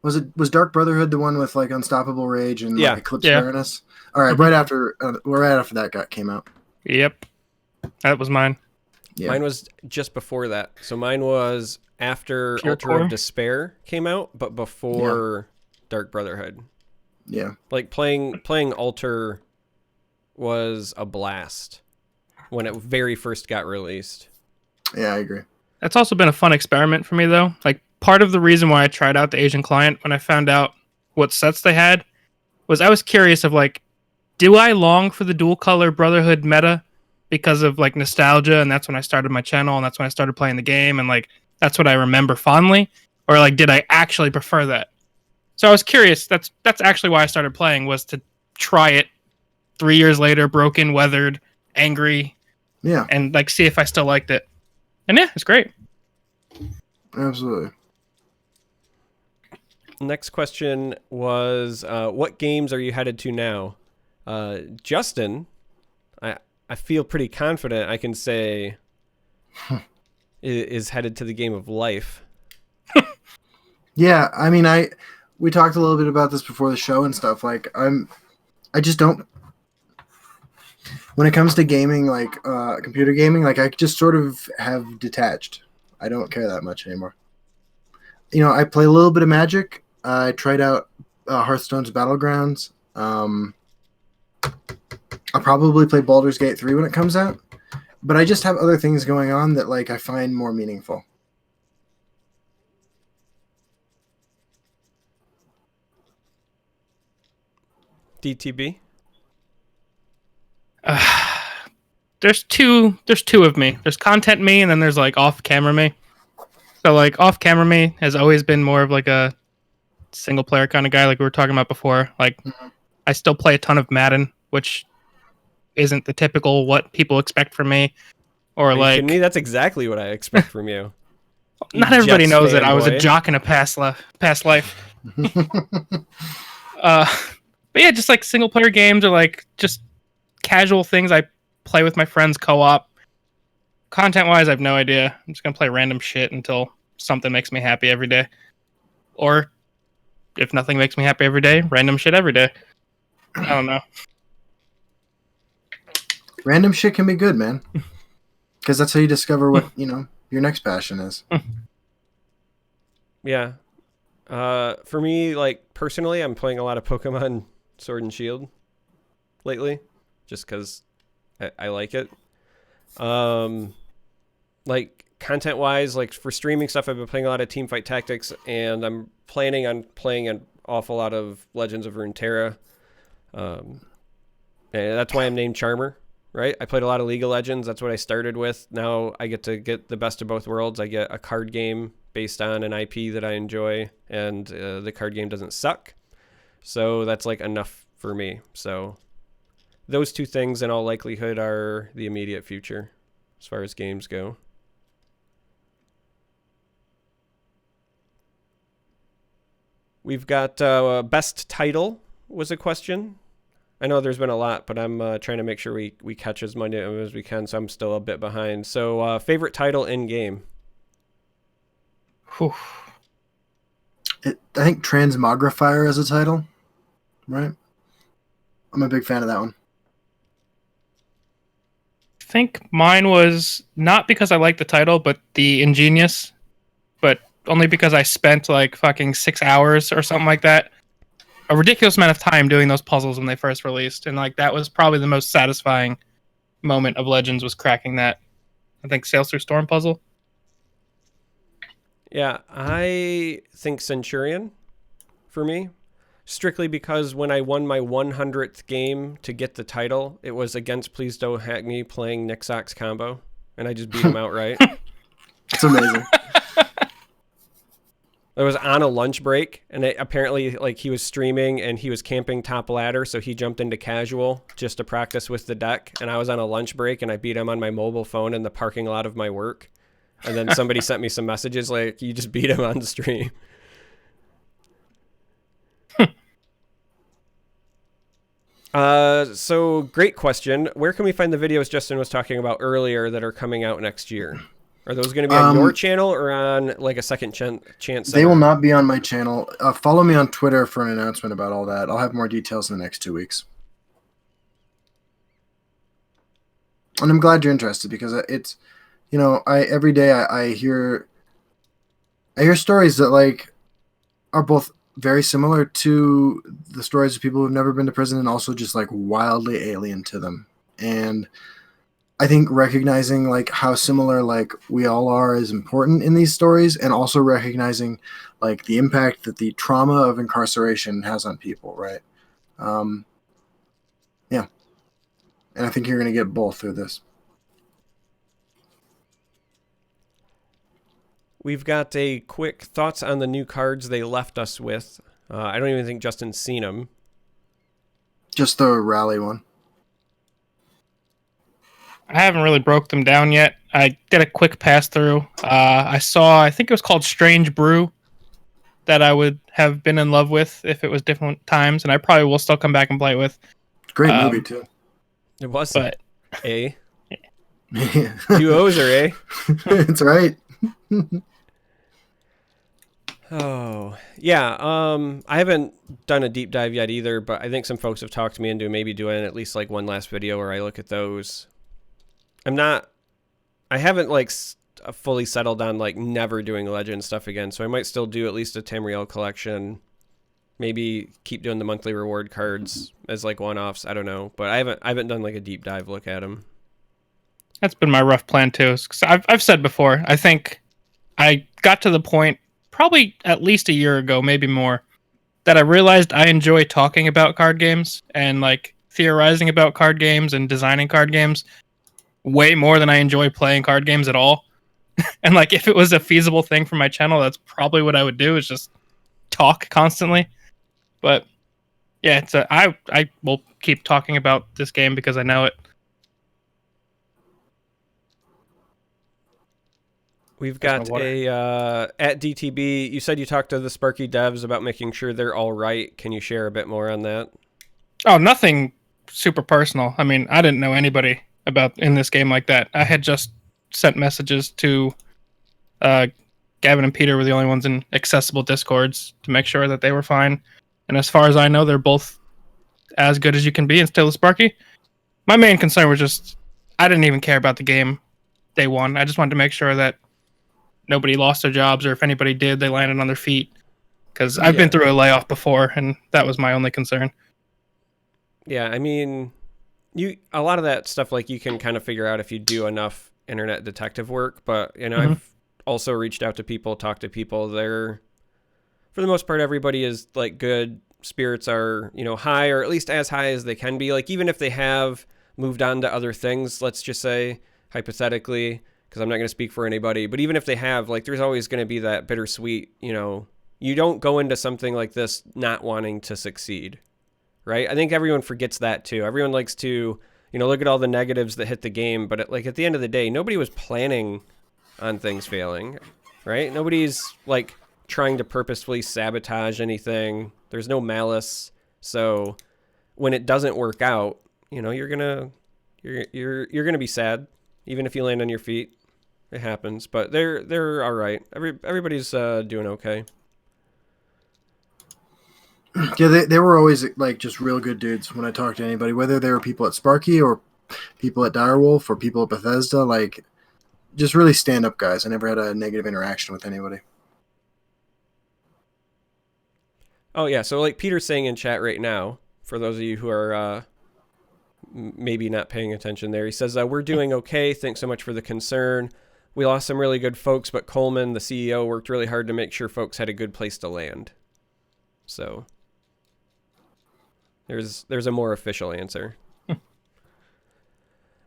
was Dark Brotherhood the one with like Unstoppable Rage and like, Eclipse Marinus? All right, right after that came out. Yep, that was mine. Yeah. Mine was just before that. So mine was after Pure Altar Core? of Despair came out, but before Dark Brotherhood. Yeah. Like playing Altar was a blast when it very first got released. Yeah, I agree. That's also been a fun experiment for me, though. Like, part of the reason why I tried out the Asian client when I found out what sets they had was I was curious of, like, do I long for the dual color Brotherhood meta because of, like, nostalgia, and that's when I started my channel, and that's when I started playing the game, and, like, that's what I remember fondly? Or, like, did I actually prefer that? So I was curious. That's actually why I started playing, was to try it 3 years later, broken, weathered, angry, and, like, see if I still liked it. And yeah, it's great. Absolutely. Next question was, what games are you headed to now? Justin, I feel pretty confident I can say is headed to the game of life. Yeah, I mean, we talked a little bit about this before the show and stuff. Like, I just don't. When it comes to gaming, like computer gaming, like I just sort of have detached. I don't care that much anymore. I play a little bit of Magic. I tried out Hearthstone's Battlegrounds. I'll probably play Baldur's Gate 3 when it comes out. But I just have other things going on that like I find more meaningful. DTB? There's two of me. There's content me, and then there's like off camera me. So like off camera me has always been more of like a single player kind of guy, like we were talking about before. Like I still play a ton of Madden, which isn't the typical what people expect from me. Or Are you like kidding me? That's exactly what I expect from you. Not everybody Jets knows that I was a fanboy. jock in a past life. But yeah, just like single player games or like just casual things I play with my friends co-op. Content wise, I have no idea. I'm just gonna play random shit until something makes me happy every day. Or if nothing makes me happy every day, random shit every day. I don't know. Random shit can be good, man. because that's how you discover what your next passion is. Yeah. For me, like personally, I'm playing a lot of Pokemon Sword and Shield lately, just because I like it. Like content wise, like for streaming stuff, I've been playing a lot of Teamfight Tactics, and I'm planning on playing an awful lot of Legends of Runeterra. And that's why I'm named Charmer, right? I played a lot of League of Legends. That's what I started with. Now I get to get the best of both worlds. I get a card game based on an IP that I enjoy, and the card game doesn't suck. So that's like enough for me. So those two things in all likelihood are the immediate future as far as games go. We've got best title was a question. I know there's been a lot, but I'm trying to make sure we catch as many as we can, so I'm still a bit behind. So favorite title in game? I think Transmogrifier is a title, right? I'm a big fan of that one. I think mine was not because I liked the title, but the Ingenious, but only because I spent like fucking 6 hours or something like that. A ridiculous amount of time doing those puzzles when they first released, and like that was probably the most satisfying moment of Legends, was cracking that, I think, Sails Through Storm puzzle. Yeah, I think Centurion for me, strictly because when I won my 100th game to get the title, it was against Please Don't Hack Me playing Nixox combo, and I just beat him outright. It's amazing. It was on a lunch break, and apparently like he was streaming and he was camping top ladder, so he jumped into casual just to practice with the deck, and I was on a lunch break and I beat him on my mobile phone in the parking lot of my work. And then somebody sent me some messages like, you just beat him on the stream. So great question. Where can we find the videos Justin was talking about earlier that are coming out next year? Are those going to be on your channel or on like a second chance? They will not be on my channel. Follow me on Twitter for an announcement about all that. I'll have more details in the next 2 weeks. And I'm glad you're interested, because it's, every day I hear stories that like are both very similar to the stories of people who've never been to prison, and also just like wildly alien to them. And I think recognizing like how similar like we all are is important in these stories, and also recognizing like the impact that the trauma of incarceration has on people, right? Yeah. And I think you're going to get both through this. We've got a quick thoughts on the new cards they left us with. I don't even think Justin's seen them. Just the rally one. I haven't really broke them down yet. I did a quick pass through. I think it was called Strange Brew, that I would have been in love with if it was different times, and I probably will still come back and play it with. Great movie too. It was, but A. 2 O's or A. It's right. Oh, yeah. I haven't done a deep dive yet either, but I think some folks have talked me into maybe doing at least like one last video where I look at those. I haven't like fully settled on like never doing legend stuff again, so I might still do at least a Tamriel collection. Maybe keep doing the monthly reward cards as like one-offs. I don't know, but I haven't done like a deep dive look at them. That's been my rough plan too. 'Cause I've said before, I think I got to the point probably at least a year ago, maybe more, that I realized I enjoy talking about card games and like theorizing about card games and designing card games way more than I enjoy playing card games at all. And like if it was a feasible thing for my channel, that's probably what I would do, is just talk constantly. But yeah, I will keep talking about this game because I know it. We've got at DTB, you said you talked to the Sparky devs about making sure they're all right. Can you share a bit more on that? Oh, nothing super personal. I mean, I didn't know anybody in this game like that. I had just sent messages to Gavin and Peter were the only ones in accessible Discords to make sure that they were fine. And as far as I know, they're both as good as you can be and still a Sparky. My main concern was just, I didn't even care about the game day one. I just wanted to make sure that nobody lost their jobs, or if anybody did, they landed on their feet. Because I've been through a layoff before, and that was my only concern. Yeah, I mean, a lot of that stuff, like, you can kind of figure out if you do enough internet detective work. But, you know, I've also reached out to people, talked to people. They're, for the most part, everybody is, like, good. Spirits are, you know, high, or at least as high as they can be. Like, even if they have moved on to other things, let's just say, hypothetically, because I'm not going to speak for anybody, but even if they have, like, there's always going to be that bittersweet, you know, you don't go into something like this not wanting to succeed, right? I think everyone forgets that too. Everyone likes to, you know, look at all the negatives that hit the game, but at the end of the day, nobody was planning on things failing, right? Nobody's like trying to purposefully sabotage anything. There's no malice. So when it doesn't work out, you know, you're gonna be sad, even if you land on your feet. It happens, but they're all right. Everybody's doing okay. Yeah, they were always like just real good dudes when I talked to anybody, whether they were people at Sparky or people at Direwolf or people at Bethesda, like just really stand-up guys. I never had a negative interaction with anybody. Oh yeah, so like Peter's saying in chat right now, for those of you who are maybe not paying attention there, he says, we're doing okay. Thanks so much for the concern. We lost some really good folks, but Coleman, the CEO, worked really hard to make sure folks had a good place to land. So there's a more official answer.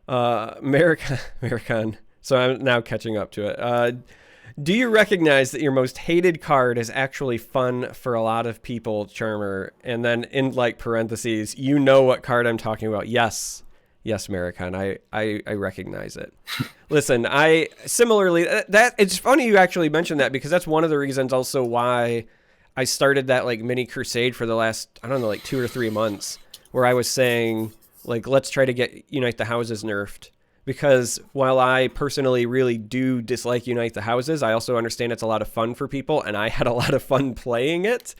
American. So I'm now catching up to it. Do you recognize that your most hated card is actually fun for a lot of people, Charmer? And then in like parentheses, you know what card I'm talking about. Yes, American. I recognize it. Listen, I similarly that it's funny you actually mentioned that, because that's one of the reasons also why I started that like mini crusade for the last, I don't know, like 2 or 3 months, where I was saying like, let's try to get Unite the Houses nerfed. Because while I personally really do dislike Unite the Houses, I also understand it's a lot of fun for people, and I had a lot of fun playing it,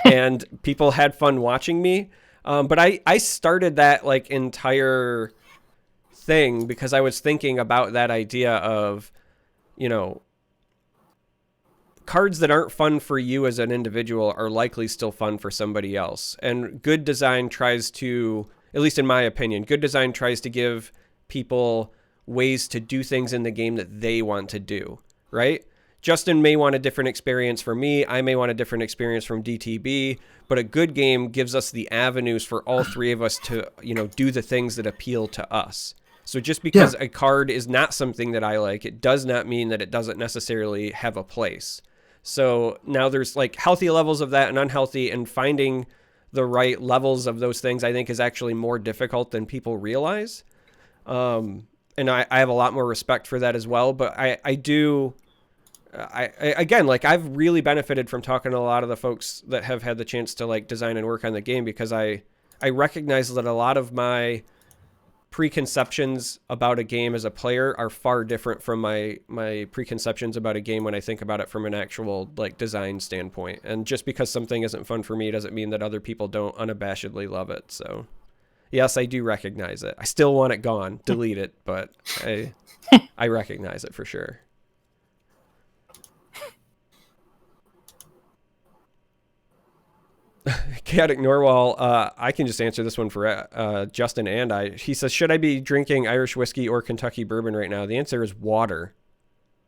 and people had fun watching me. But I started that like entire thing because I was thinking about that idea of, you know, cards that aren't fun for you as an individual are likely still fun for somebody else. And good design tries to, at least in my opinion, good design tries to give people ways to do things in the game that they want to do, right? Justin may want a different experience from me. I may want a different experience from DTB, but a good game gives us the avenues for all three of us to, you know, do the things that appeal to us. So just because a card is not something that I like, it does not mean that it doesn't necessarily have a place. So now there's like healthy levels of that and unhealthy, and finding the right levels of those things I think is actually more difficult than people realize. And I have a lot more respect for that as well. But I do, again, like I've really benefited from talking to a lot of the folks that have had the chance to like design and work on the game, because I recognize that a lot of my preconceptions about a game as a player are far different from my preconceptions about a game when I think about it from an actual like design standpoint. And just because something isn't fun for me doesn't mean that other people don't unabashedly love it. So yes, I do recognize it. I still want it gone, delete it, but I recognize it for sure. Chaotic Norwal, I can just answer this one for Justin and I. He says, should I be drinking Irish whiskey or Kentucky bourbon right now? The answer is water.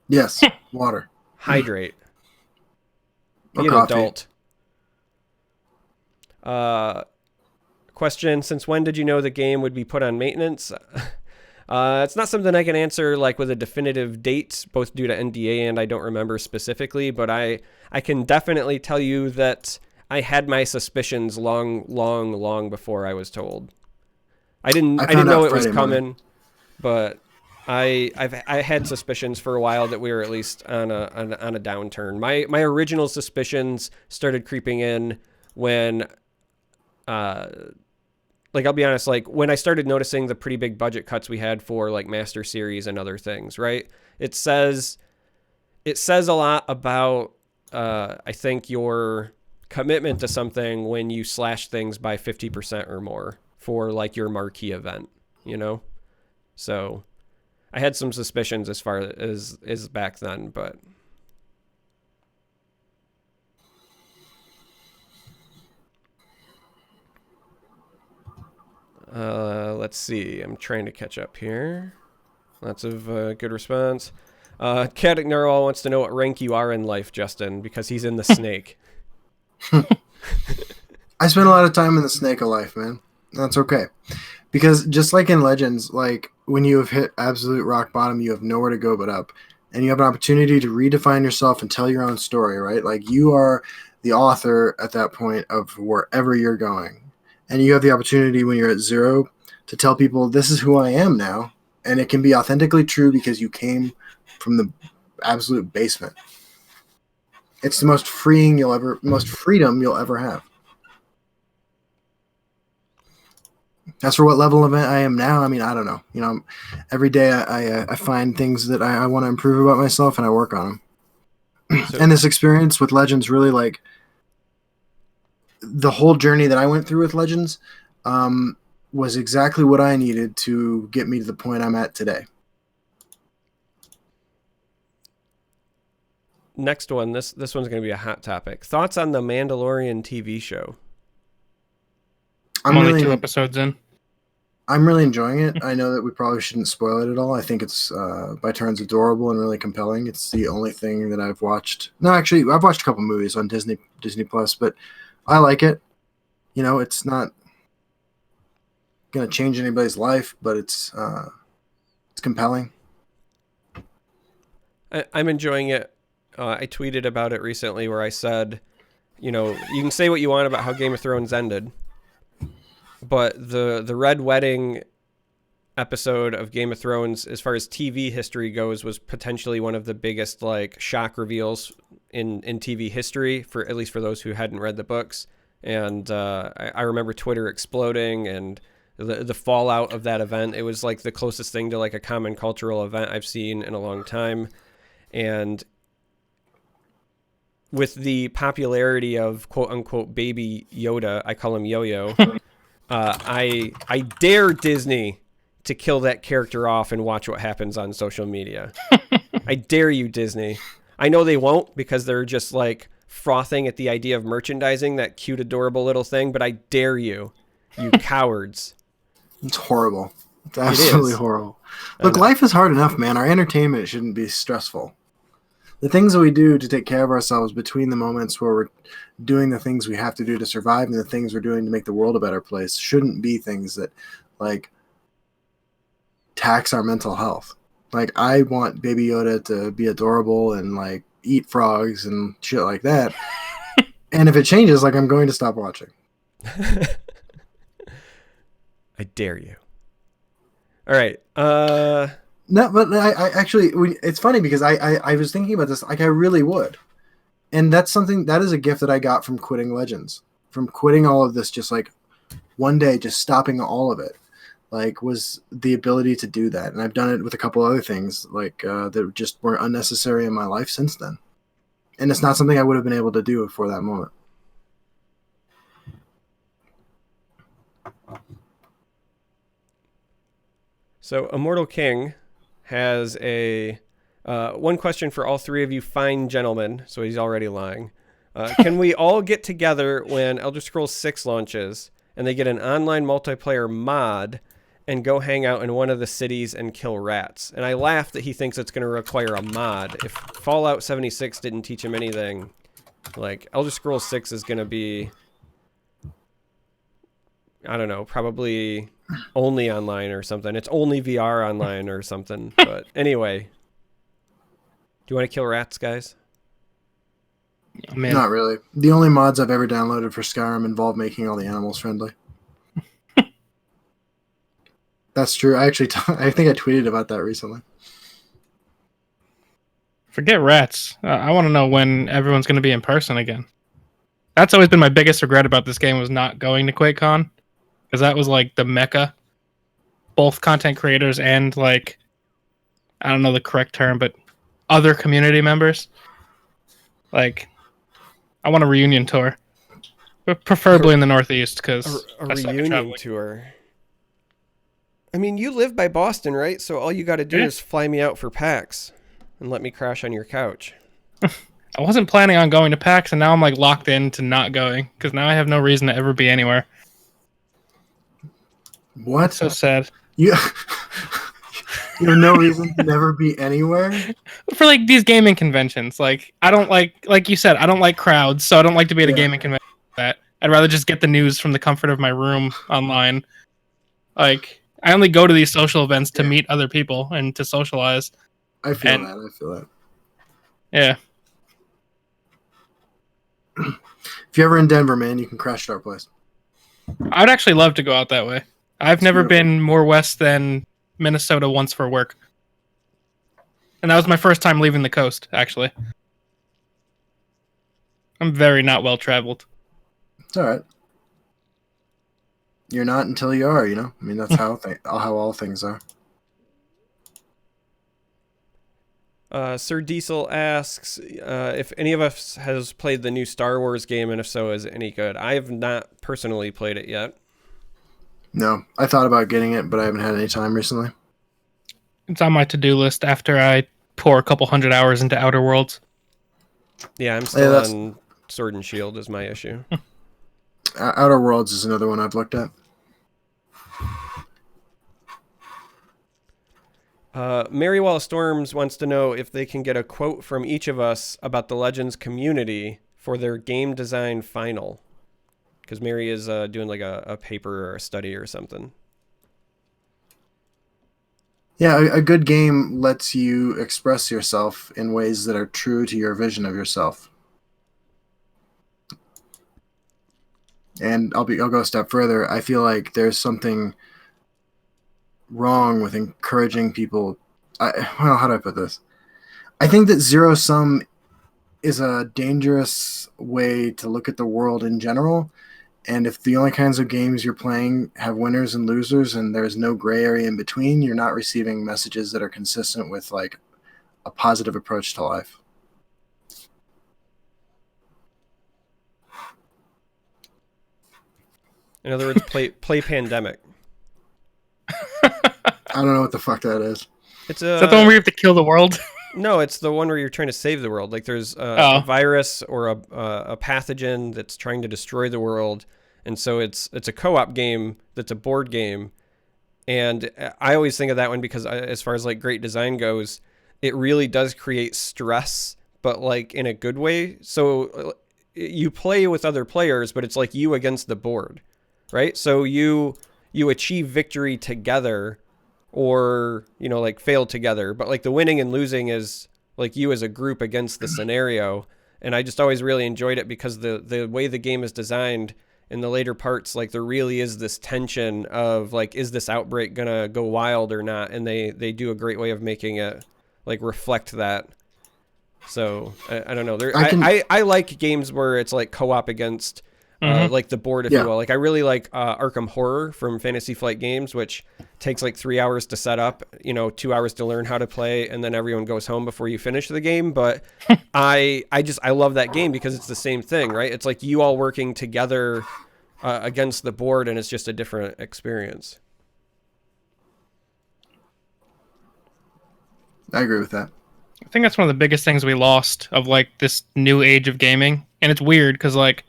Yes, water. Hydrate. Or be an coffee. Adult. Question, since when did you know the game would be put on maintenance? It's not something I can answer like with a definitive date, both due to NDA and I don't remember specifically, but I can definitely tell you that I had my suspicions long before I was told. I didn't know it was coming, but I had suspicions for a while that we were at least on a downturn. My original suspicions started creeping in when, like I'll be honest, like when I started noticing the pretty big budget cuts we had for like Master Series and other things, right? It says a lot about I think your commitment to something when you slash things by 50% or more for like your marquee event, you know? So I had some suspicions as far as back then, but let's see. I'm trying to catch up here. Lots of good response. Caddick Narwhal wants to know what rank you are in life, Justin, because he's in the snake. I spent a lot of time in the snake of life, man. That's okay. Because just like in Legends, like when you have hit absolute rock bottom, you have nowhere to go but up. And you have an opportunity to redefine yourself and tell your own story, right? Like you are the author at that point of wherever you're going. And you have the opportunity when you're at zero to tell people, this is who I am now. And it can be authentically true because you came from the absolute basement. It's the most freedom you'll ever have. As for what level of it I am now, I mean, I don't know. You know, every day I find things that I want to improve about myself, and I work on them. And this experience with Legends really, like, the whole journey that I went through with Legends was exactly what I needed to get me to the point I'm at today. Next one, this one's going to be a hot topic. Thoughts on the Mandalorian TV show? I'm only 2 episodes in. I'm really enjoying it. I know that we probably shouldn't spoil it at all. I think it's by turns adorable and really compelling. It's the only thing that I've watched. No, actually, I've watched a couple movies on Disney Plus, but I like it. You know, it's not going to change anybody's life, but it's compelling. I'm enjoying it. I tweeted about it recently where I said, you know, you can say what you want about how Game of Thrones ended, but the Red Wedding episode of Game of Thrones, as far as TV history goes, was potentially one of the biggest like shock reveals in TV history, for at least for those who hadn't read the books. And I remember Twitter exploding and the fallout of that event. It was like the closest thing to like a common cultural event I've seen in a long time. And with the popularity of quote unquote baby Yoda, I call him Yo-Yo, I dare Disney to kill that character off and watch what happens on social media. I dare you, Disney. I know they won't because they're just like frothing at the idea of merchandising that cute, adorable little thing, but I dare you, you cowards. It's horrible. It's absolutely horrible. Look, life is hard enough, man. Our entertainment shouldn't be stressful. The things that we do to take care of ourselves between the moments where we're doing the things we have to do to survive and the things we're doing to make the world a better place shouldn't be things that, like, tax our mental health. Like, I want Baby Yoda to be adorable and, like, eat frogs and shit like that. And if it changes, like, I'm going to stop watching. I dare you. All right. No, but I actually, it's funny because I was thinking about this. Like, I really would. And that's something, that is a gift that I got from quitting Legends. From quitting all of this, just like one day, just stopping all of it. Like, was the ability to do that. And I've done it with a couple other things, like, that just were unnecessary in my life since then. And it's not something I would have been able to do before that moment. So, Immortal King has a one question for all three of you fine gentlemen, so he's already lying. Can we all get together when Elder Scrolls 6 launches and they get an online multiplayer mod and go hang out in one of the cities and kill rats? And I laugh that he thinks it's going to require a mod. If Fallout 76 didn't teach him anything, like, Elder Scrolls 6 is going to be, I don't know, probably only online or something. It's only VR online or something. But anyway, do you want to kill rats, guys? Oh, man. Not really. The only mods I've ever downloaded for Skyrim involve making all the animals friendly. That's true. I actually, I think I tweeted about that recently. Forget rats. I want to know when everyone's going to be in person again. That's always been my biggest regret about this game, was not going to QuakeCon. Because that was like the mecca. Both content creators and, like, I don't know the correct term, but other community members. Like, I want a reunion tour. But preferably in the Northeast, because a reunion tour. I mean, you live by Boston, right? So all you got to do Yeah. is fly me out for PAX and let me crash on your couch. I wasn't planning on going to PAX, and now I'm like locked into not going because now I have no reason to ever be anywhere. What? It's so sad. You you have no reason to never be anywhere? For like these gaming conventions, like I don't like you said, I don't like crowds, so I don't like to be at a gaming convention like that. I'd rather just get the news from the comfort of my room online. Like I only go to these social events to meet other people and to socialize. I feel that. Yeah. If you're ever in Denver, man, you can crash at our place. I would actually love to go out that way. I've never beautiful. been more west than Minnesota once for work. And that was my first time leaving the coast, actually. I'm very not well traveled. It's all right. You're not until you are, you know? I mean, that's how all things are. Sir Diesel asks if any of us has played the new Star Wars game, and if so, is it any good? I have not personally played it yet. No, I thought about getting it, but I haven't had any time recently. It's on my to-do list after I pour a couple 100 hours into Outer Worlds. Yeah, I'm still on Sword and Shield is my issue. Outer Worlds is another one I've looked at. Mary Wallace Storms wants to know if they can get a quote from each of us about the Legends community for their game design final. Because Mary is doing like a paper or a study or something. Yeah, a good game lets you express yourself in ways that are true to your vision of yourself. And I'll go a step further. I feel like there's something wrong with encouraging people. How do I put this? I think that zero sum is a dangerous way to look at the world in general. And if the only kinds of games you're playing have winners and losers and there's no gray area in between, you're not receiving messages that are consistent with like a positive approach to life. In other words, play Pandemic. I don't know what the fuck that is. Is that the one where you have to kill the world? No, it's the one where you're trying to save the world. Like there's a virus or a pathogen that's trying to destroy the world, and so it's a co-op game that's a board game. And I always think of that one because as far as like great design goes, it really does create stress, but like in a good way. So you play with other players, but it's like you against the board, right? So you achieve victory together, or like fail together, but like the winning and losing is like you as a group against the scenario. And I just always really enjoyed it because the way the game is designed in the later parts, like there really is this tension of like, is this outbreak gonna go wild or not? And they do a great way of making it like reflect that. So I don't know, I like games where it's like co-op against like the board, if you will. Like I really like Arkham Horror from Fantasy Flight Games, which takes like 3 hours to set up, 2 hours to learn how to play, and then everyone goes home before you finish the game. But I love that game because it's the same thing, right? It's like you all working together against the board, and it's just a different experience. I agree with that. I think that's one of the biggest things we lost of like this new age of gaming. And it's weird because like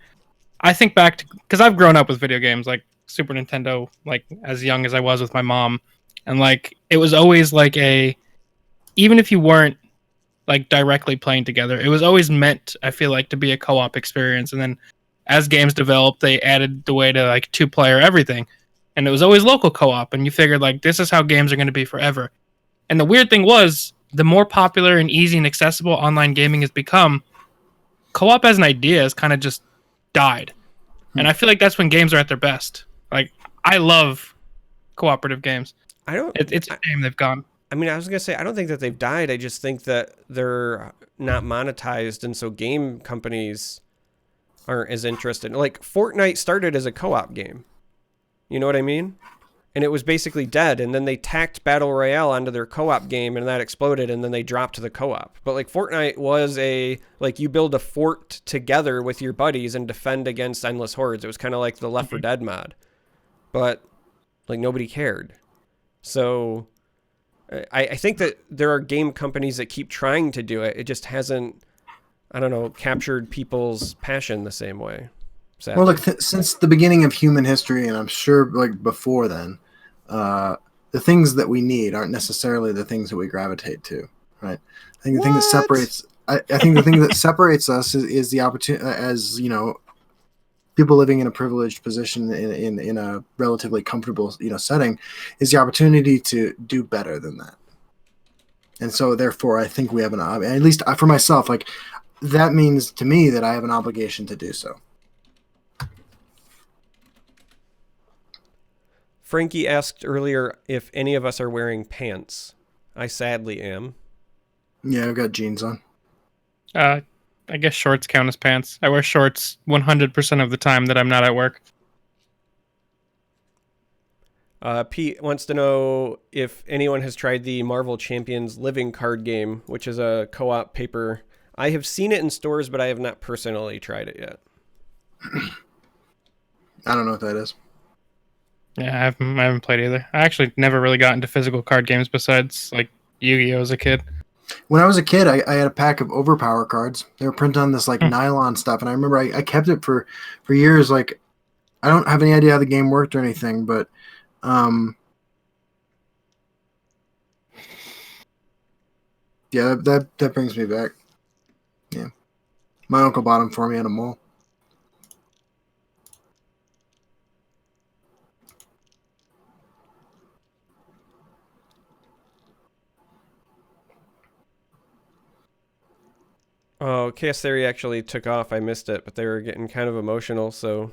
I think back to, because I've grown up with video games like Super Nintendo, like as young as I was with my mom. And like, it was always like even if you weren't like directly playing together, it was always meant, I feel like, to be a co-op experience. And then as games developed, they added the way to like 2-player everything. And it was always local co-op. And you figured like, this is how games are going to be forever. And the weird thing was, the more popular and easy and accessible online gaming has become, co-op as an idea has kind of just died. And I feel like that's when games are at their best. Like, I love cooperative games. It's a shame they've gone. I mean, I was going to say, I don't think that they've died. I just think that they're not monetized. And so game companies aren't as interested. Like Fortnite started as a co-op game. You know what I mean? And it was basically dead. And then they tacked Battle Royale onto their co-op game, and that exploded, and then they dropped the co-op. But like Fortnite was like you build a fort together with your buddies and defend against endless hordes. It was kind of like the Left 4 Dead mod. But like nobody cared. So I think that there are game companies that keep trying to do it. It just hasn't, I don't know, captured people's passion the same way. Sadly. Well, look, since the beginning of human history, and I'm sure like before then, the things that we need aren't necessarily the things that we gravitate to, right? I think the thing that separates, I think the thing that separates us is the opportunity, as you know, people living in a privileged position in a relatively comfortable, you know, setting, is the opportunity to do better than that. And so, therefore, I think we have at least for myself, like that means to me that I have an obligation to do so. Frankie asked earlier if any of us are wearing pants. I sadly am. Yeah, I've got jeans on. I guess shorts count as pants. I wear shorts 100% of the time that I'm not at work. Pete wants to know if anyone has tried the Marvel Champions Living card game, which is a co-op paper. I have seen it in stores, but I have not personally tried it yet. I don't know what that is. Yeah, I haven't played either. I actually never really got into physical card games besides like Yu-Gi-Oh as a kid. When I was a kid, I had a pack of Overpower cards. They were printed on this like nylon stuff, and I remember I kept it for years. Like, I don't have any idea how the game worked or anything, but yeah, that brings me back. Yeah, my uncle bought them for me at a mall. Oh, Chaos Theory actually took off. I missed it, but they were getting kind of emotional, so...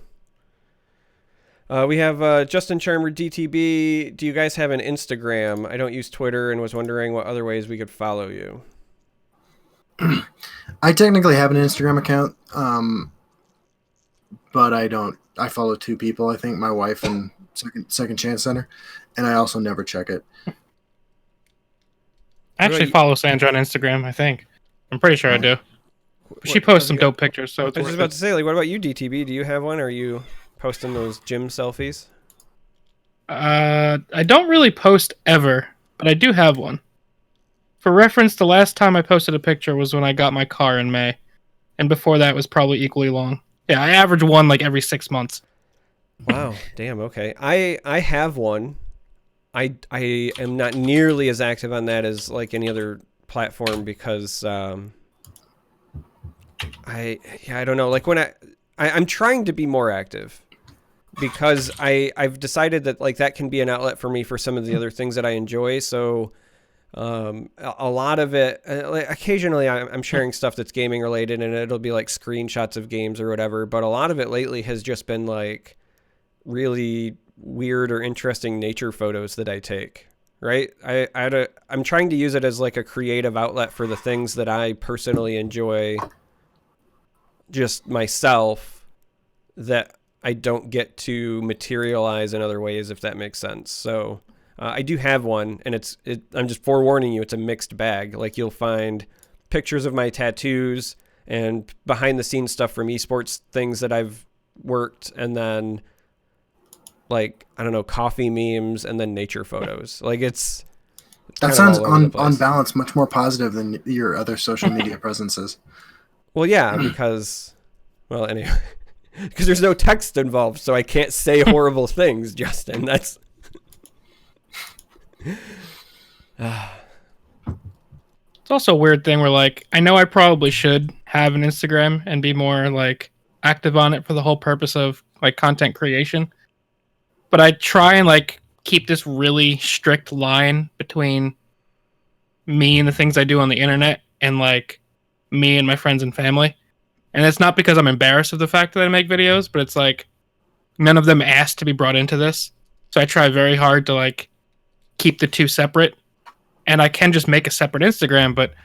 we have Justin Charmer DTB. Do you guys have an Instagram? I don't use Twitter and was wondering what other ways we could follow you. I technically have an Instagram account, but I don't. I follow two people, I think, my wife and Second Chance Center, and I also never check it. I actually follow Sandra on Instagram, I think. I'm pretty sure I do. She posts some dope pictures, so it's I was just about to say, like, what about you, DTB? Do you have one? Or are you posting those gym selfies? I don't really post ever, but I do have one. For reference, the last time I posted a picture was when I got my car in May, and before that was probably equally long. Yeah, I average one like every 6 months. Wow, damn. Okay, I have one. I am not nearly as active on that as like any other platform because I don't know. Like when I'm trying to be more active because I've decided that like that can be an outlet for me for some of the other things that I enjoy. So a lot of it, like occasionally I'm sharing stuff that's gaming related and it'll be like screenshots of games or whatever. But a lot of it lately has just been like really weird or interesting nature photos that I take. Right. I'm trying to use it as like a creative outlet for the things that I personally enjoy just myself that I don't get to materialize in other ways, if that makes sense. So I do have one, and I'm just forewarning you, it's a mixed bag. Like you'll find pictures of my tattoos and behind the scenes stuff from esports things that I've worked, and then like, I don't know, coffee memes and then nature photos. Like it's that sounds on balance much more positive than your other social media presences. Well, yeah, because, well, anyway, because there's no text involved, so I can't say horrible things, Justin. That's... It's also a weird thing where, like, I know I probably should have an Instagram and be more, like, active on it for the whole purpose of, like, content creation. But I try and, like, keep this really strict line between me and the things I do on the internet and, like, me and my friends and family. And it's not because I'm embarrassed of the fact that I make videos, but it's like none of them asked to be brought into this. So I try very hard to like keep the two separate. And I can just make a separate Instagram, but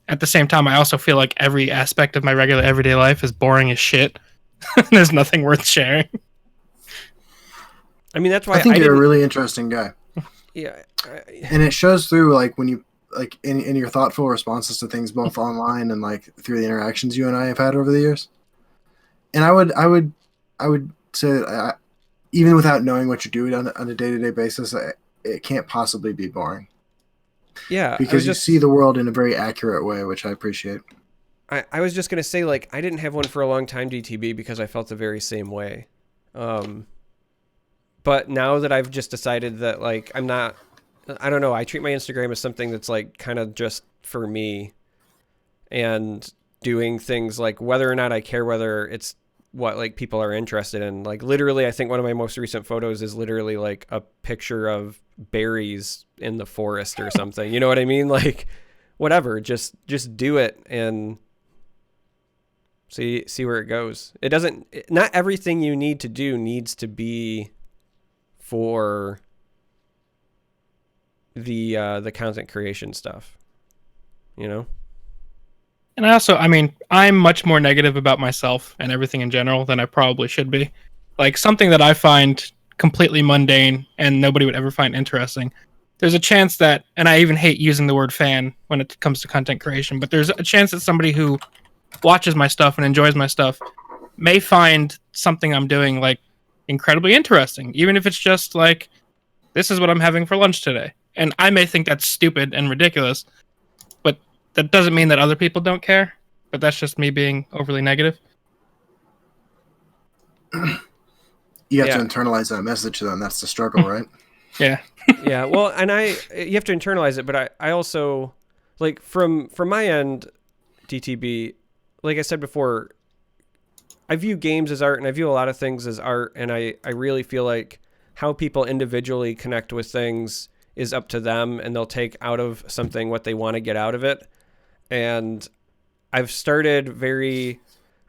at the same time I also feel like every aspect of my regular everyday life is boring as shit. There's nothing worth sharing. I mean, that's why I think you're a really interesting guy. Yeah. And it shows through like when you like in your thoughtful responses to things both online and like through the interactions you and I have had over the years. And I would say even without knowing what you do on a day-to-day basis, it can't possibly be boring. Yeah, because you see the world in a very accurate way, which I appreciate. I was just gonna say, like, I didn't have one for a long time, DTB, because I felt the very same way. But now that I've just decided that, like, I don't know, I treat my Instagram as something that's, like, kind of just for me, and doing things like whether or not I care whether it's what, like, people are interested in. Like, literally, I think one of my most recent photos is literally like a picture of berries in the forest or something. You know what I mean? Like, whatever, just do it and see where it goes. Not everything you need to do needs to be for the content creation stuff, you know? And I mean, I'm much more negative about myself and everything in general than I probably should be. Like, something that I find completely mundane and nobody would ever find interesting, there's a chance that, and I even hate using the word fan when it comes to content creation, but there's a chance that somebody who watches my stuff and enjoys my stuff may find something I'm doing, like, incredibly interesting, even if it's just like, this is what I'm having for lunch today. And I may think that's stupid and ridiculous, but that doesn't mean that other people don't care. But that's just me being overly negative. You have to internalize that message, then. That's the struggle, right? Yeah. Yeah. Well, and you have to internalize it, but I also, like, from my end, DTB, like I said before, I view games as art, and I view a lot of things as art, and I really feel like how people individually connect with things is up to them, and they'll take out of something what they want to get out of it. And I've started very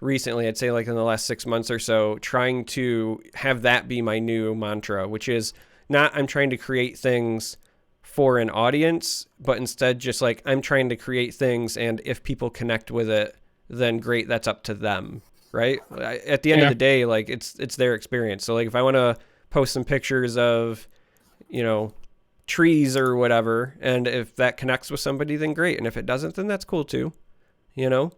recently, I'd say like in the last 6 months or so, trying to have that be my new mantra, which is not I'm trying to create things for an audience, but instead just like I'm trying to create things, and if people connect with it, then great, that's up to them, right? At the end of the day, like it's their experience. So like if I want to post some pictures of, you know, trees or whatever, and if that connects with somebody, then great, and if it doesn't, then that's cool too, you know?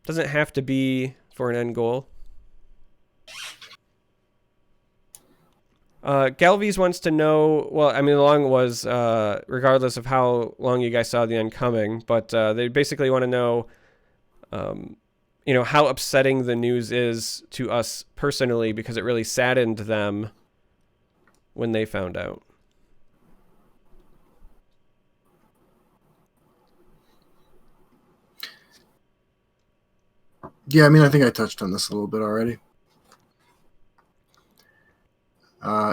Doesn't have to be for an end goal. Galvies wants to know, well, I mean, the long was regardless of how long you guys saw the end coming, but they basically want to know, you know, how upsetting the news is to us personally, because it really saddened them when they found out. Yeah, I mean, I think I touched on this a little bit already.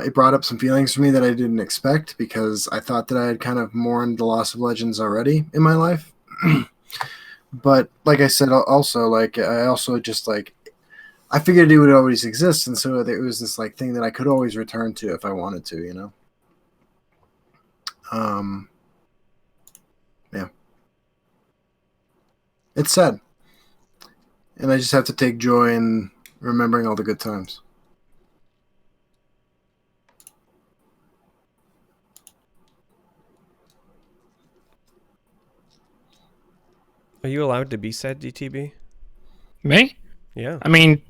It brought up some feelings for me that I didn't expect, because I thought that I had kind of mourned the loss of Legends already in my life. But like I said, also, like, I also just, like, I figured it would always exist, and so it was this, like, thing that I could always return to if I wanted to, you know? Yeah. It's sad. And I just have to take joy in remembering all the good times. Are you allowed to be sad, DTB? Me? Yeah. I mean,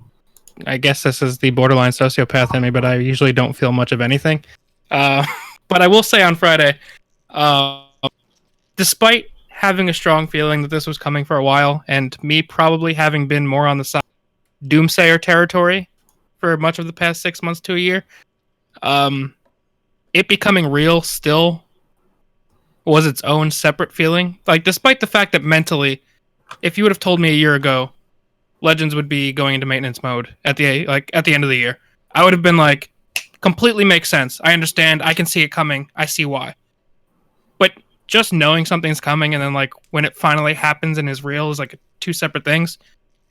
I guess this is the borderline sociopath in me, but I usually don't feel much of anything. But I will say on Friday, despite having a strong feeling that this was coming for a while, and me probably having been more on the side of doomsayer territory for much of the past 6 months to a year, it becoming real still was its own separate feeling. Like, despite the fact that mentally, if you would have told me a year ago Legends would be going into maintenance mode at the end of the year, I would have been like, completely makes sense. I understand. I can see it coming. I see why. But just knowing something's coming, and then, like, when it finally happens and is real, is like two separate things.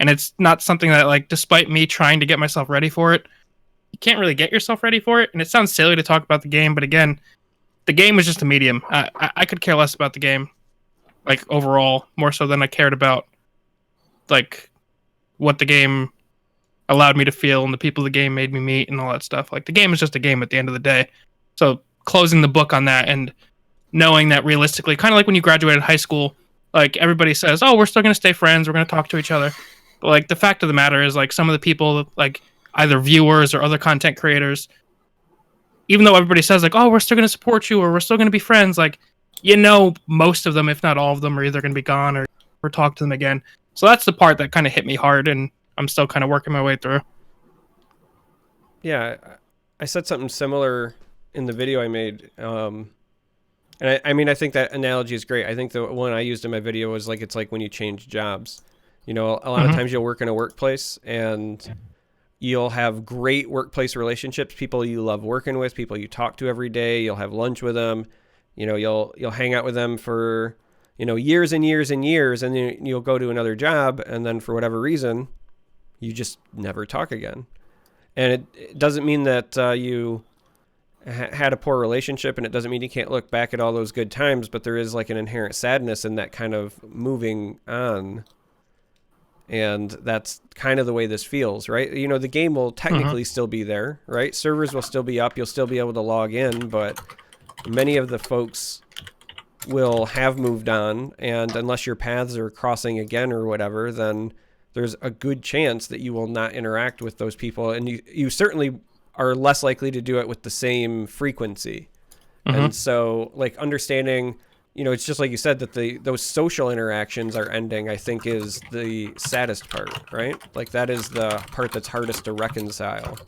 And it's not something that, like, despite me trying to get myself ready for it, you can't really get yourself ready for it. And it sounds silly to talk about the game, but again, the game was just a medium. I could care less about the game, like, overall, more so than I cared about, like, what the game allowed me to feel and the people the game made me meet and all that stuff. Like, the game is just a game at the end of the day. So closing the book on that and knowing that realistically, kind of like when you graduated high school, like, everybody says, oh, we're still going to stay friends, we're going to talk to each other. But, like, the fact of the matter is, like, some of the people, like, either viewers or other content creators, even though everybody says like, oh, we're still going to support you or we're still going to be friends, like, most of them, if not all of them, are either going to be gone or talk to them again. So that's the part that kind of hit me hard, and I'm still kind of working my way through. Yeah, I said something similar in the video I made. And I think that analogy is great. I think the one I used in my video was like, it's like when you change jobs. A lot of times you'll work in a workplace and you'll have great workplace relationships, people you love working with, people you talk to every day. You'll have lunch with them. You'll hang out with them for, years and years and years, and then you'll go to another job, and then for whatever reason, you just never talk again. And it doesn't mean that you had a poor relationship, and it doesn't mean you can't look back at all those good times, but there is like an inherent sadness in that kind of moving on. And that's kind of the way this feels, right? The game will technically still be there, right? Servers will still be up. You'll still be able to log in, but many of the folks will have moved on. And unless your paths are crossing again or whatever, then there's a good chance that you will not interact with those people. And you certainly are less likely to do it with the same frequency. And so like understanding, it's just like you said, that those social interactions are ending, I think is the saddest part, right? Like that is the part that's hardest to reconcile.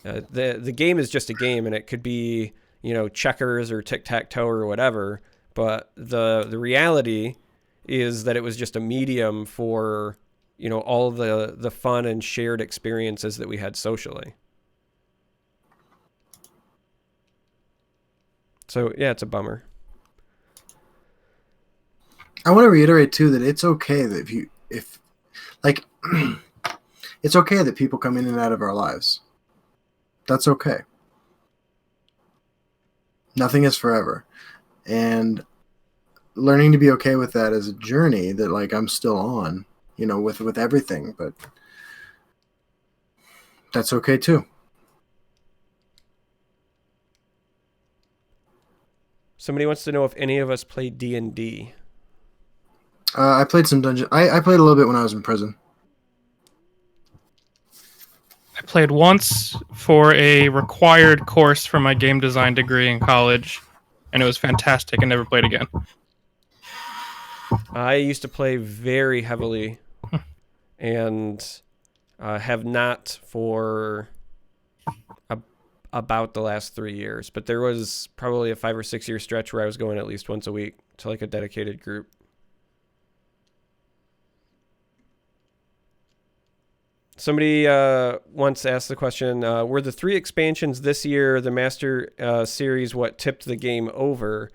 The game is just a game, and it could be, checkers or tic-tac-toe or whatever. But the reality is that it was just a medium for, all the fun and shared experiences that we had socially. So yeah, it's a bummer. I want to reiterate too that it's okay that it's okay that people come in and out of our lives. That's okay. Nothing is forever. And learning to be okay with that is a journey that like I'm still on, with everything, but that's okay too. Somebody wants to know if any of us played D&D. I played some dungeon. I played a little bit when I was in prison. I played once for a required course for my game design degree in college, and it was fantastic. I never played again. I used to play very heavily and have not for about the last 3 years. But there was probably a 5 or 6 year stretch where I was going at least once a week to like a dedicated group. Somebody once asked the question, were the 3 expansions this year, the Master Series, what tipped the game over?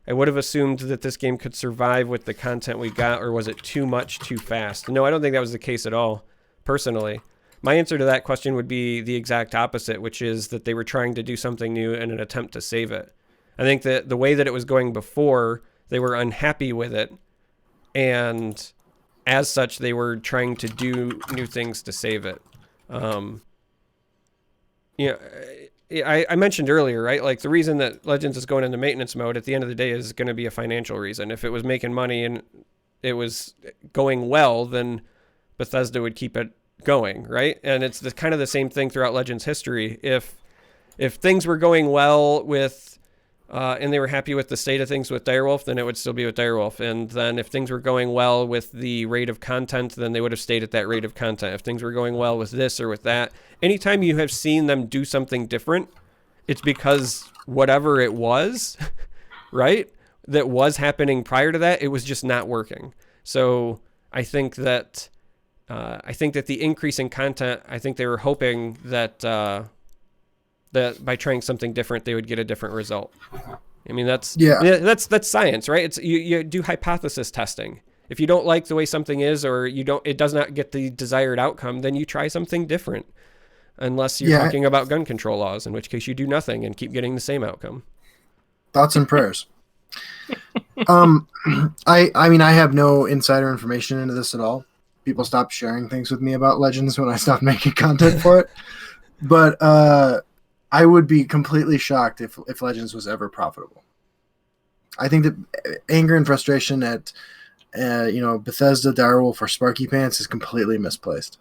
I would have assumed that this game could survive with the content we got, or was it too much too fast? No, I don't think that was the case at all, personally. My answer to that question would be the exact opposite, which is that they were trying to do something new in an attempt to save it. I think that the way that it was going before, they were unhappy with it, and as such, they were trying to do new things to save it. I mentioned earlier, right? Like the reason that Legends is going into maintenance mode at the end of the day is going to be a financial reason. If it was making money and it was going well, then Bethesda would keep it going, right? And it's kind of the same thing throughout Legends history. If things were going well with and they were happy with the state of things with Direwolf, then it would still be with Direwolf. And then if things were going well with the rate of content, then they would have stayed at that rate of content. If things were going well with this or with that, anytime you have seen them do something different, it's because whatever it was, right, that was happening prior to that, it was just not working. So I think that the increase in content, I think they were hoping that that by trying something different, they would get a different result. I mean, that's science, right? It's you do hypothesis testing. If you don't like the way something is, or it does not get the desired outcome, then you try something different. Unless you're talking about gun control laws, in which case you do nothing and keep getting the same outcome. Thoughts and prayers. I mean, I have no insider information into this at all. People stopped sharing things with me about Legends when I stopped making content for it. But I would be completely shocked if Legends was ever profitable. I think that anger and frustration at Bethesda, Direwolf, or Sparky Pants is completely misplaced.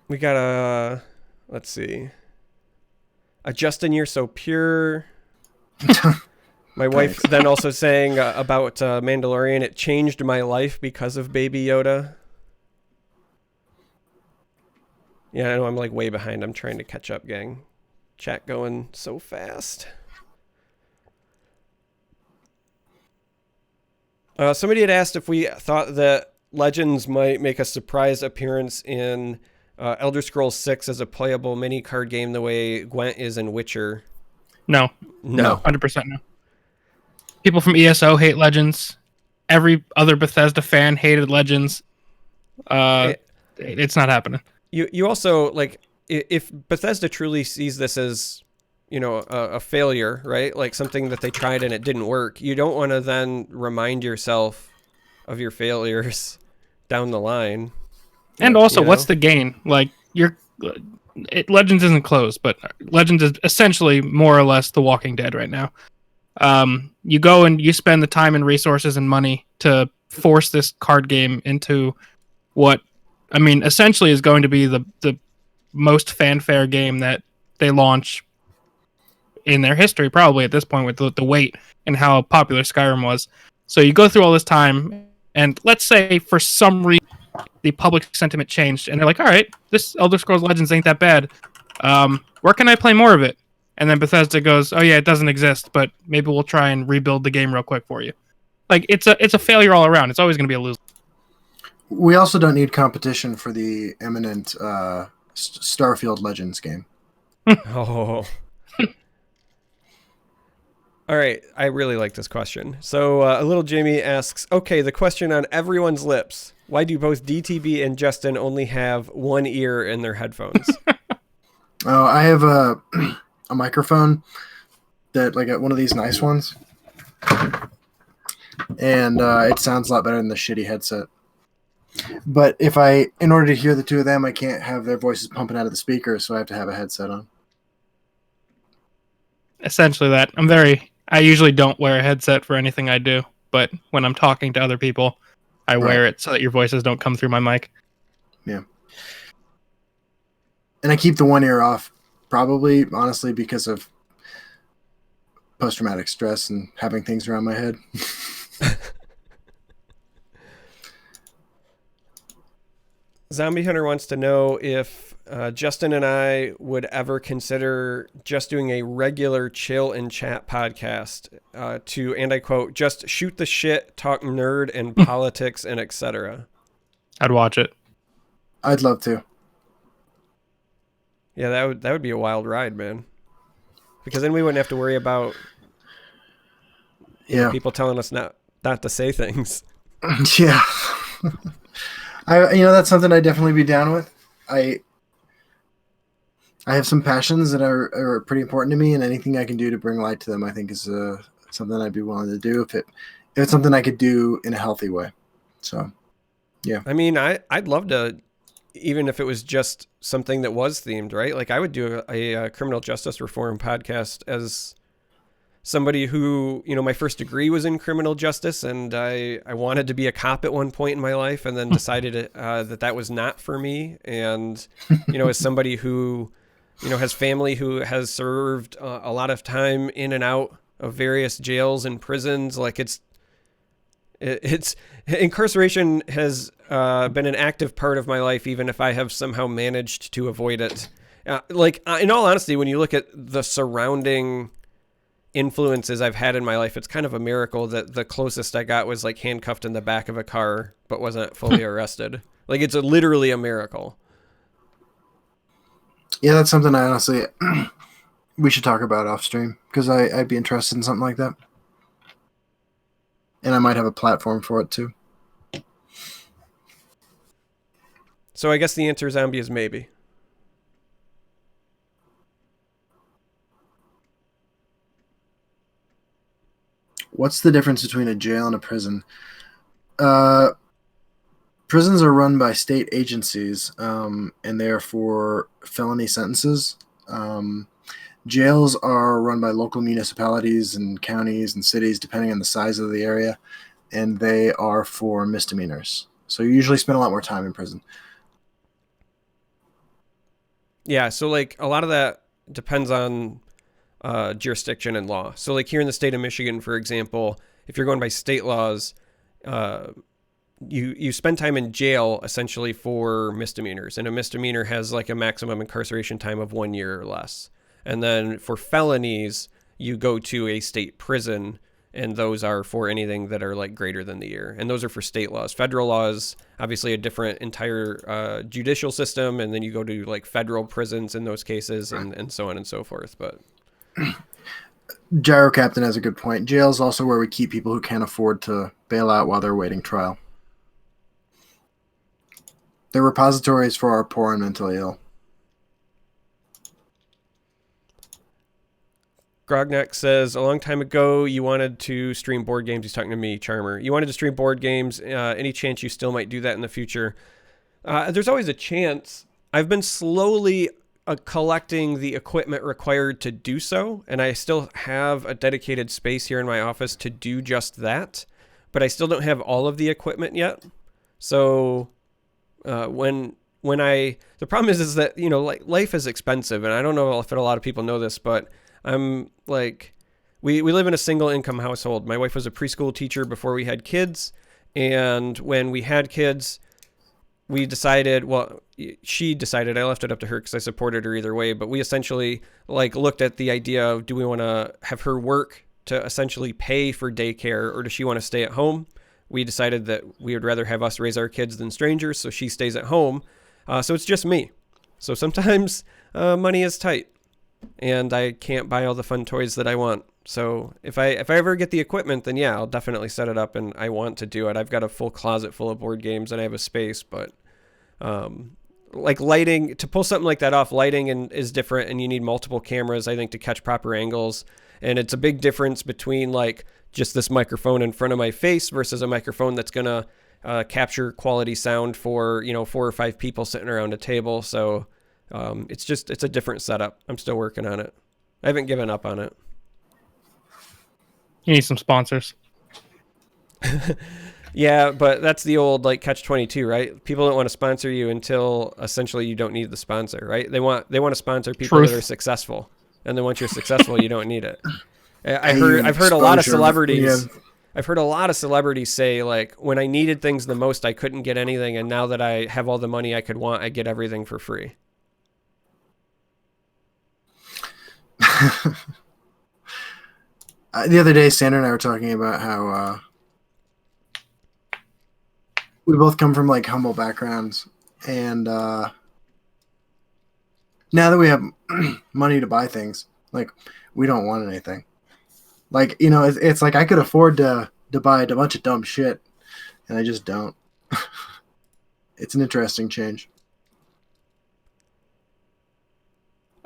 We got a, let's see, a Justin, you're so pure. My wife then also saying about Mandalorian, it changed my life because of Baby Yoda. Yeah, I know I'm like way behind. I'm trying to catch up, gang. Chat going so fast. Somebody had asked if we thought that Legends might make a surprise appearance in Elder Scrolls 6 as a playable mini card game the way Gwent is in Witcher. No. No. 100% no. People from ESO hate Legends. Every other Bethesda fan hated Legends. It's not happening. You also, like, if Bethesda truly sees this as, you know, a failure, right? Like something that they tried and it didn't work, you don't want to then remind yourself of your failures down the line. And also, what's the gain? Like, Legends isn't closed, but Legends is essentially more or less The Walking Dead right now. You go and you spend the time and resources and money to force this card game into what, I mean, essentially is going to be the most fanfare game that they launch in their history, probably at this point, with the weight and how popular Skyrim was. So you go through all this time, and let's say for some reason the public sentiment changed, and they're like, all right, this Elder Scrolls Legends ain't that bad. Where can I play more of it? And then Bethesda goes, oh yeah, it doesn't exist, but maybe we'll try and rebuild the game real quick for you. Like, it's a failure all around. It's always going to be a loser. We also don't need competition for the imminent Starfield Legends game. Oh. All right, I really like this question. So a little Jamie asks, okay, the question on everyone's lips. Why do both DTB and Justin only have one ear in their headphones? Oh, I have a microphone that, like, one of these nice ones. And it sounds a lot better than the shitty headset. But in order to hear the two of them, I can't have their voices pumping out of the speaker, so I have to have a headset on. Essentially that. I usually don't wear a headset for anything I do, but when I'm talking to other people, I wear it so that your voices don't come through my mic. Yeah. And I keep the one ear off, probably, honestly, because of post-traumatic stress and having things around my head. Zombie Hunter wants to know if Justin and I would ever consider just doing a regular chill and chat podcast to, and I quote, just shoot the shit, talk nerd and politics and etc. I'd watch it. I'd love to. Yeah, that would be a wild ride, man. Because then we wouldn't have to worry about people telling us not to say things. Yeah. That's something I'd definitely be down with. I have some passions that are pretty important to me, and anything I can do to bring light to them, I think, is something I'd be willing to do if it's something I could do in a healthy way. So, yeah. I mean, I'd love to, even if it was just something that was themed, right? Like, I would do a criminal justice reform podcast as somebody who, my first degree was in criminal justice, and I wanted to be a cop at one point in my life, and then decided that was not for me. And, as somebody who, has family who has served a lot of time in and out of various jails and prisons, like it's incarceration has been an active part of my life, even if I have somehow managed to avoid it. In all honesty, when you look at the surrounding influences I've had in my life, it's kind of a miracle that the closest I got was like handcuffed in the back of a car but wasn't fully arrested. Like, it's literally a miracle. Yeah, that's something I honestly we should talk about off stream, because I'd be interested in something like that, and I might have a platform for it too. So I guess the answer, Zombie, is maybe. What's the difference between a jail and a prison? Prisons are run by state agencies, and they're for felony sentences. Jails are run by local municipalities and counties and cities, depending on the size of the area, and they are for misdemeanors. So you usually spend a lot more time in prison. Yeah, so like a lot of that depends on jurisdiction and law. So like here in the state of Michigan, for example, if you're going by state laws, you spend time in jail essentially for misdemeanors, and a misdemeanor has like a maximum incarceration time of 1 year or less. And then for felonies, you go to a state prison, and those are for anything that are like greater than the year. And those are for state laws. Federal laws, obviously a different entire judicial system, and then you go to like federal prisons in those cases, and so on and so forth. But Gyro Captain has a good point. Jail is also where we keep people who can't afford to bail out while they're waiting trial. They're repositories for our poor and mentally ill. Grognak says, a long time ago, you wanted to stream board games. He's talking to me, Charmer. You wanted to stream board games. Any chance you still might do that in the future? There's always a chance. I've been slowly collecting the equipment required to do so, and I still have a dedicated space here in my office to do just that, but I still don't have all of the equipment yet. So the problem is that, you know, like life is expensive, and I don't know if a lot of people know this, but I'm like, we live in a single income household. My wife was a preschool teacher before we had kids. And when we had kids, she decided, I left it up to her because I supported her either way, but we essentially like looked at the idea of, do we want to have her work to essentially pay for daycare, or does she want to stay at home? We decided that we would rather have us raise our kids than strangers. So she stays at home. So it's just me. So sometimes money is tight, and I can't buy all the fun toys that I want. So if I ever get the equipment, then yeah, I'll definitely set it up, and I want to do it. I've got a full closet full of board games, and I have a space, but like lighting, to pull something like that off, lighting is different, and you need multiple cameras, I think, to catch proper angles. And it's a big difference between like just this microphone in front of my face versus a microphone that's going to capture quality sound for, 4 or 5 people sitting around a table. So it's a different setup. I'm still working on it. I haven't given up on it. You need some sponsors. Yeah, but that's the old like catch-22, right? People don't want to sponsor you until essentially you don't need the sponsor, right? They want to sponsor people that are successful, and then once you're successful, you don't need it. I've heard a lot of celebrities. I've heard a lot of celebrities say, like, when I needed things the most, I couldn't get anything, and now that I have all the money I could want, I get everything for free. The other day, Sandra and I were talking about how we both come from like humble backgrounds, and now that we have money to buy things, like we don't want anything. Like, it's like I could afford to buy a bunch of dumb shit, and I just don't. It's an interesting change.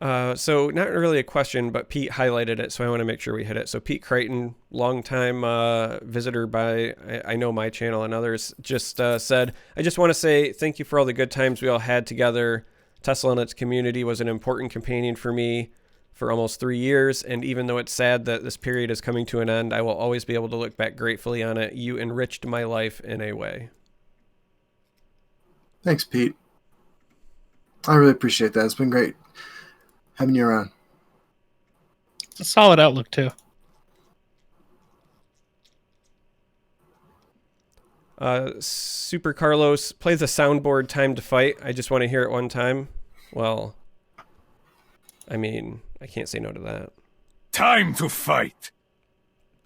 So not really a question, but Pete highlighted it, so I want to make sure we hit it. So Pete Crichton, longtime visitor by I know my channel and others, just said, I just want to say thank you for all the good times we all had together. Tesla and its community was an important companion for me for almost 3 years, and even though it's sad that this period is coming to an end, I will always be able to look back gratefully on it. You enriched my life in a way. Thanks, Pete. I really appreciate that. It's been great having you around. It's a solid outlook, too. Super Carlos, play the soundboard Time to Fight. I just want to hear it one time. Well, I mean, I can't say no to that. Time to fight.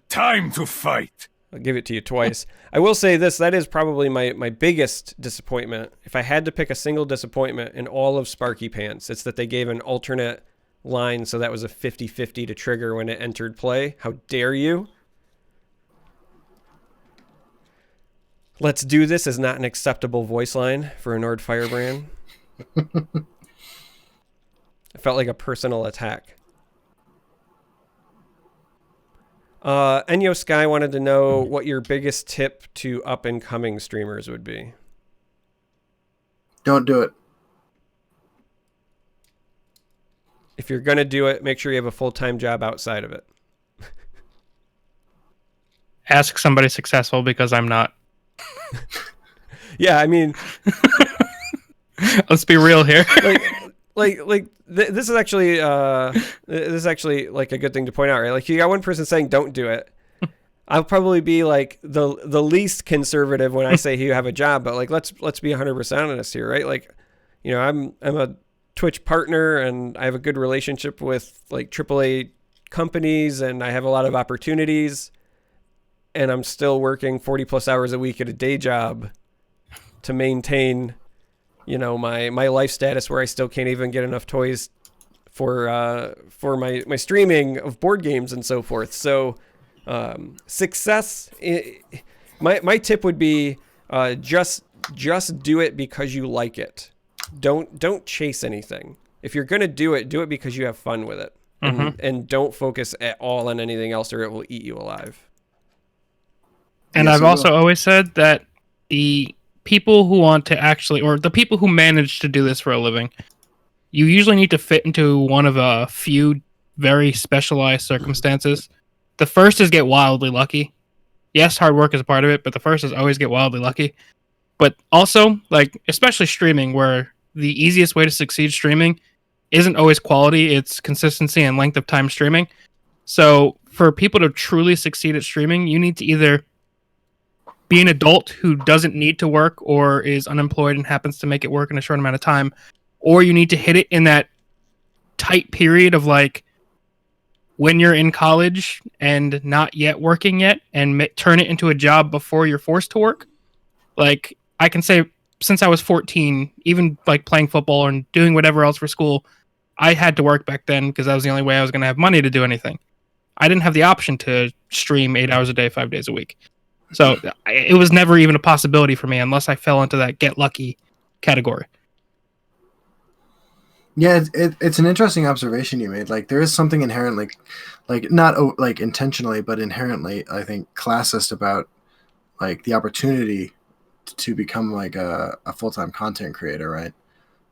Time to fight. I'll give it to you twice. I will say this, that is probably my biggest disappointment. If I had to pick a single disappointment in all of Sparky Pants, it's that they gave an alternate line, so that was a 50-50 to trigger when it entered play. How dare you? Let's do this is not an acceptable voice line for a Nord Firebrand. It felt like a personal attack. Enyo Sky wanted to know what your biggest tip to up-and-coming streamers would be. Don't do it. If you're going to do it, make sure you have a full-time job outside of it. Ask somebody successful, because I'm not. Yeah, I mean... Let's be real here. Like, this is actually like a good thing to point out, right? Like you got one person saying don't do it. I'll probably be like the least conservative when I say you have a job, but like let's be 100% honest here, right? Like, you know, I'm a Twitch partner and I have a good relationship with like AAA companies and I have a lot of opportunities, and I'm still working 40 plus hours a week at a day job to maintain, you know, my life status where I still can't even get enough toys for my streaming of board games and so forth. So success, my tip would be just do it because you like it. Don't chase anything. If you're gonna do it because you have fun with it, and don't focus at all on anything else, or it will eat you alive. And I've also always said that the people who want to actually, or the people who manage to do this for a living, you usually need to fit into one of a few very specialized circumstances. The first is get wildly lucky. Yes, hard work is a part of it, but the first is always get wildly lucky. But also, like, especially streaming, where the easiest way to succeed streaming isn't always quality, it's consistency and length of time streaming. So for people to truly succeed at streaming, you need to either be an adult who doesn't need to work or is unemployed and happens to make it work in a short amount of time, or you need to hit it in that tight period of like when you're in college and not yet working yet, and turn it into a job before you're forced to work. Like, I can say since I was 14, even like playing football and doing whatever else for school, I had to work back then because that was the only way I was going to have money to do anything. I didn't have the option to stream 8 hours a day, 5 days a week. So it was never even a possibility for me unless I fell into that get lucky category. Yeah, it's an interesting observation you made. Like, there is something inherently, like not like intentionally, but inherently, I think, classist about like the opportunity to become like a full-time content creator, right?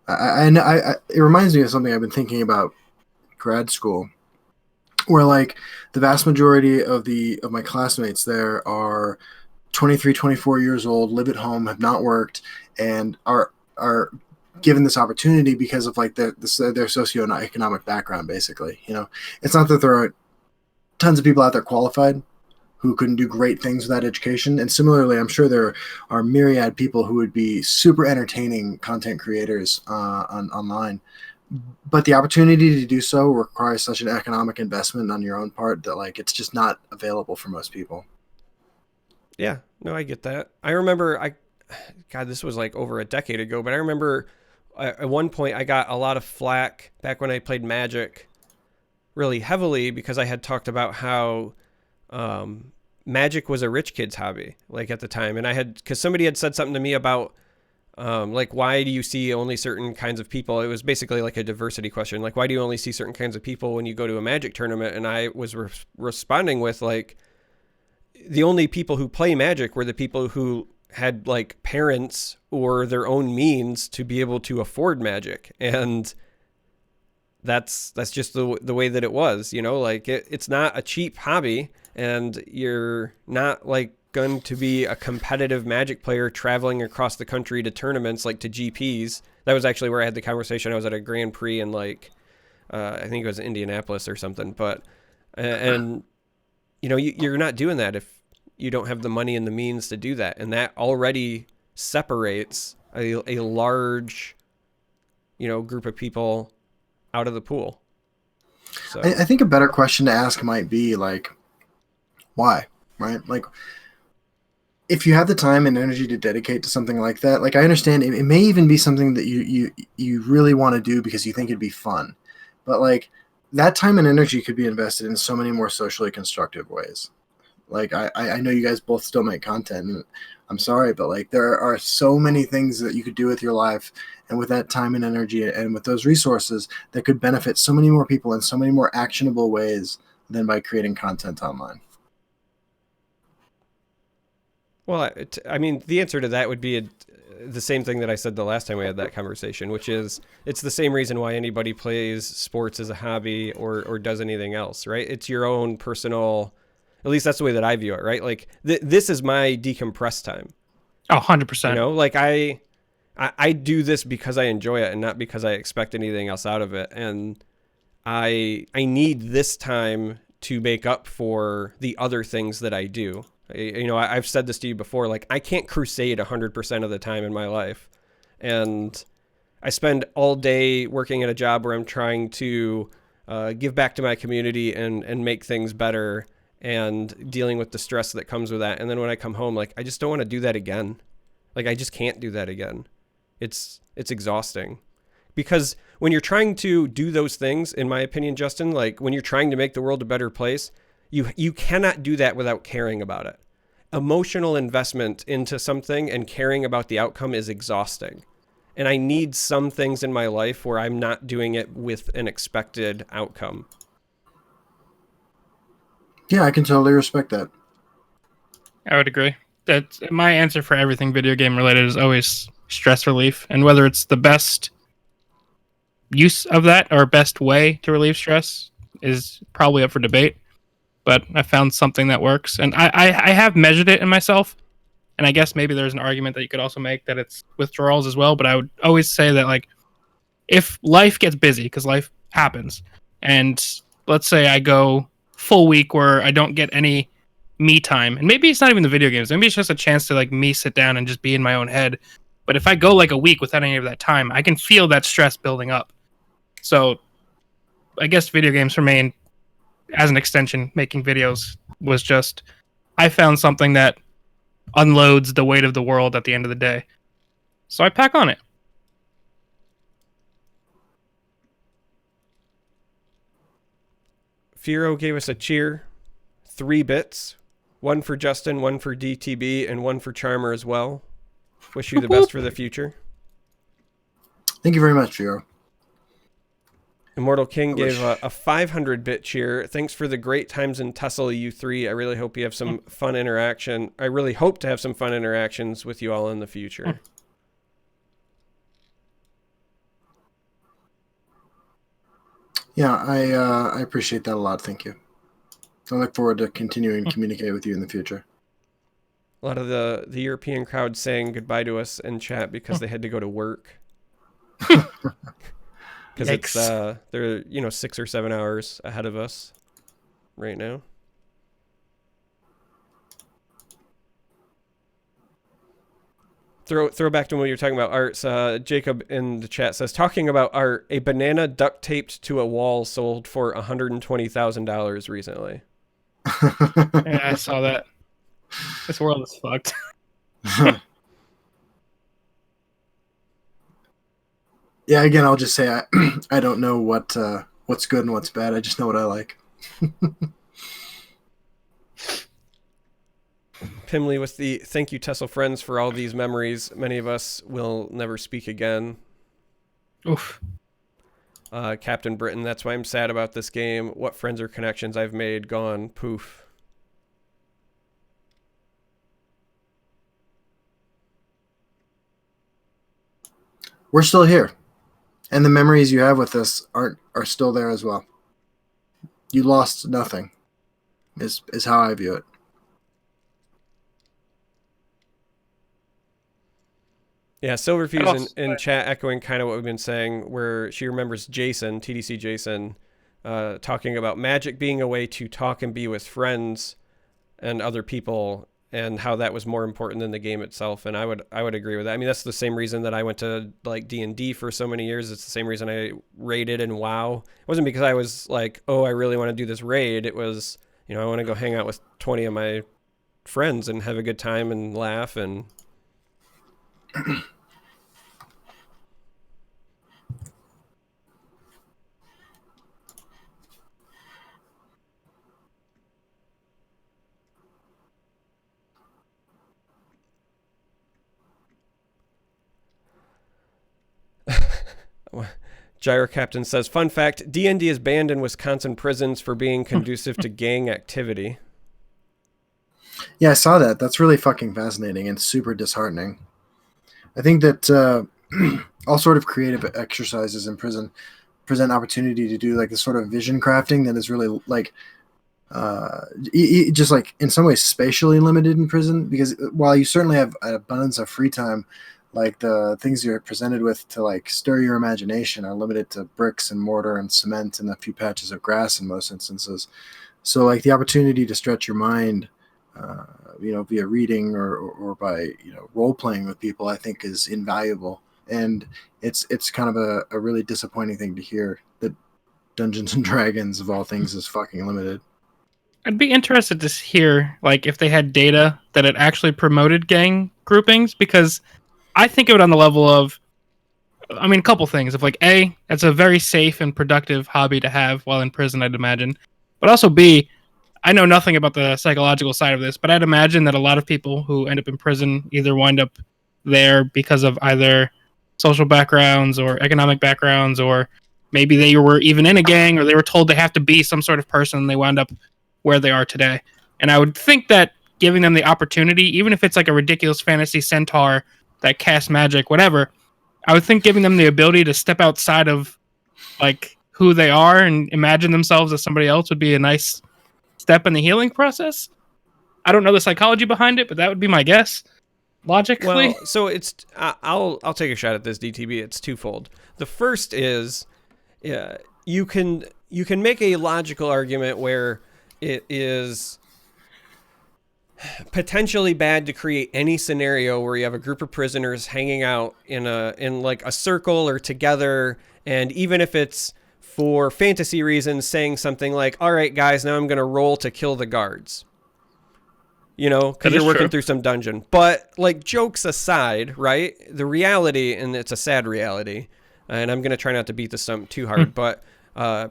It reminds me of something I've been thinking about grad school, where like the vast majority of my classmates there are 23, 24 years old, live at home, have not worked, and are given this opportunity because of like their socioeconomic background, basically. You know, it's not that there aren't tons of people out there qualified who can do great things with that education. And similarly, I'm sure there are myriad people who would be super entertaining content creators online. But the opportunity to do so requires such an economic investment on your own part that like it's just not available for most people. Yeah, no, I get that. I remember, God, this was like over a decade ago, but I remember at one point I got a lot of flack back when I played Magic really heavily because I had talked about how Magic was a rich kid's hobby, like at the time. And because somebody had said something to me about like, why do you see only certain kinds of people? It was basically like a diversity question. Like, why do you only see certain kinds of people when you go to a Magic tournament? And I was responding with like, the only people who play Magic were the people who had like parents or their own means to be able to afford Magic. And that's just the way that it was, you know, like it's not a cheap hobby, and you're not like going to be a competitive Magic player traveling across the country to tournaments, like to GPs. That was actually where I had the conversation. I was at a Grand Prix in like, I think it was Indianapolis or something, but, and you know, you're not doing that if you don't have the money and the means to do that. And that already separates a large, you know, group of people out of the pool. So I think a better question to ask might be like, why, right? Like, if you have the time and energy to dedicate to something like that, like I understand it may even be something that you really want to do because you think it'd be fun, but like that time and energy could be invested in so many more socially constructive ways. Like I know you guys both still make content, and I'm sorry, but like there are so many things that you could do with your life and with that time and energy and with those resources that could benefit so many more people in so many more actionable ways than by creating content online. Well, I mean, the answer to that would be the same thing that I said the last time we had that conversation, which is it's the same reason why anybody plays sports as a hobby or does anything else, right? It's your own personal, at least that's the way that I view it, right? Like this is my decompress time. Oh, 100%. You know, like I I do this because I enjoy it and not because I expect anything else out of it. And I need this time to make up for the other things that I do. I've said this to you before, like I can't crusade 100% of the time in my life. And I spend all day working at a job where I'm trying to give back to my community and make things better and dealing with the stress that comes with that. And then when I come home, like, I just don't want to do that again. Like, I just can't do that again. It's exhausting. Because when you're trying to do those things, in my opinion, Justin, like when you're trying to make the world a better place, you cannot do that without caring about it. Emotional investment into something and caring about the outcome is exhausting. And I need some things in my life where I'm not doing it with an expected outcome. Yeah, I can totally respect that. I would agree. That's my answer for everything video game related is always stress relief. And whether it's the best use of that or best way to relieve stress is probably up for debate. But I found something that works. And I have measured it in myself. And I guess maybe there's an argument that you could also make that it's withdrawals as well. But I would always say that, like, if life gets busy, because life happens, and let's say I go full week where I don't get any me time, and maybe it's not even the video games, maybe it's just a chance to, like, me sit down and just be in my own head. But if I go like a week without any of that time, I can feel that stress building up. So I guess video games remain as an extension. Making videos was just, I found something that unloads the weight of the world at the end of the day. So I pack on it. Firo gave us a cheer. 3 bits. 1 for Justin, 1 for DTB, and 1 for Charmer as well. Wish you the best for the future. Thank you very much, Firo. Immortal King gave a 500-bit cheer. Thanks for the great times in Tussle, you 3. I really hope you have some fun interaction. I really hope to have some fun interactions with you all in the future. Yeah, I appreciate that a lot. Thank you. I look forward to continuing to communicate with you in the future. A lot of the European crowd saying goodbye to us in chat because they had to go to work. Because it's they're 6 or 7 hours ahead of us right now. Throw back to when you were talking about arts. Jacob in the chat says, talking about art, a banana duct taped to a wall sold for $120,000 recently. Yeah, I saw that. This world is fucked. Yeah, again, I'll just say I don't know what's good and what's bad. I just know what I like. Pimley with the thank you, Tesla friends, for all these memories. Many of us will never speak again. Oof. Captain Britain, that's why I'm sad about this game. What friends or connections I've made, gone, poof. We're still here. And the memories you have with us are still there as well. You lost nothing, is how I view it. Yeah, Silverfuse in chat echoing kind of what we've been saying, where she remembers Jason, TDC Jason, talking about Magic being a way to talk and be with friends and other people, and how that was more important than the game itself. And I would agree with that. I mean, that's the same reason that I went to like D&D for so many years. It's the same reason I raided in WoW. It wasn't because I was like, oh, I really want to do this raid. It was, I want to go hang out with 20 of my friends and have a good time and laugh and... Gyro Captain says, fun fact, D&D is banned in Wisconsin prisons for being conducive to gang activity. Yeah, I saw that. That's really fucking fascinating and super disheartening. I think that all sort of creative exercises in prison present opportunity to do like this sort of vision crafting that is really like just like in some ways spatially limited in prison, because while you certainly have an abundance of free time, like the things you're presented with to like stir your imagination are limited to bricks and mortar and cement and a few patches of grass in most instances. So like the opportunity to stretch your mind, via reading or by role playing with people, I think is invaluable. And it's kind of a really disappointing thing to hear that Dungeons and Dragons of all things is fucking limited. I'd be interested to hear like if they had data that it actually promoted gang groupings, because I think of it on the level of, I mean, a couple things. Of like, A, it's a very safe and productive hobby to have while in prison, I'd imagine. But also B, I know nothing about the psychological side of this, but I'd imagine that a lot of people who end up in prison either wind up there because of either social backgrounds or economic backgrounds, or maybe they were even in a gang, or they were told they have to be some sort of person and they wound up where they are today. And I would think that giving them the opportunity, even if it's like a ridiculous fantasy centaur that casts magic, whatever, I would think giving them the ability to step outside of like who they are and imagine themselves as somebody else would be a nice step in the healing process. I don't know the psychology behind it, but that would be my guess. Logically. Well, so it's I'll take a shot at this, DTB. It's twofold. The first is you can make a logical argument where it is potentially bad to create any scenario where you have a group of prisoners hanging out in like a circle or together, and even if it's for fantasy reasons, saying something like, all right, guys, now I'm going to roll to kill the guards. Because you're working through some dungeon. But, like, jokes aside, right? The reality, and it's a sad reality, and I'm going to try not to beat this too hard, but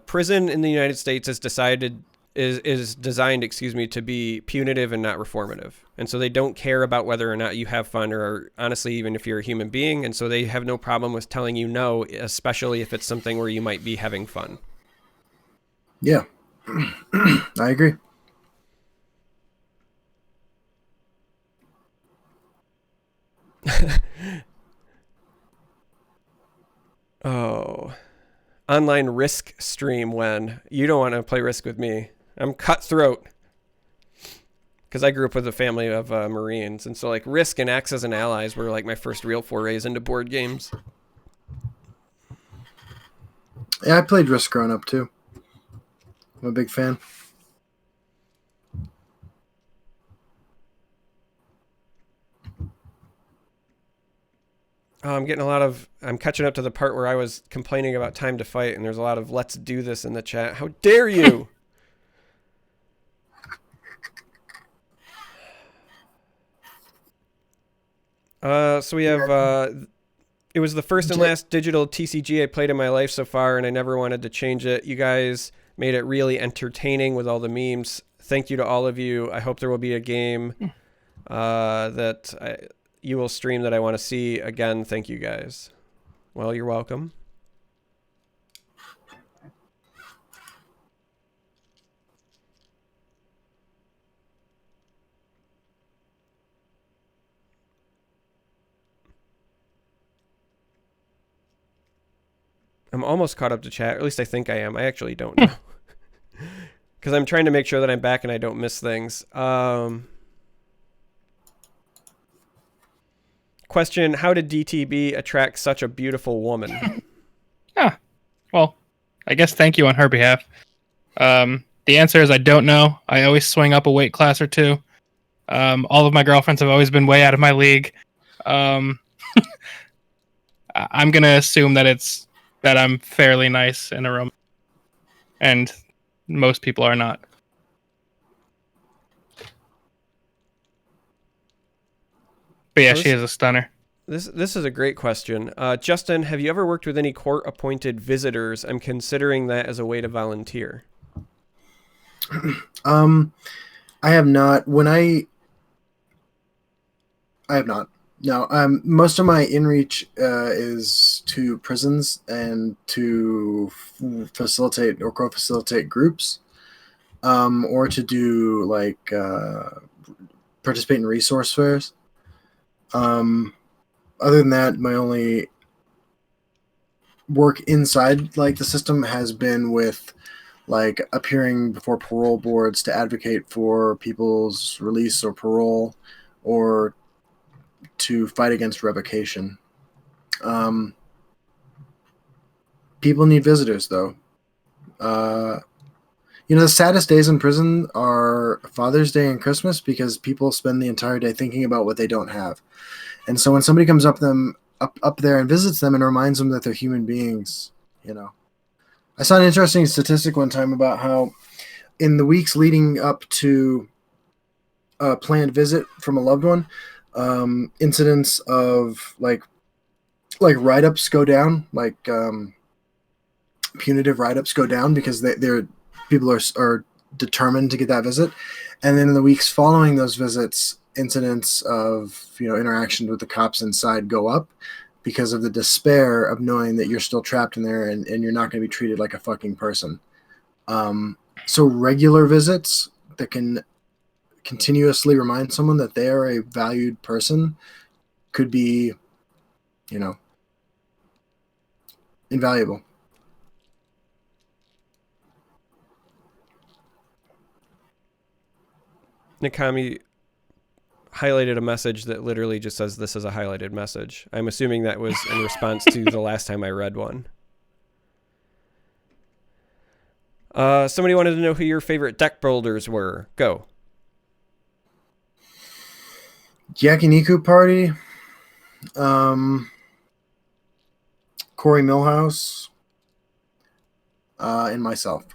prison in the United States is designed, to be punitive and not reformative. And so they don't care about whether or not you have fun or honestly, even if you're a human being. And so they have no problem with telling you no, especially if it's something where you might be having fun. Yeah, I agree. Oh, online Risk stream when you don't want to play Risk with me. I'm cutthroat because I grew up with a family of Marines, and so like Risk and Axis and Allies were like my first real forays into board games. Yeah, I played Risk growing up too. I'm a big fan. I'm catching up to the part where I was complaining about time to fight, and there's a lot of let's do this in the chat. How dare you? So we have, it was the first and last digital TCG I played in my life so far, and I never wanted to change it. You guys made it really entertaining with all the memes. Thank you to all of you. I hope there will be a game you will stream that I want to see again. Thank you guys. Well, you're welcome. I'm almost caught up to chat. Or at least I think I am. I actually don't know. Because I'm trying to make sure that I'm back and I don't miss things. Question, how did DTB attract such a beautiful woman? Well, I guess thank you on her behalf. The answer is I don't know. I always swing up a weight class or two. All of my girlfriends have always been way out of my league. I'm going to assume that I'm fairly nice and aroma. And most people are not. But yeah, she is a stunner. This is a great question. Justin, have you ever worked with any court-appointed visitors? I'm considering that as a way to volunteer. I have not. I have not. No. Most of my inreach is to prisons and to facilitate or co-facilitate groups, or to do like participate in resource fairs. Other than that, my only work inside like the system has been with like appearing before parole boards to advocate for people's release or parole, or to fight against revocation. People need visitors, though. The saddest days in prison are Father's Day and Christmas because people spend the entire day thinking about what they don't have. And so when somebody comes up there and visits them and reminds them that they're human beings, I saw an interesting statistic one time about how in the weeks leading up to a planned visit from a loved one, incidents of like write-ups go down, punitive write-ups go down because people are determined to get that visit. And then in the weeks following those visits, incidents of interactions with the cops inside go up because of the despair of knowing that you're still trapped in there and you're not going to be treated like a fucking person. So regular visits that can continuously remind someone that they are a valued person could be, invaluable. Nakami highlighted a message that literally just says this is a highlighted message. I'm assuming that was in response to the last time I read one. Somebody wanted to know who your favorite deck builders were. Go. Yakiniku Party. Corey Millhouse. And myself.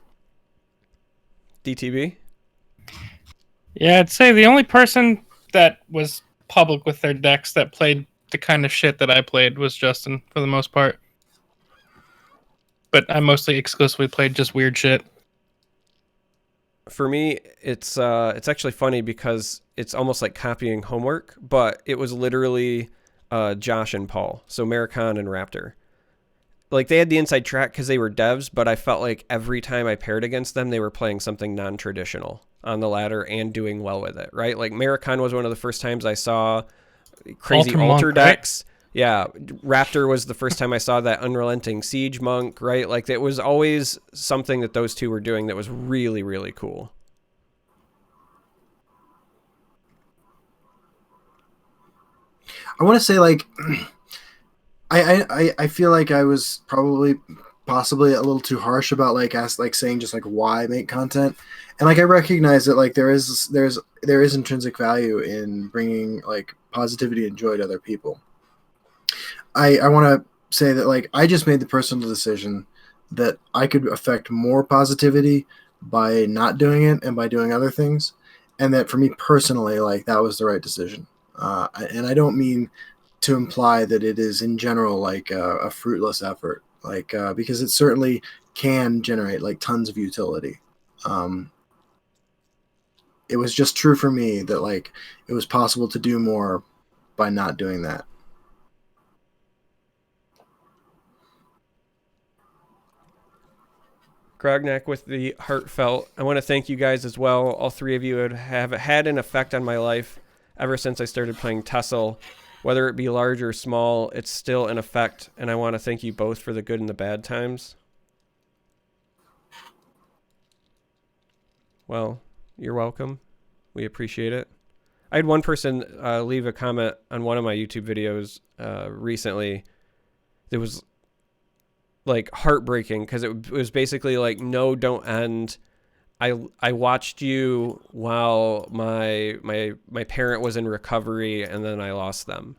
DTB? Yeah, I'd say the only person that was public with their decks that played the kind of shit that I played was Justin, for the most part. But I mostly exclusively played just weird shit. For me, it's actually funny because it's almost like copying homework, but it was literally Josh and Paul, so Maricon and Raptor. Like, they had the inside track because they were devs, but I felt like every time I paired against them, they were playing something non-traditional on the ladder and doing well with it, right? Like, Maricon was one of the first times I saw crazy altar decks. Right? Yeah, Raptor was the first time I saw that unrelenting siege monk, right? Like, it was always something that those two were doing that was really, really cool. I want to say, like, I feel like I was possibly a little too harsh about saying just like why make content, and like I recognize that like there is intrinsic value in bringing like positivity and joy to other people. I want to say that like I just made the personal decision that I could affect more positivity by not doing it and by doing other things, and that for me personally, like that was the right decision. And I don't mean to imply that it is in general like a fruitless effort, like because it certainly can generate like tons of utility. It was just true for me that like it was possible to do more by not doing that. Grognak with the heartfelt. I want to thank you guys as well. All three of you have had an effect on my life ever since I started playing Tussle. Whether it be large or small, it's still an effect, and I want to thank you both for the good and the bad times. Well, you're welcome. We appreciate it. I had one person leave a comment on one of my YouTube videos recently that was like heartbreaking because it was basically like, no, don't end. I watched you while my parent was in recovery, and then I lost them.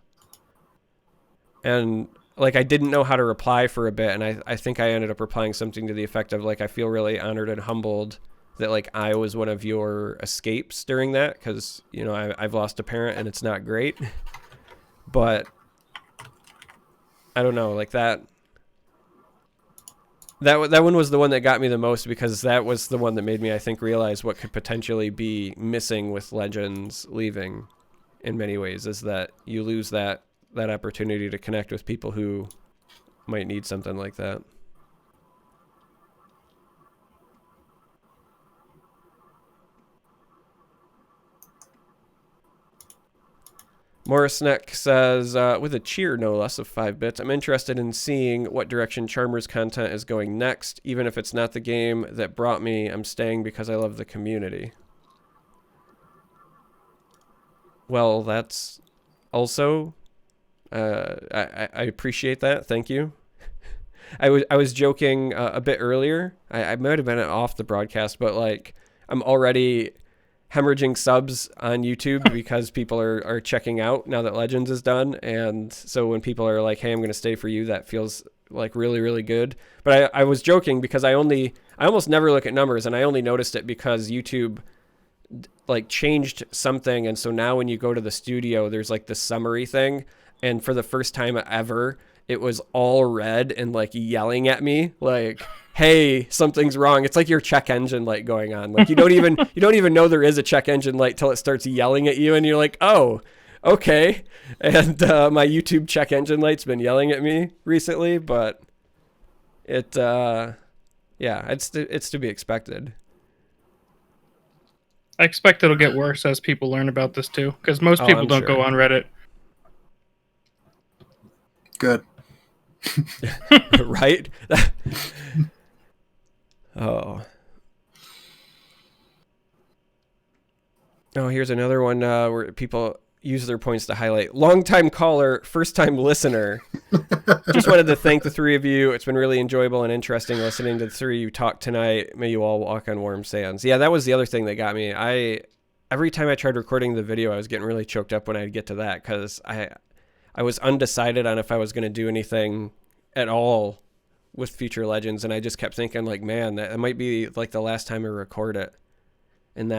And like I didn't know how to reply for a bit, and I think I ended up replying something to the effect of like, I feel really honored and humbled that like I was one of your escapes during that, because I've lost a parent and it's not great. But I don't know, like that one was the one that got me the most, because that was the one that made me, I think, realize what could potentially be missing with Legends leaving in many ways, is that you lose that opportunity to connect with people who might need something like that. Morris Neck says, with a cheer no less of 5 bits, I'm interested in seeing what direction Charmer's content is going next. Even if it's not the game that brought me, I'm staying because I love the community. Well, that's also, I appreciate that. Thank you. I was joking a bit earlier. I might have been off the broadcast, but like I'm already hemorrhaging subs on YouTube because people are checking out now that Legends is done. And so when people are like, hey, I'm going to stay for you, that feels like really, really good. But I was joking because I almost never look at numbers, and I only noticed it because YouTube like changed something. And so now when you go to the studio, there's like this summary thing. And for the first time ever, it was all red and like yelling at me like, hey, something's wrong. It's like your check engine light going on. Like you don't even know there is a check engine light till it starts yelling at you. And you're like, oh, okay. And my YouTube check engine light's been yelling at me recently, but it's to be expected. I expect it'll get worse as people learn about this too, because most people don't go on Reddit. Good. Right? Oh, here's another one where people use their points to highlight. Long-time caller, first-time listener. Just wanted to thank the three of you. It's been really enjoyable and interesting listening to the three of you talk tonight. May you all walk on warm sands. Yeah, that was the other thing that got me. Every time I tried recording the video, I was getting really choked up when I'd get to that because I was undecided on if I was going to do anything at all with Future Legends, and I just kept thinking like, man, that might be like the last time I record it, and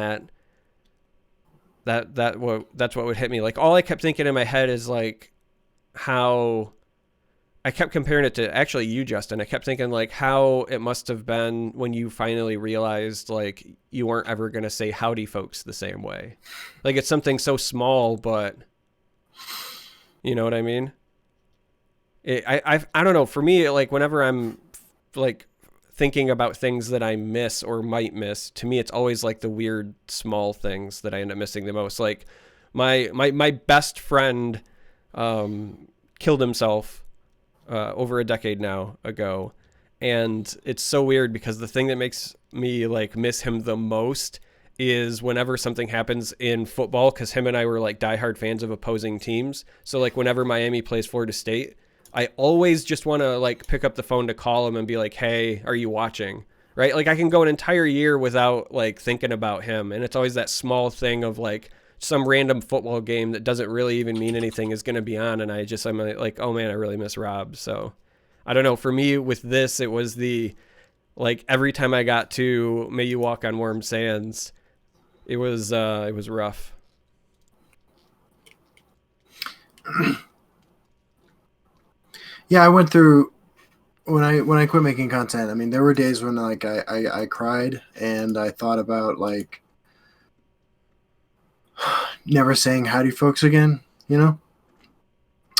that's what would hit me. Like all I kept thinking in my head is like how I kept comparing it to actually you, Justin. I kept thinking like how it must have been when you finally realized like you weren't ever going to say howdy folks the same way. Like it's something so small, but you know what I mean? I don't know. For me, like whenever I'm like thinking about things that I miss or might miss, to me, it's always like the weird small things that I end up missing the most. Like my best friend killed himself over a decade now ago. And it's so weird because the thing that makes me like miss him the most is whenever something happens in football, because him and I were like diehard fans of opposing teams. So like whenever Miami plays Florida State, I always just want to like pick up the phone to call him and be like, hey, are you watching? Right? Like I can go an entire year without like thinking about him. And it's always that small thing of like some random football game that doesn't really even mean anything is going to be on. And I'm like, oh man, I really miss Rob. So I don't know. For me with this, it was the, like every time I got to May You Walk on Warm Sands, it was rough. Yeah, I went through when I quit making content. I mean, there were days when like I cried and I thought about like never saying howdy folks again, you know,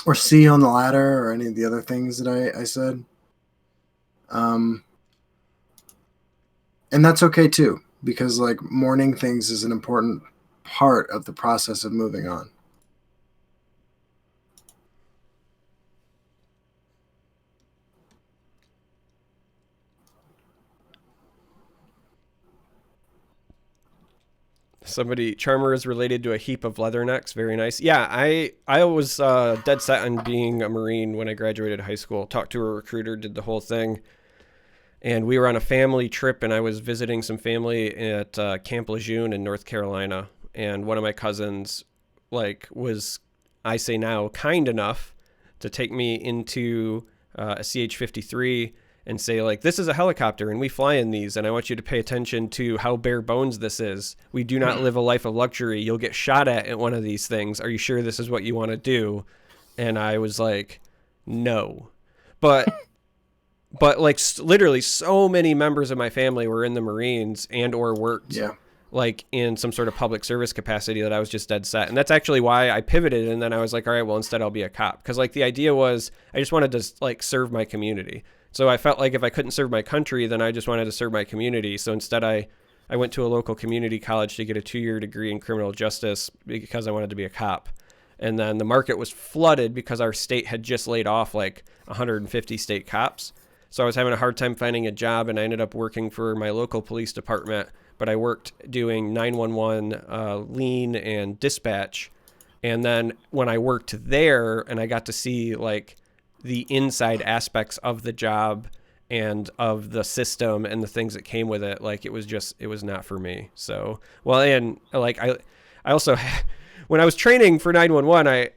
or see you on the ladder or any of the other things that I said. And that's okay too, because like mourning things is an important part of the process of moving on. Somebody, Charmer is related to a heap of leathernecks. Very nice. Yeah, I was dead set on being a Marine when I graduated high school. Talked to a recruiter, did the whole thing. And we were on a family trip, and I was visiting some family at Camp Lejeune in North Carolina. And one of my cousins, like, was, I say now, kind enough to take me into a CH-53 and say, like, this is a helicopter and we fly in these, and I want you to pay attention to how bare bones this is. We do not live a life of luxury. You'll get shot at one of these things. Are you sure this is what you want to do? And I was like, no. But like literally so many members of my family were in the Marines and or worked like in some sort of public service capacity that I was just dead set. And that's actually why I pivoted. And then I was like, all right, well, instead I'll be a cop. Because like the idea was I just wanted to like serve my community. So I felt like if I couldn't serve my country, then I just wanted to serve my community. So instead I went to a local community college to get a 2-year degree in criminal justice because I wanted to be a cop. And then the market was flooded because our state had just laid off like 150 state cops. So I was having a hard time finding a job, and I ended up working for my local police department, but I worked doing 911 lean and dispatch. And then when I worked there and I got to see like the inside aspects of the job and of the system and the things that came with it, like it was not for me. So, well, and like I also, when I was training for 911,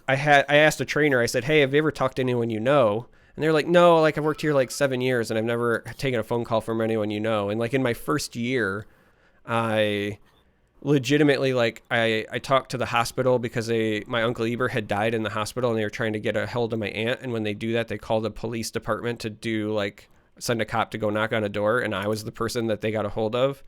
I asked a trainer, I said, hey, have you ever talked to anyone you know? And they're like, no, like I've worked here like 7 years and I've never taken a phone call from anyone you know. And like in my first year, I legitimately, like I talked to the hospital because my Uncle Eber had died in the hospital and they were trying to get a hold of my aunt. And when they do that, they call the police department to send a cop to go knock on a door. And I was the person that they got a hold of.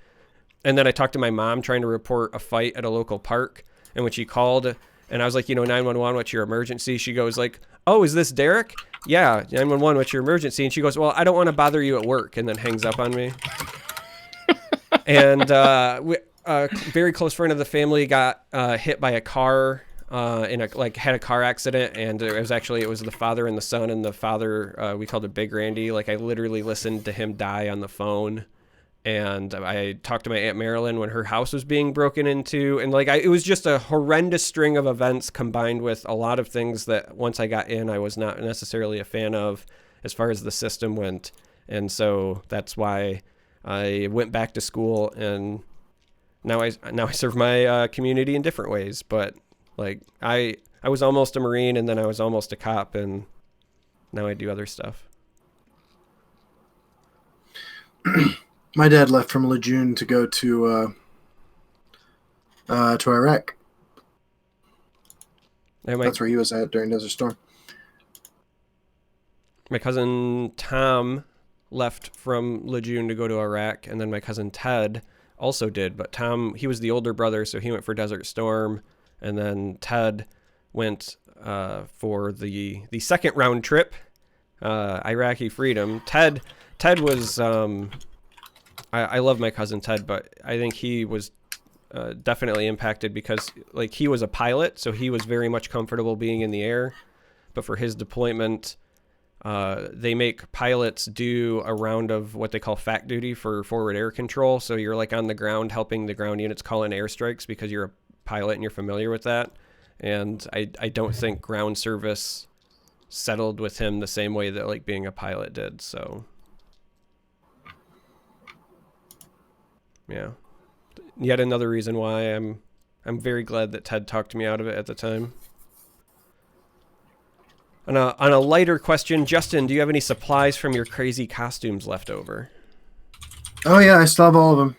And then I talked to my mom trying to report a fight at a local park. And when she called and I was like, 911, what's your emergency? She goes like, oh, is this Derek? Yeah, 911, what's your emergency? And she goes, well, I don't want to bother you at work, and then hangs up on me. And a very close friend of the family got hit by a car had a car accident, and it was the father and the son, and the father, we called it Big Randy. Like I literally listened to him die on the phone. And I talked to my Aunt Marilyn when her house was being broken into. And it was just a horrendous string of events combined with a lot of things that once I got in, I was not necessarily a fan of as far as the system went. And so that's why I went back to school, and now I serve my community in different ways. But like I was almost a Marine, and then I was almost a cop, and now I do other stuff. My dad left from Lejeune to go to Iraq. That's where he was at during Desert Storm. My cousin Tom left from Lejeune to go to Iraq, and then my cousin Ted also did. But Tom, he was the older brother, so he went for Desert Storm, and then Ted went for the second round trip, Iraqi Freedom. Ted was... I love my cousin Ted, but I think he was definitely impacted because like he was a pilot, so he was very much comfortable being in the air. But for his deployment, they make pilots do a round of what they call FAC duty for forward air control. So you're like on the ground helping the ground units call in airstrikes because you're a pilot and you're familiar with that. And I don't think ground service settled with him the same way that like being a pilot did. So yeah, yet another reason why I'm very glad that Ted talked me out of it at the time. On a lighter question, Justin, do you have any supplies from your crazy costumes left over? Oh yeah, I still have all of them.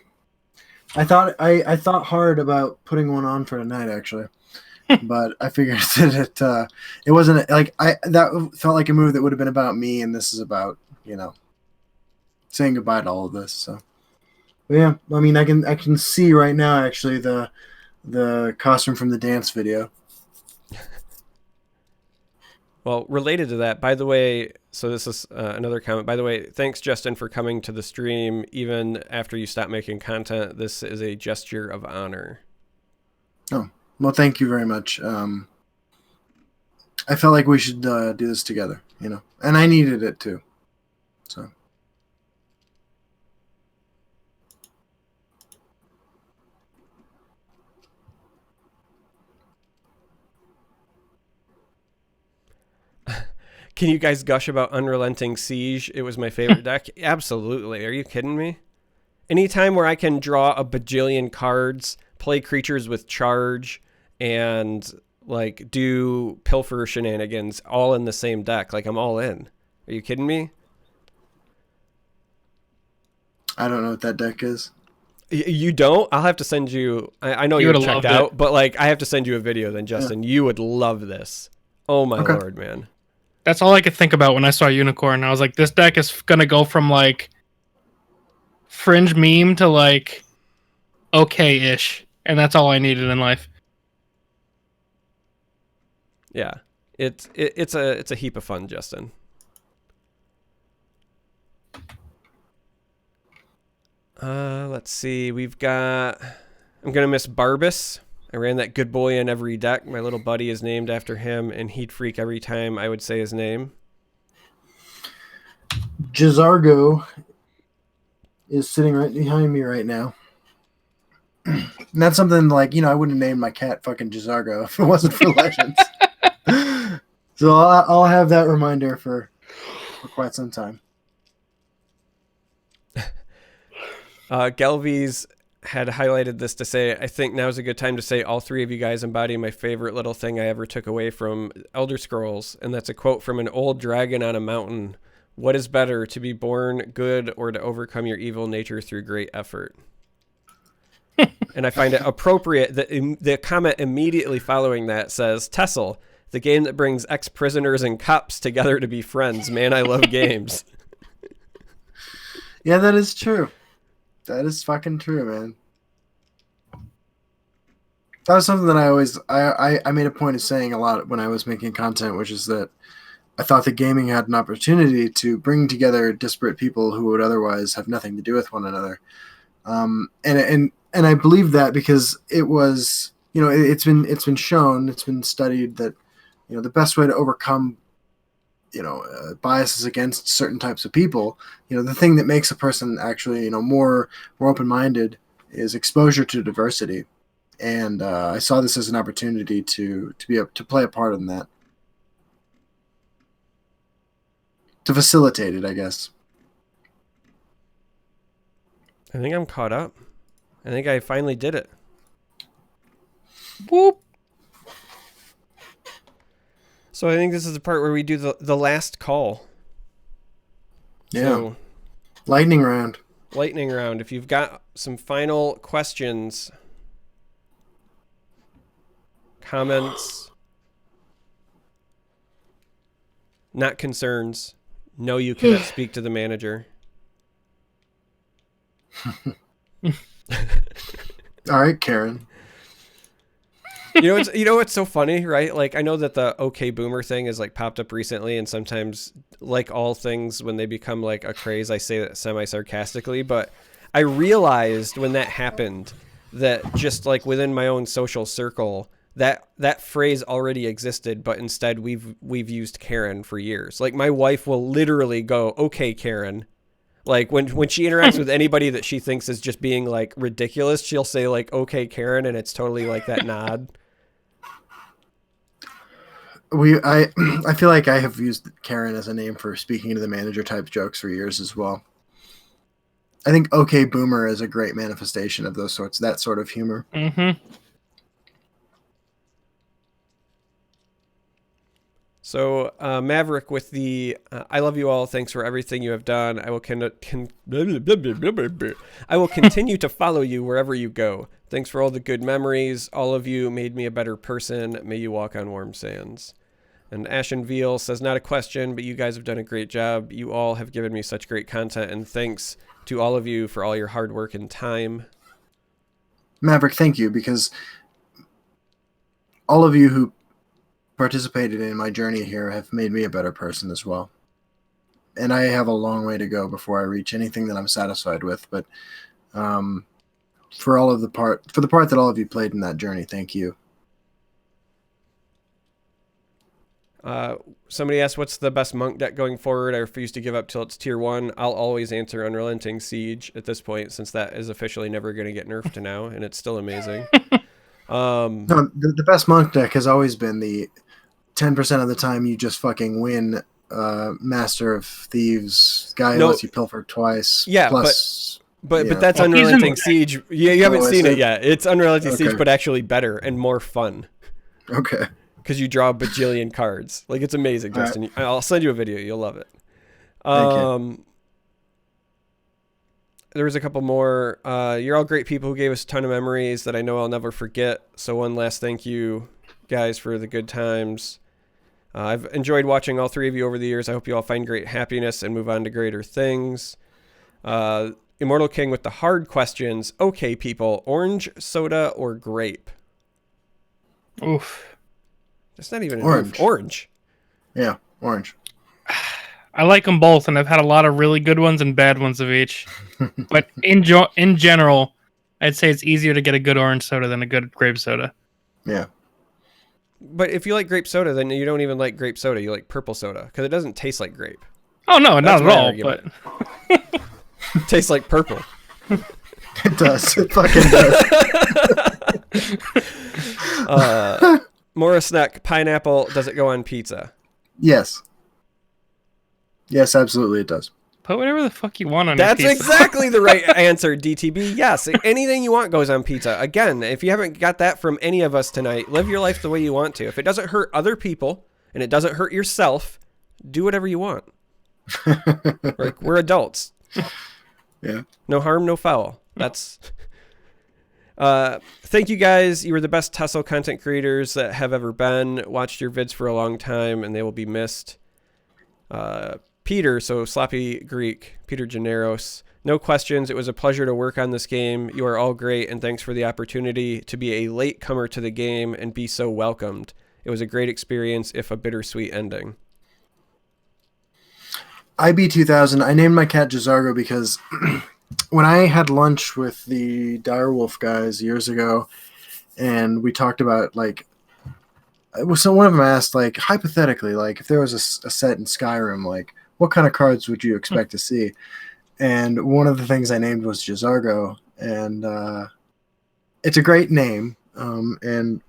I thought hard about putting one on for tonight actually, but I figured that it wasn't like that felt like a move that would have been about me, and this is about saying goodbye to all of this. So. But yeah, I mean, I can see right now actually the costume from the dance video. Well, related to that, by the way, so this is another comment. By the way, thanks Justin for coming to the stream even after you stopped making content. This is a gesture of honor. Oh, well, thank you very much. I felt like we should do this together, and I needed it too. So. Can you guys gush about Unrelenting Siege? It was my favorite deck. Absolutely. Are you kidding me? Anytime where I can draw a bajillion cards, play creatures with charge, and like do pilfer shenanigans all in the same deck, like I'm all in. Are you kidding me? I don't know what that deck is. You don't? I'll have to send you. I know you're checked out, but like I have to send you a video then, Justin. Yeah. You would love this. Oh my Lord, man. That's all I could think about when I saw Unicorn. I was like, this deck is going to go from like fringe meme to like okay-ish. And that's all I needed in life. Yeah. It's a heap of fun, Justin. Let's see. I'm going to miss Barbas. I ran that good boy in every deck. My little buddy is named after him, and he'd freak every time I would say his name. Jazargo is sitting right behind me right now. And that's something like, I wouldn't name my cat fucking Jizargo if it wasn't for Legends. So I'll have that reminder for quite some time. Galvies had highlighted this to say, I think now's a good time to say all three of you guys embody my favorite little thing I ever took away from Elder Scrolls, and that's a quote from an old dragon on a mountain. What is better, to be born good or to overcome your evil nature through great effort? And I find it appropriate that the comment immediately following that says, Tessel, the game that brings ex-prisoners and cops together to be friends. Man, I love games. Yeah, that is true. That is fucking true, man. That was something that I made a point of saying a lot when I was making content, which is that I thought that gaming had an opportunity to bring together disparate people who would otherwise have nothing to do with one another. And I believe that because it was, it's been shown, it's been studied that, the best way to overcome, biases against certain types of people, the thing that makes a person actually, more open-minded is exposure to diversity. And I saw this as an opportunity to be able to play a part in that. To facilitate it, I guess. I think I'm caught up. I think I finally did it. Whoop. So I think this is the part where we do the last call. Yeah. So, lightning round. Lightning round. If you've got some final questions, comments, not concerns. No, you cannot speak to the manager. All right, Karen. You know what's so funny, right? Like, I know that the OK Boomer thing has like popped up recently, and sometimes, like all things, when they become like a craze, I say that semi-sarcastically, but I realized when that happened that just like within my own social circle, that phrase already existed, but instead we've used Karen for years. Like, my wife will literally go, "Okay, Karen." Like when she interacts with anybody that she thinks is just being like ridiculous, she'll say like, "Okay, Karen," and it's totally like that nod. I feel like I have used Karen as a name for speaking to the manager type jokes for years as well. I think OK Boomer is a great manifestation of that sort of humor. Mm-hmm. So Maverick with the I love you all. Thanks for everything you have done. I will continue to follow you wherever you go. Thanks for all the good memories. All of you made me a better person. May you walk on warm sands. And Ashen Veal says, not a question, but you guys have done a great job. You all have given me such great content, and thanks to all of you for all your hard work and time. Maverick, thank you, because all of you who participated in my journey here have made me a better person as well. And I have a long way to go before I reach anything that I'm satisfied with. But for the part that all of you played in that journey, thank you. Somebody asked, what's the best monk deck going forward? I refuse to give up till it's tier 1. I'll always answer Unrelenting Siege at this point, since that is officially never going to get nerfed to now, and it's still amazing. No, the best monk deck has always been the 10% of the time you just fucking win Master of Thieves guy who lets you pilfer twice. Yeah, plus, but that's Unrelenting Siege. Yeah, you haven't seen it yet. It's Unrelenting Siege, but actually better and more fun. Okay. Because you draw a bajillion cards. Like, it's amazing, Justin. Right. I'll send you a video. You'll love it. Thank you. There was a couple more. You're all great people who gave us a ton of memories that I know I'll never forget. So one last thank you, guys, for the good times. I've enjoyed watching all three of you over the years. I hope you all find great happiness and move on to greater things. Immortal King with the hard questions. Okay, people, orange soda or grape? Oof. It's not even orange. Orange. Yeah, orange. I like them both, and I've had a lot of really good ones and bad ones of each. But in general, I'd say it's easier to get a good orange soda than a good grape soda. Yeah. But if you like grape soda, then you don't even like grape soda. You like purple soda because it doesn't taste like grape. Oh no, not at all. But tastes like purple. It does. It fucking does. Morris Neck, pineapple, does it go on pizza? Yes. Yes, absolutely it does. Put whatever the fuck you want on your That's pizza. exactly the right answer, DTB. Yes, anything you want goes on pizza. Again, if you haven't got that from any of us tonight, live your life the way you want to. If it doesn't hurt other people and it doesn't hurt yourself, do whatever you want. Like, we're adults. Yeah. No harm, no foul. That's... thank you guys. You were the best Tussle content creators that have ever been. Watched your vids for a long time, and they will be missed. Peter, so Sloppy Greek, Peter Generos. No questions. It was a pleasure to work on this game. You are all great, and thanks for the opportunity to be a latecomer to the game and be so welcomed. It was a great experience, if a bittersweet ending. IB2000, I named my cat Jazargo because when I had lunch with the Direwolf guys years ago, and we talked about, like, so one of them asked, like, hypothetically, like, if there was a set in Skyrim, like, what kind of cards would you expect to see? And one of the things I named was Jazargo, and it's a great name, and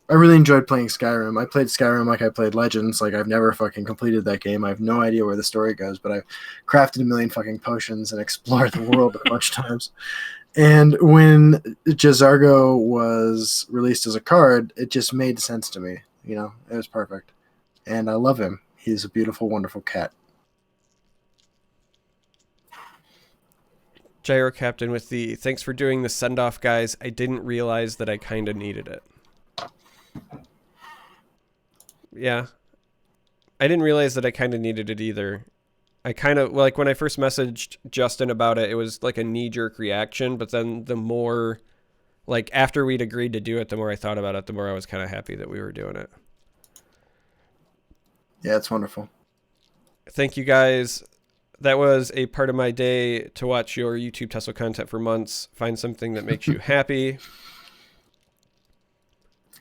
I really enjoyed playing Skyrim. I played Skyrim like I played Legends. Like, I've never fucking completed that game. I have no idea where the story goes, but I've crafted a million fucking potions and explored the world a bunch of times. And when Jazargo was released as a card, it just made sense to me. You know, it was perfect. And I love him. He's a beautiful, wonderful cat. Gyro Captain with the thanks for doing the send-off, guys. I didn't realize that I kind of needed it. Yeah. I didn't realize that I kind of needed it either. I kind of, like, when I first messaged Justin about it, it was like a knee-jerk reaction, but then the more, like, after we'd agreed to do it, the more I thought about it, the more I was kind of happy that we were doing it. Yeah, it's wonderful. Thank you, guys. That was a part of my day to watch your YouTube Tussle content for months. Find something that makes you happy.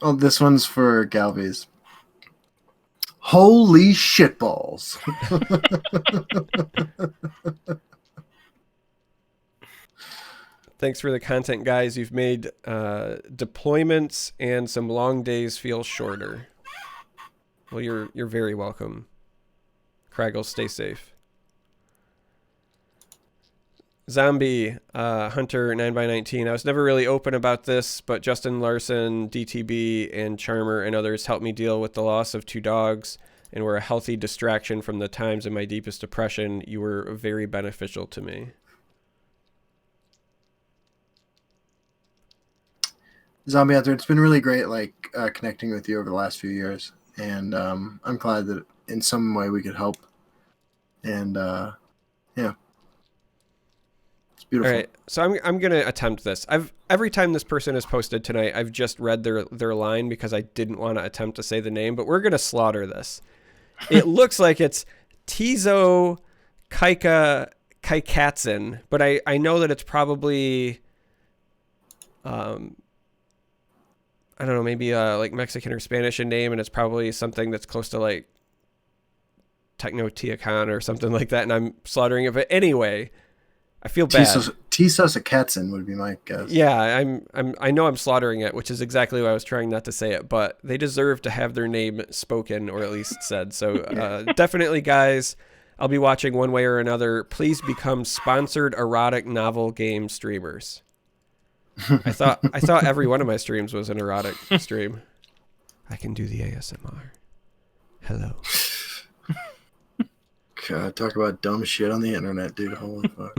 Oh, this one's for Galvies. Holy shitballs. Thanks for the content, guys. You've made deployments and some long days feel shorter. Well, you're very welcome. Craggle, stay safe. Zombie Hunter 9x19. I was never really open about this, but Justin Larson, DTB, and Charmer and others helped me deal with the loss of 2 dogs and were a healthy distraction from the times of my deepest depression. You were very beneficial to me. Zombie Hunter, it's been really great, like, connecting with you over the last few years, and I'm glad that in some way we could help. And yeah. Beautiful. All right, so I'm gonna attempt this. Every time this person has posted tonight, I've just read their line because I didn't want to attempt to say the name, but we're gonna slaughter this. It looks like it's Tizo Kaikatsin, but I know that it's probably I don't know, maybe like Mexican or Spanish in name, and it's probably something that's close to like Techno Tiacan or something like that, and I'm slaughtering it. But anyway, I feel bad. Tisos Katsin would be my guess. Yeah, I know I'm slaughtering it, which is exactly why I was trying not to say it, but they deserve to have their name spoken or at least said. So definitely, guys, I'll be watching one way or another. Please become sponsored erotic novel game streamers. I thought every one of my streams was an erotic stream. I can do the ASMR. Hello. God, talk about dumb shit on the internet, dude. Holy fuck.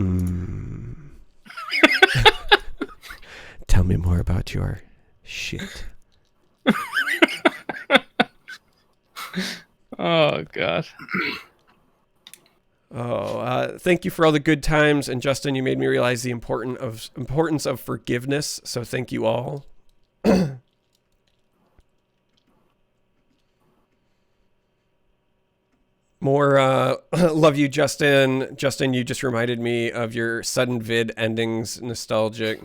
Tell me more about your shit. Oh, God. Thank you for all the good times. And Justin, you made me realize the importance of forgiveness. So thank you all. More love you, Justin. Justin, you just reminded me of your sudden vid endings, nostalgic.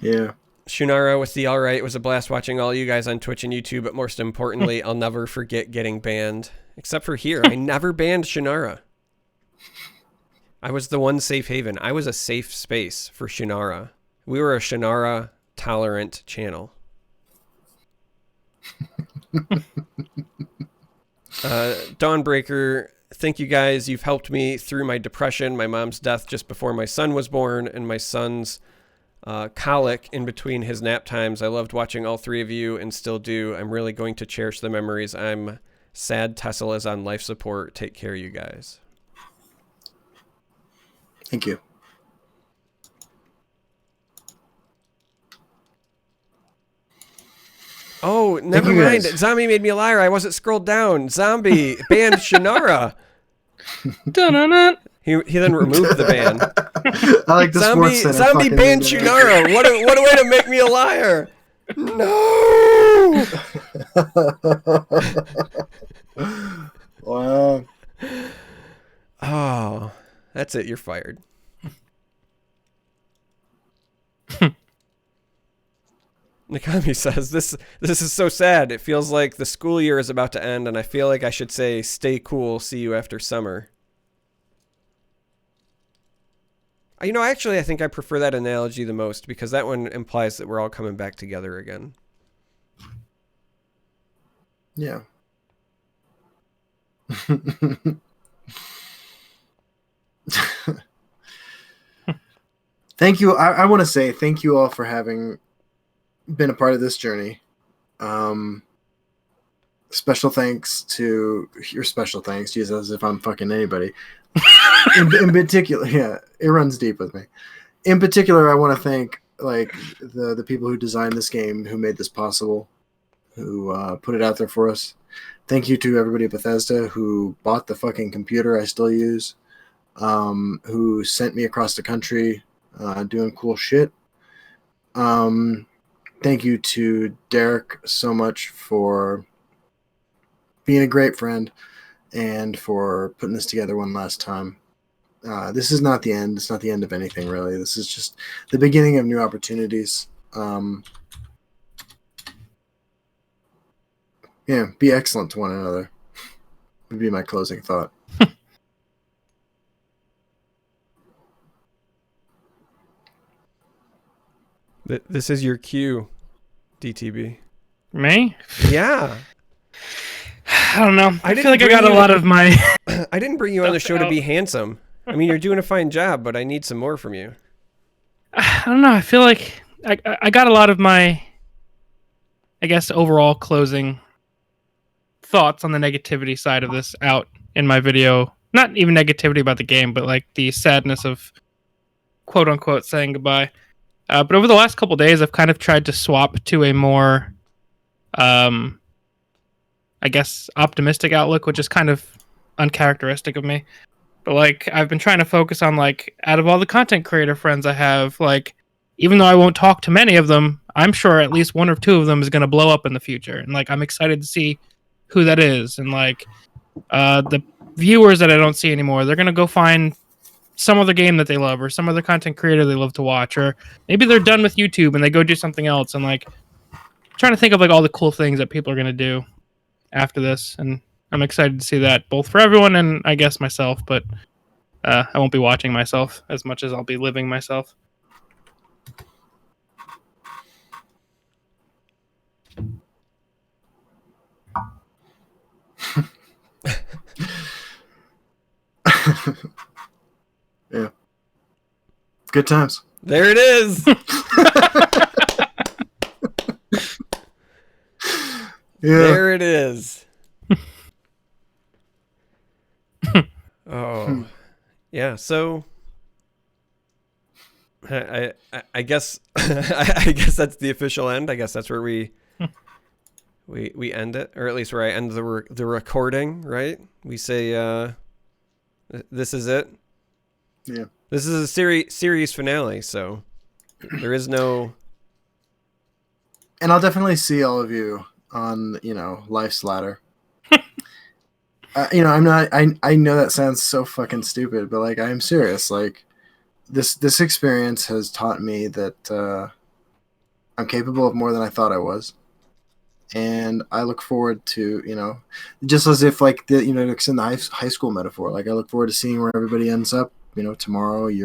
Yeah. Shunara with the all right. It was a blast watching all you guys on Twitch and YouTube, but most importantly, I'll never forget getting banned. Except for here. I never banned Shunara. I was the one safe haven. I was a safe space for Shannara. We were a Shannara tolerant channel. Dawnbreaker, thank you guys. You've helped me through my depression, my mom's death just before my son was born, and my son's colic in between his nap times. I loved watching all three of you and still do. I'm really going to cherish the memories. I'm sad Tesla's on life support. Take care, you guys. Thank you. Oh, never mind. Zombie made me a liar. I wasn't scrolled down. Zombie banned Shannara. He then removed the ban. I like the Sports Center. Zombie banned Shannara. What a way to make me a liar. No. Wow. Oh, that's it. You're fired. Nakami says, this is so sad. It feels like the school year is about to end, and I feel like I should say, stay cool, see you after summer. You know, actually, I think I prefer that analogy the most, because that one implies that we're all coming back together again. Yeah. Thank you. I want to say thank you all for having been a part of this journey. Special thanks to your special thanks, Jesus, as if I'm fucking anybody. in particular, yeah, it runs deep with me. In particular, I want to thank like the people who designed this game, who made this possible, who put it out there for us. Thank you to everybody at Bethesda who bought the fucking computer I still use, who sent me across the country doing cool shit. Thank you to Derek so much for being a great friend and for putting this together one last time. This is not the end. It's not the end of anything, really. This is just the beginning of new opportunities. Yeah, be excellent to one another would be my closing thought. This is your cue, DTB. Me? Yeah. I don't know. I feel like I got a lot of my... I didn't bring you on the show to be handsome. I mean, you're doing a fine job, but I need some more from you. I don't know. I feel like I got a lot of my, I guess, overall closing thoughts on the negativity side of this out in my video. Not even negativity about the game, but like the sadness of quote unquote saying goodbye. But over the last couple days, I've kind of tried to swap to a more, I guess, optimistic outlook, which is kind of uncharacteristic of me. But like, I've been trying to focus on like, out of all the content creator friends I have, like, even though I won't talk to many of them, I'm sure at least one or two of them is going to blow up in the future. And like, I'm excited to see who that is. And like, the viewers that I don't see anymore, they're going to go find some other game that they love or some other content creator they love to watch, or maybe they're done with YouTube and they go do something else. And like, trying to think of like all the cool things that people are going to do after this. And I'm excited to see that both for everyone and I guess myself, but I won't be watching myself as much as I'll be living myself. Yeah. Good times. There it is. Yeah. There it is. Oh, yeah. So, I guess I guess that's the official end. I guess that's where we end it, or at least where I end the recording. Right? We say, "This is it." Yeah. This is a series finale, so there is no. And I'll definitely see all of you on, life's ladder. I'm not. I know that sounds so fucking stupid, but like, I'm serious. Like, this experience has taught me that I'm capable of more than I thought I was, and I look forward to, just as if like it's in the high school metaphor. Like, I look forward to seeing where everybody ends up tomorrow, a year